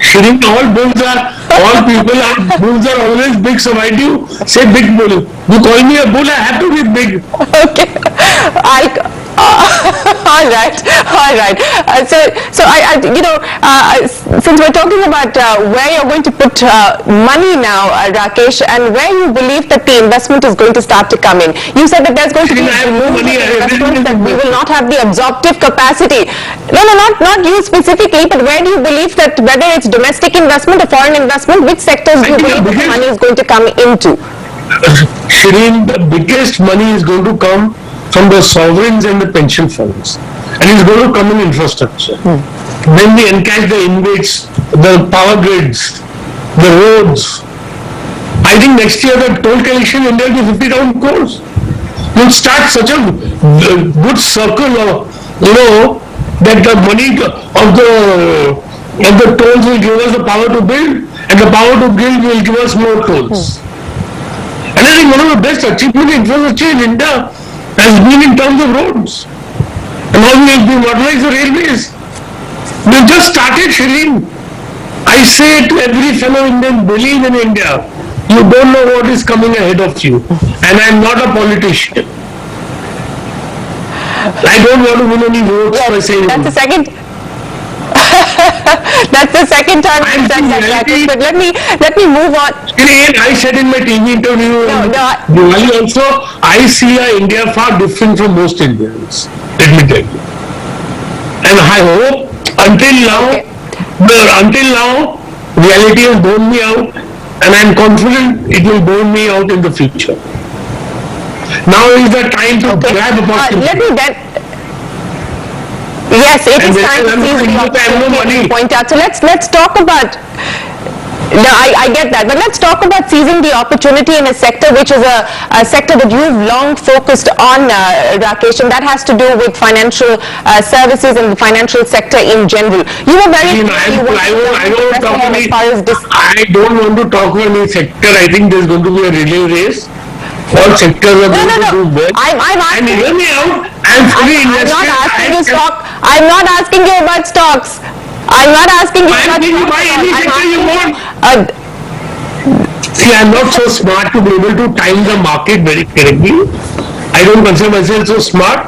Shouldn't all bulls are always big, so why do you say big bull? You call me a bull, I have to be big. Okay. All right. Since we're talking about where you're going to put money now, Rakesh, and where you believe that the investment is going to start to come in. You said that there's going to be investment, that we will not have the absorptive capacity. No, not you specifically, but where do you believe that, whether it's domestic investment or foreign investment, which sectors do you believe that the money is going to come into? Shireen, the biggest money is going to come from the sovereigns and the pension funds, and it's going to come in infrastructure. When we encash the InvITs, the power grids, the roads, I think next year the toll collection in India will be 50,000 crores. You'll start such a good circle of, that the money of the tolls will give us the power to build, and the power to build will give us more tolls. And I think one of the best achievements in infrastructure in India has been in terms of roads. And now we have modernized the railways. We just started, Shireen. I say to every fellow Indian, believe in India. You don't know what is coming ahead of you. And I am not a politician. I don't want to win any votes by saying that's the second. That's the second time you said that, but let me move on. I said in my TV interview also, I see India far different from most Indians. Let me tell you. And I hope until now, reality has borne me out, and I am confident it will borne me out in the future. Now is the time to grab opportunity. Yes, it And is there time to is seize the no opportunity money. to point out. So let's talk about. No, I get that, but let's talk about seizing the opportunity in a sector which is a sector that you've long focused on, Rakesh, and that has to do with financial services and the financial sector in general. You were very I don't want to talk about any sector. I think there's going to be a relay race. All sectors are going to do well. I'm And asking. hear me out. I'm fully invested. I'm not asking you stock. I'm not asking you about stocks. I'm not asking you. I'm asking you buy any I'm sector you asking- want. See, I'm not so smart to be able to time the market very correctly. I don't consider myself so smart.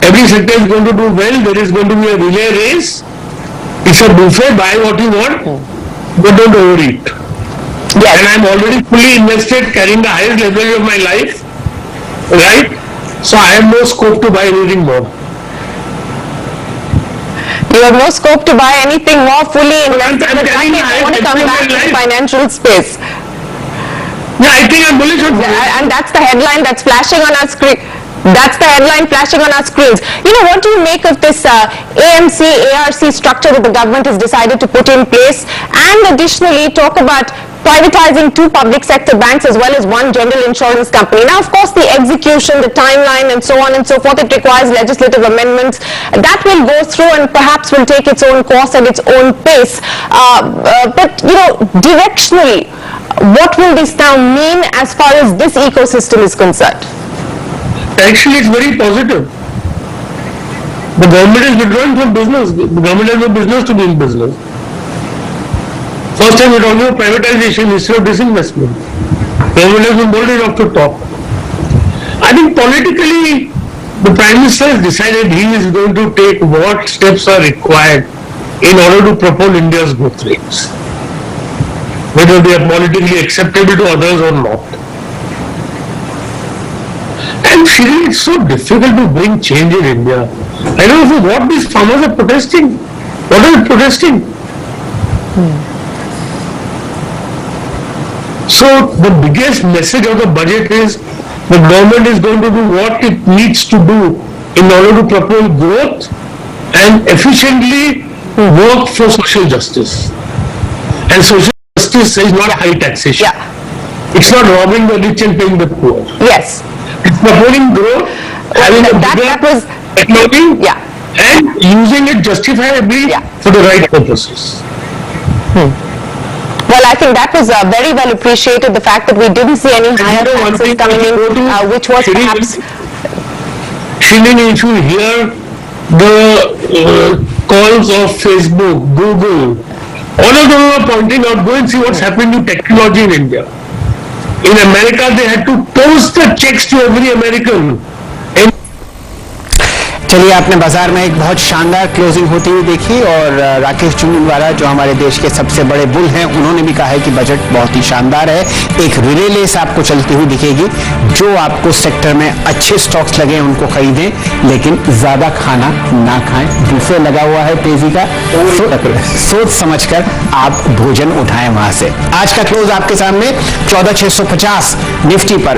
Every sector is going to do well. There is going to be a relay race. It's a buffet. Buy what you want, but don't overeat. Yes. And I'm already fully invested, carrying the highest leverage of my life, right? So I have no scope to buy anything more. You have no scope to buy anything more fully invested. I'm carrying the I want to highest come leverage back of to my the life. financial space. Yeah, I think I'm bullish on And that's the headline that's flashing on our screen. That's the headline flashing on our screens. You know, what do you make of this AMC, ARC structure that the government has decided to put in place, and additionally talk about privatizing 2 public sector banks as well as 1 general insurance company? Now, of course, the execution, the timeline, and so on and so forth, it requires legislative amendments. That will go through and perhaps will take its own course at its own pace. But, you know, directionally, what will this now mean as far as this ecosystem is concerned? Actually, it's very positive. The government is withdrawing from business. The government has no business to be in business. First time we're talking about privatization instead of disinvestment. Government has been bold enough to talk. I think politically, the Prime Minister has decided he is going to take what steps are required in order to propel India's growth rates, whether they are politically acceptable to others or not. And Shri, it's so difficult to bring change in India. I don't know what these farmers are protesting. What are they protesting? So the biggest message of the budget is the government is going to do what it needs to do in order to propel growth and efficiently work for social justice. And social justice is not high taxation. Yeah. It's not robbing the rich and paying the poor. Yes. It's promoting growth, having a bigger economy, Yeah. and using it justifiably Yeah. for the right purposes. Well, I think that was very well appreciated, the fact that we didn't see any higher you know one taxes thing, coming in, if you go to which was Shri, perhaps... Shri, if you hear the calls of Facebook, Google, all of them are pointing out, go and see what's happening to technology in India. In America, they had to post the checks to every American. चलिए, आपने बाजार में एक बहुत शानदार क्लोजिंग होती हुई देखी और राकेश झुंझुनवाला जो हमारे देश के सबसे बड़े बुल हैं, उन्होंने भी कहा है कि बजट बहुत ही शानदार है। एक रिले रेस आपको चलती हुई दिखेगी। जो आपको सेक्टर में अच्छे स्टॉक्स लगे उनको खरीदें, लेकिन ज्यादा खाना ना खाएं। बुफे लगा हुआ है तेजी का, सोच समझकर आप भोजन उठाएं वहां से। आज का क्लोज आपके सामने 14,650 निफ्टी पर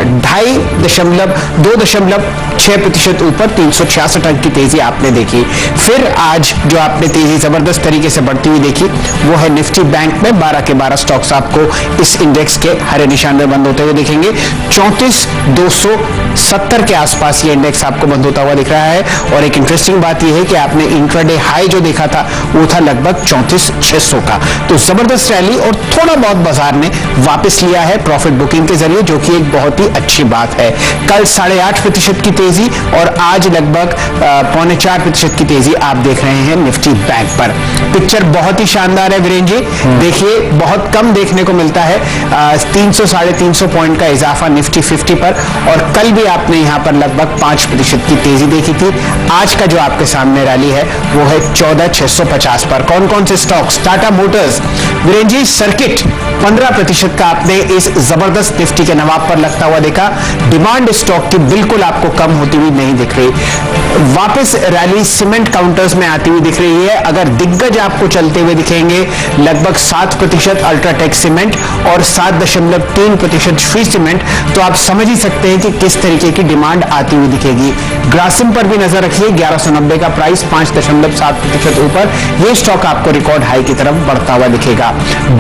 2.6% ऊपर 366 अंक की तेजी आपने देखी। फिर आज जो आपने तेजी जबरदस्त तरीके से बढ़ती हुई देखी वो है निफ्टी बैंक में। 12 के 12 स्टॉक्स आपको इस इंडेक्स के हरे निशान में बंद होते हुए दिखेंगे। 34,270 के आसपास ये इंडेक्स आपको बंद होता हुआ दिख रहा है। और एक इंटरेस्टिंग बात यह है कि आपने इंट्राडे हाई जो देखा था वो था लगभग 34,600 का। तो जबरदस्त रैली और थोड़ा बहुत बाजार ने वापस लिया है प्रॉफिट बुकिंग के जरिए, जो कि एक बहुत ही अच्छी बात है। कल 8.5% की तेजी और आज लगभग 3.25% की तेजी आप देख रहे हैं निफ्टी बैंक पर। पिक्चर बहुत ही शानदार है वीरेंद्र जी। देखिए, बहुत कम देखने को मिलता है 300 साढ़े 300 पॉइंट का इजाफा निफ्टी 50 पर, और कल भी आपने यहां पर लगभग 5% की तेजी देखी थी। आज का जो आपके सामने रैली है वो है 14,650 पर। कौन कौन से stocks? Tata Motors Virendra ji, circuit 15% का आपने इस जबरदस्त निफ्टी के नवाब पर लगता हुआ देखा। डिमांड स्टॉक की बिल्कुल आपको कम होती हुई नहीं दिख रही। वापस रैली सीमेंट काउंटर्स में आती हुई दिख रही है। अगर दिग्गज आपको चलते हुए दिखेंगे लगभग 7% अल्ट्राटेक सीमेंट और 7.3% श्री सीमेंट, तो आप समझ ही सकते हैं कि किस तरीके की डिमांड आती हुई दिखेगी। ग्रासिम पर भी नजर रखिए, 1190 का प्राइस 5.7% ऊपर, यह स्टॉक आपको रिकॉर्ड हाई की तरफ बढ़ता हुआ दिखेगा।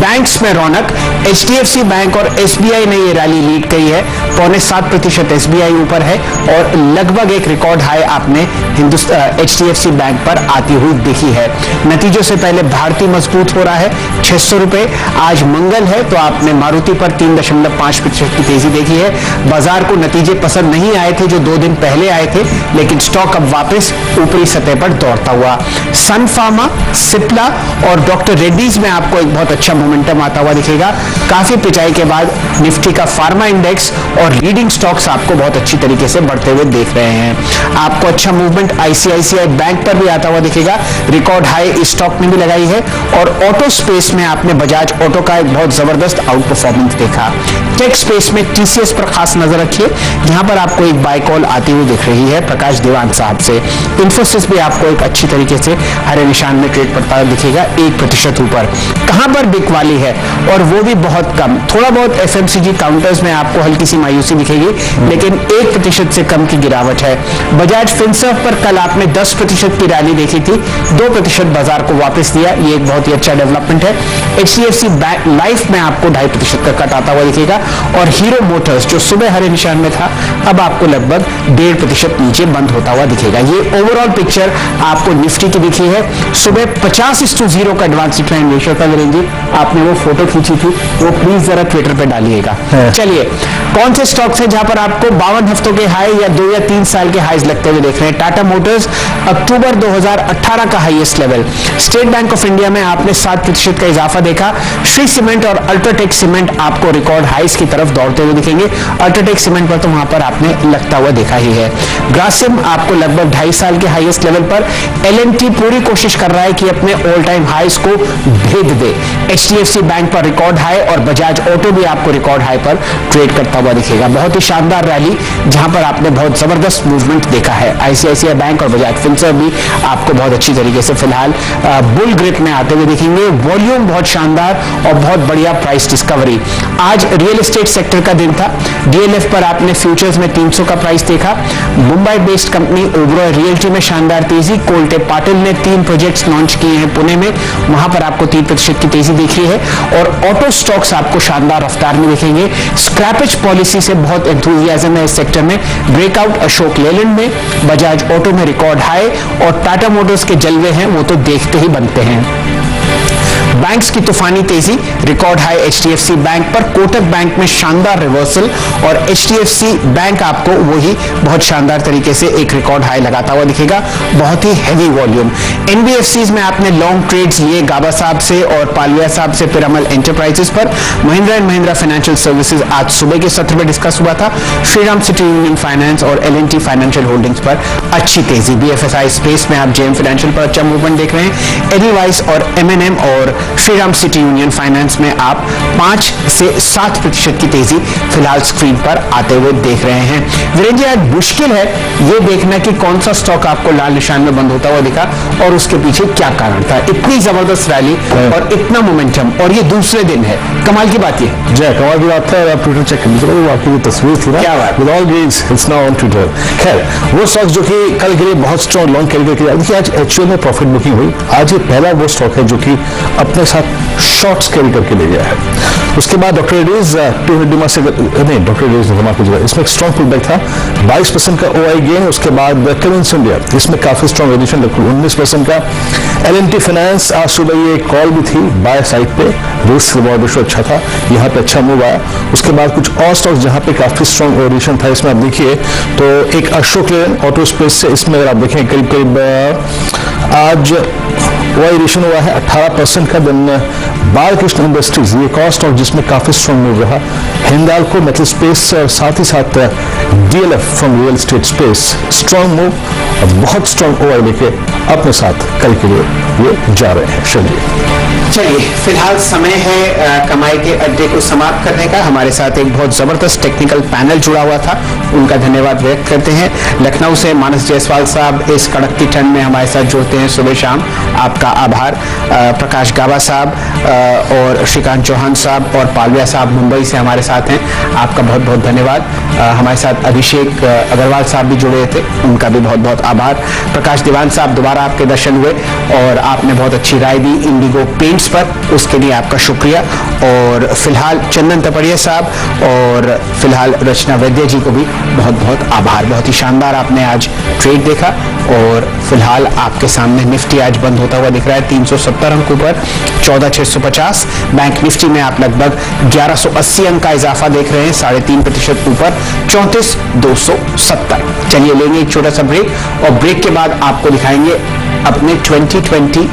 बैंक्स में रौनक, एचडीएफसी बैंक और एसबीआई ने यह रैली लीड की है, 0.25% एसबीआई ऊपर है और लगभग एक रिकॉर्ड हाई आपने एचडीएफसी बैंक पर आती हुई दिखी है। नतीजों से पहले भारतीय मजबूत हो रहा है, 600 रुपए। आज मंगल है तो आपने मारुति पर 3.5% की तेजी देखी है। बाजार को नतीजे पसंद नहीं आए थे जो 2 दिन पहले आए थे, लेकिन स्टॉक अब वापस ऊपरी सतह पर दौड़ता हुआ। सन फार्मा, सिप्ला और डॉक्टर रेड्डीज में आपको एक बहुत अच्छा मोमेंटम आता हुआ दिखेगा। काफी पिचाई के बाद निफ्टी का फार्मा इंडेक्स और लीडिंग स्टॉक्स आपको बहुत अच्छी तरीके से बढ़ते हुए देख रहे हैं। आपको अच्छा मूवमेंट आईसीआईसीआई बैंक पर भी आता हुआ दिखेगा, रिकॉर्ड हाई इस स्टॉक ने भी लगाई है। और ऑटो स्पेस में आपने बजाज ऑटो का एक बहुत जबरदस्त आउट परफॉर्मेंस देखा। टेक स्पेस में टीसीएस पर खास नजर रखिए, जहां पर आपको एक बाय कॉल आती हुई दिख रही है प्रकाश दीवान साहब से। इंफोसिस भी आपको एक अच्छी तरीके से हरे निशान में ट्रेड करता हुआ दिखेगा, 1% ऊपर। कहां पर बिक वाली है और वो भी बहुत कम, थोड़ा बहुत एफएमसीजी काउंटर्स में आपको हल्की सी मायूसी दिखेगी, लेकिन 1% से कम की गिरावट है। बजाज फिनसर्व पर कल आपने 10% की रैली देखी थी, 2% बाजार को वापस दिया, ये एक बहुत ही अच्छा डेवलपमेंट है। एचडीएफसी बैंक लाइफ में आपको 2.5% का कट आता हुआ दिखेगा और हीरो मोटर्स जो सुबह हरे निशान में था अब आपको लगभग 1.5% नीचे बंद होता हुआ दिखेगा। ये ओवरऑल पिक्चर आपको निफ्टी की दिखी है। सुबह 50:0 का एडवांस डिक्लाइन रेशियो था। वीरेंद्र जी, आपने वो फोटो खींची थी, वो प्लीज जरा ट्विटर पे डालिएगा। चलिए, कौन से स्टॉक्स है जहां पर आपको 52 हफ्तों के हाई या 2 या 3 साल के हाईज लगते हुए देख रहे हैं? टाटा मोटर्स अक्टूबर 2018 का highest level. State bank of India में आपने 7% का इजाफा देखा। श्री सीमेंट और अल्ट्राटेक सीमेंट आपको रिकॉर्ड हाईज की तरफ दौड़ते हुए दिखेंगे। अल्ट्राटेक सीमेंट पर तो वहां पर आपने लगता हुआ देखा ही है। ग्रासिम आपको लगभग 2.5 साल के हाईएस्ट लेवल पर। एलएनटी पूरी कोशिश कर रहा है कि अपने ऑल टाइम हाईज को भेद दे। एचडीएफसी बैंक पर रिकॉर्ड हाई और बजाज ऑटो भी आपको रिकॉर्ड हाई पर ट्रेड करता हुआ दिखेगा। बहुत ही शानदार रैली जहां पर आपने बहुत जबरदस्त मूवमेंट देखा है। आईसीआईसीआई बैंक और बजाज फिनसर्व भी आपको बहुत अच्छी तरीके से फिलहाल बुल ग्रिप में आते हुए दिखेंगे। वॉल्यूम बहुत शानदार और बहुत बढ़िया प्राइस डिस्कवरी। आज रियल एस्टेट सेक्टर का दिन था। डीएलएफ पर आपने फ्यूचर्स में 300 का प्राइस देखा। Mumbai based company Oberoi realty में शानदार तेजी। कोल्टे पाटिल ने 3 प्रोजेक्ट्स लॉन्च किए हैं पुणे में, वहां पर आपको 3% की तेजी देखी है। और ऑटो स्टॉक्स आपको शानदार रफ्तार में दिखेंगे। स्क्रैपेज पॉलिसी से बहुत एंथुजियाज्म है इस सेक्टर में। ब्रेकआउट अशोक लेलैंड में, बजाज ऑटो में रिकॉर्ड हाई और टाटा मोटर्स के जलवे हैं वो तो देखते ही बनते हैं। बैंक्स की तूफानी तेजी, रिकॉर्ड हाई एचडीएफसी बैंक पर, कोटक बैंक में शानदार रिवर्सल और एचडीएफसी बैंक आपको वही बहुत शानदार तरीके से एक रिकॉर्ड हाई लगाता हुआ दिखेगा। बहुत ही हैवी वॉल्यूम। एनबीएफसीज में आपने लॉन्ग ट्रेड्स लिए गाबा साहब से और पालिया साहब से पिरामल एंटरप्राइजेस पर। Mahindra and Mahindra financial services आज सुबह के सत्र में डिस्कस हुआ था। श्रीराम सिटी यूनियन फाइनेंस और एलएनटी फाइनेंशियल होल्डिंग्स पर अच्छी तेजी। बीएफएसआई स्पेस में आप जेएम फाइनेंशियल पर अच्छा मूवमेंट देख रहे हैं। एडीवाइस और एमएनएम और श्रीराम सिटी यूनियन फाइनेंस में आप 5 से 7% की तेजी फिलहाल स्क्रीन पर आते हुए देख रहे हैं। वीरेंद्र जी, आज मुश्किल है ये देखना कि कौन सा स्टॉक आपको लाल निशान में बंद होता हुआ दिखा और उसके पीछे क्या कारण था। इतनी जबरदस्त रैली और इतना मोमेंटम, और ये दूसरे दिन है। कमाल की बात ये जय कमाल की बात है। आप ट्विटर चेक कीजिए, आपकी तस्वीर थी ना, क्या बात, with all gauge it's now on Twitter. खैर, वो स्टॉक जो कि कल के लिए बहुत स्ट्रॉन्ग लॉन्ग कैरी करके देखिए, आज एचयूएल में प्रॉफिट बुकिंग हुई। आज ये पहला वो स्टॉक है जो कि अपने साथ शॉर्ट्स कैरी करके ले गया है। उसके बाद डॉक्टर रेड्डीज डॉक्टर रेड्डीज ने कीजिएगा, इसमें एक स्ट्रॉन्ग पुलबैक था, 22% का ओआई गेन। उसके बाद कमिंस इंडिया, इसमें काफी स्ट्रॉन्ग एडिशन, लगभग 19% का। एलएनटी फाइनेंस आज सुबह ये कॉल भी थी बाय साइड पे, रिस्क रिवॉर्ड रेशियो अच्छा था, यहाँ पे अच्छा मूव आया। उसके बाद कुछ और स्टॉक्स जहाँ पे काफी स्ट्रॉन्ग एडिशन था, इसमें आप देखिए तो एक अशोक लेलैंड ऑटो स्पेस से, इसमें अगर आप देखें करीब करीब आज ओआई एडिशन हुआ है 18% का। देन बालकृष्ण इंडस्ट्रीज, ये कॉस्ट स्टॉक जिसमें काफी स्ट्रॉन्ग मूव रहा। हिंदाल्को मेटल स्पेस और साथ ही साथ DLF from real estate space, strong move और बहुत स्ट्रॉन्ग ओआई लेके अपने साथ कल के लिए ये जा रहे हैं। चलिए। चलिए, फिलहाल समय है कमाई के अड्डे को समाप्त करने का। हमारे साथ एक बहुत जबरदस्त टेक्निकल पैनल जुड़ा हुआ था, उनका धन्यवाद व्यक्त करते हैं। लखनऊ से मानस जायसवाल साहब इस कड़कती ठंड में हमारे साथ जुड़ते हैं सुबह शाम, आपका आभार। प्रकाश गावा साहब और श्रीकांत चौहान साहब और पालविया साहब मुंबई से हमारे साथ हैं, आपका बहुत बहुत धन्यवाद। हमारे साथ अभिषेक अग्रवाल साहब भी जुड़े थे, उनका भी बहुत बहुत आभार। प्रकाश दीवान साहब, दोबारा आपके दर्शन हुए और आपने बहुत अच्छी राय दी इंडिगो पेंट्स पर, उसके लिए आपका शुक्रिया। और फिलहाल चंदन तपड़िया साहब और फिलहाल रचना वैद्य जी को भी बहुत बहुत आभार। बहुत ही शानदार आपने आज ट्रेड देखा और फिलहाल आपके सामने निफ्टी आज बंद होता हुआ दिख रहा है 370 अंकों पर 14,650। बैंक निफ्टी में आप लगभग 1180 अंक का इजाफा देख रहे हैं, 3.5% ऊपर 34,270। चलिए लेंगे एक छोटा सा ब्रेक और ब्रेक के बाद आपको दिखाएंगे अपने 2020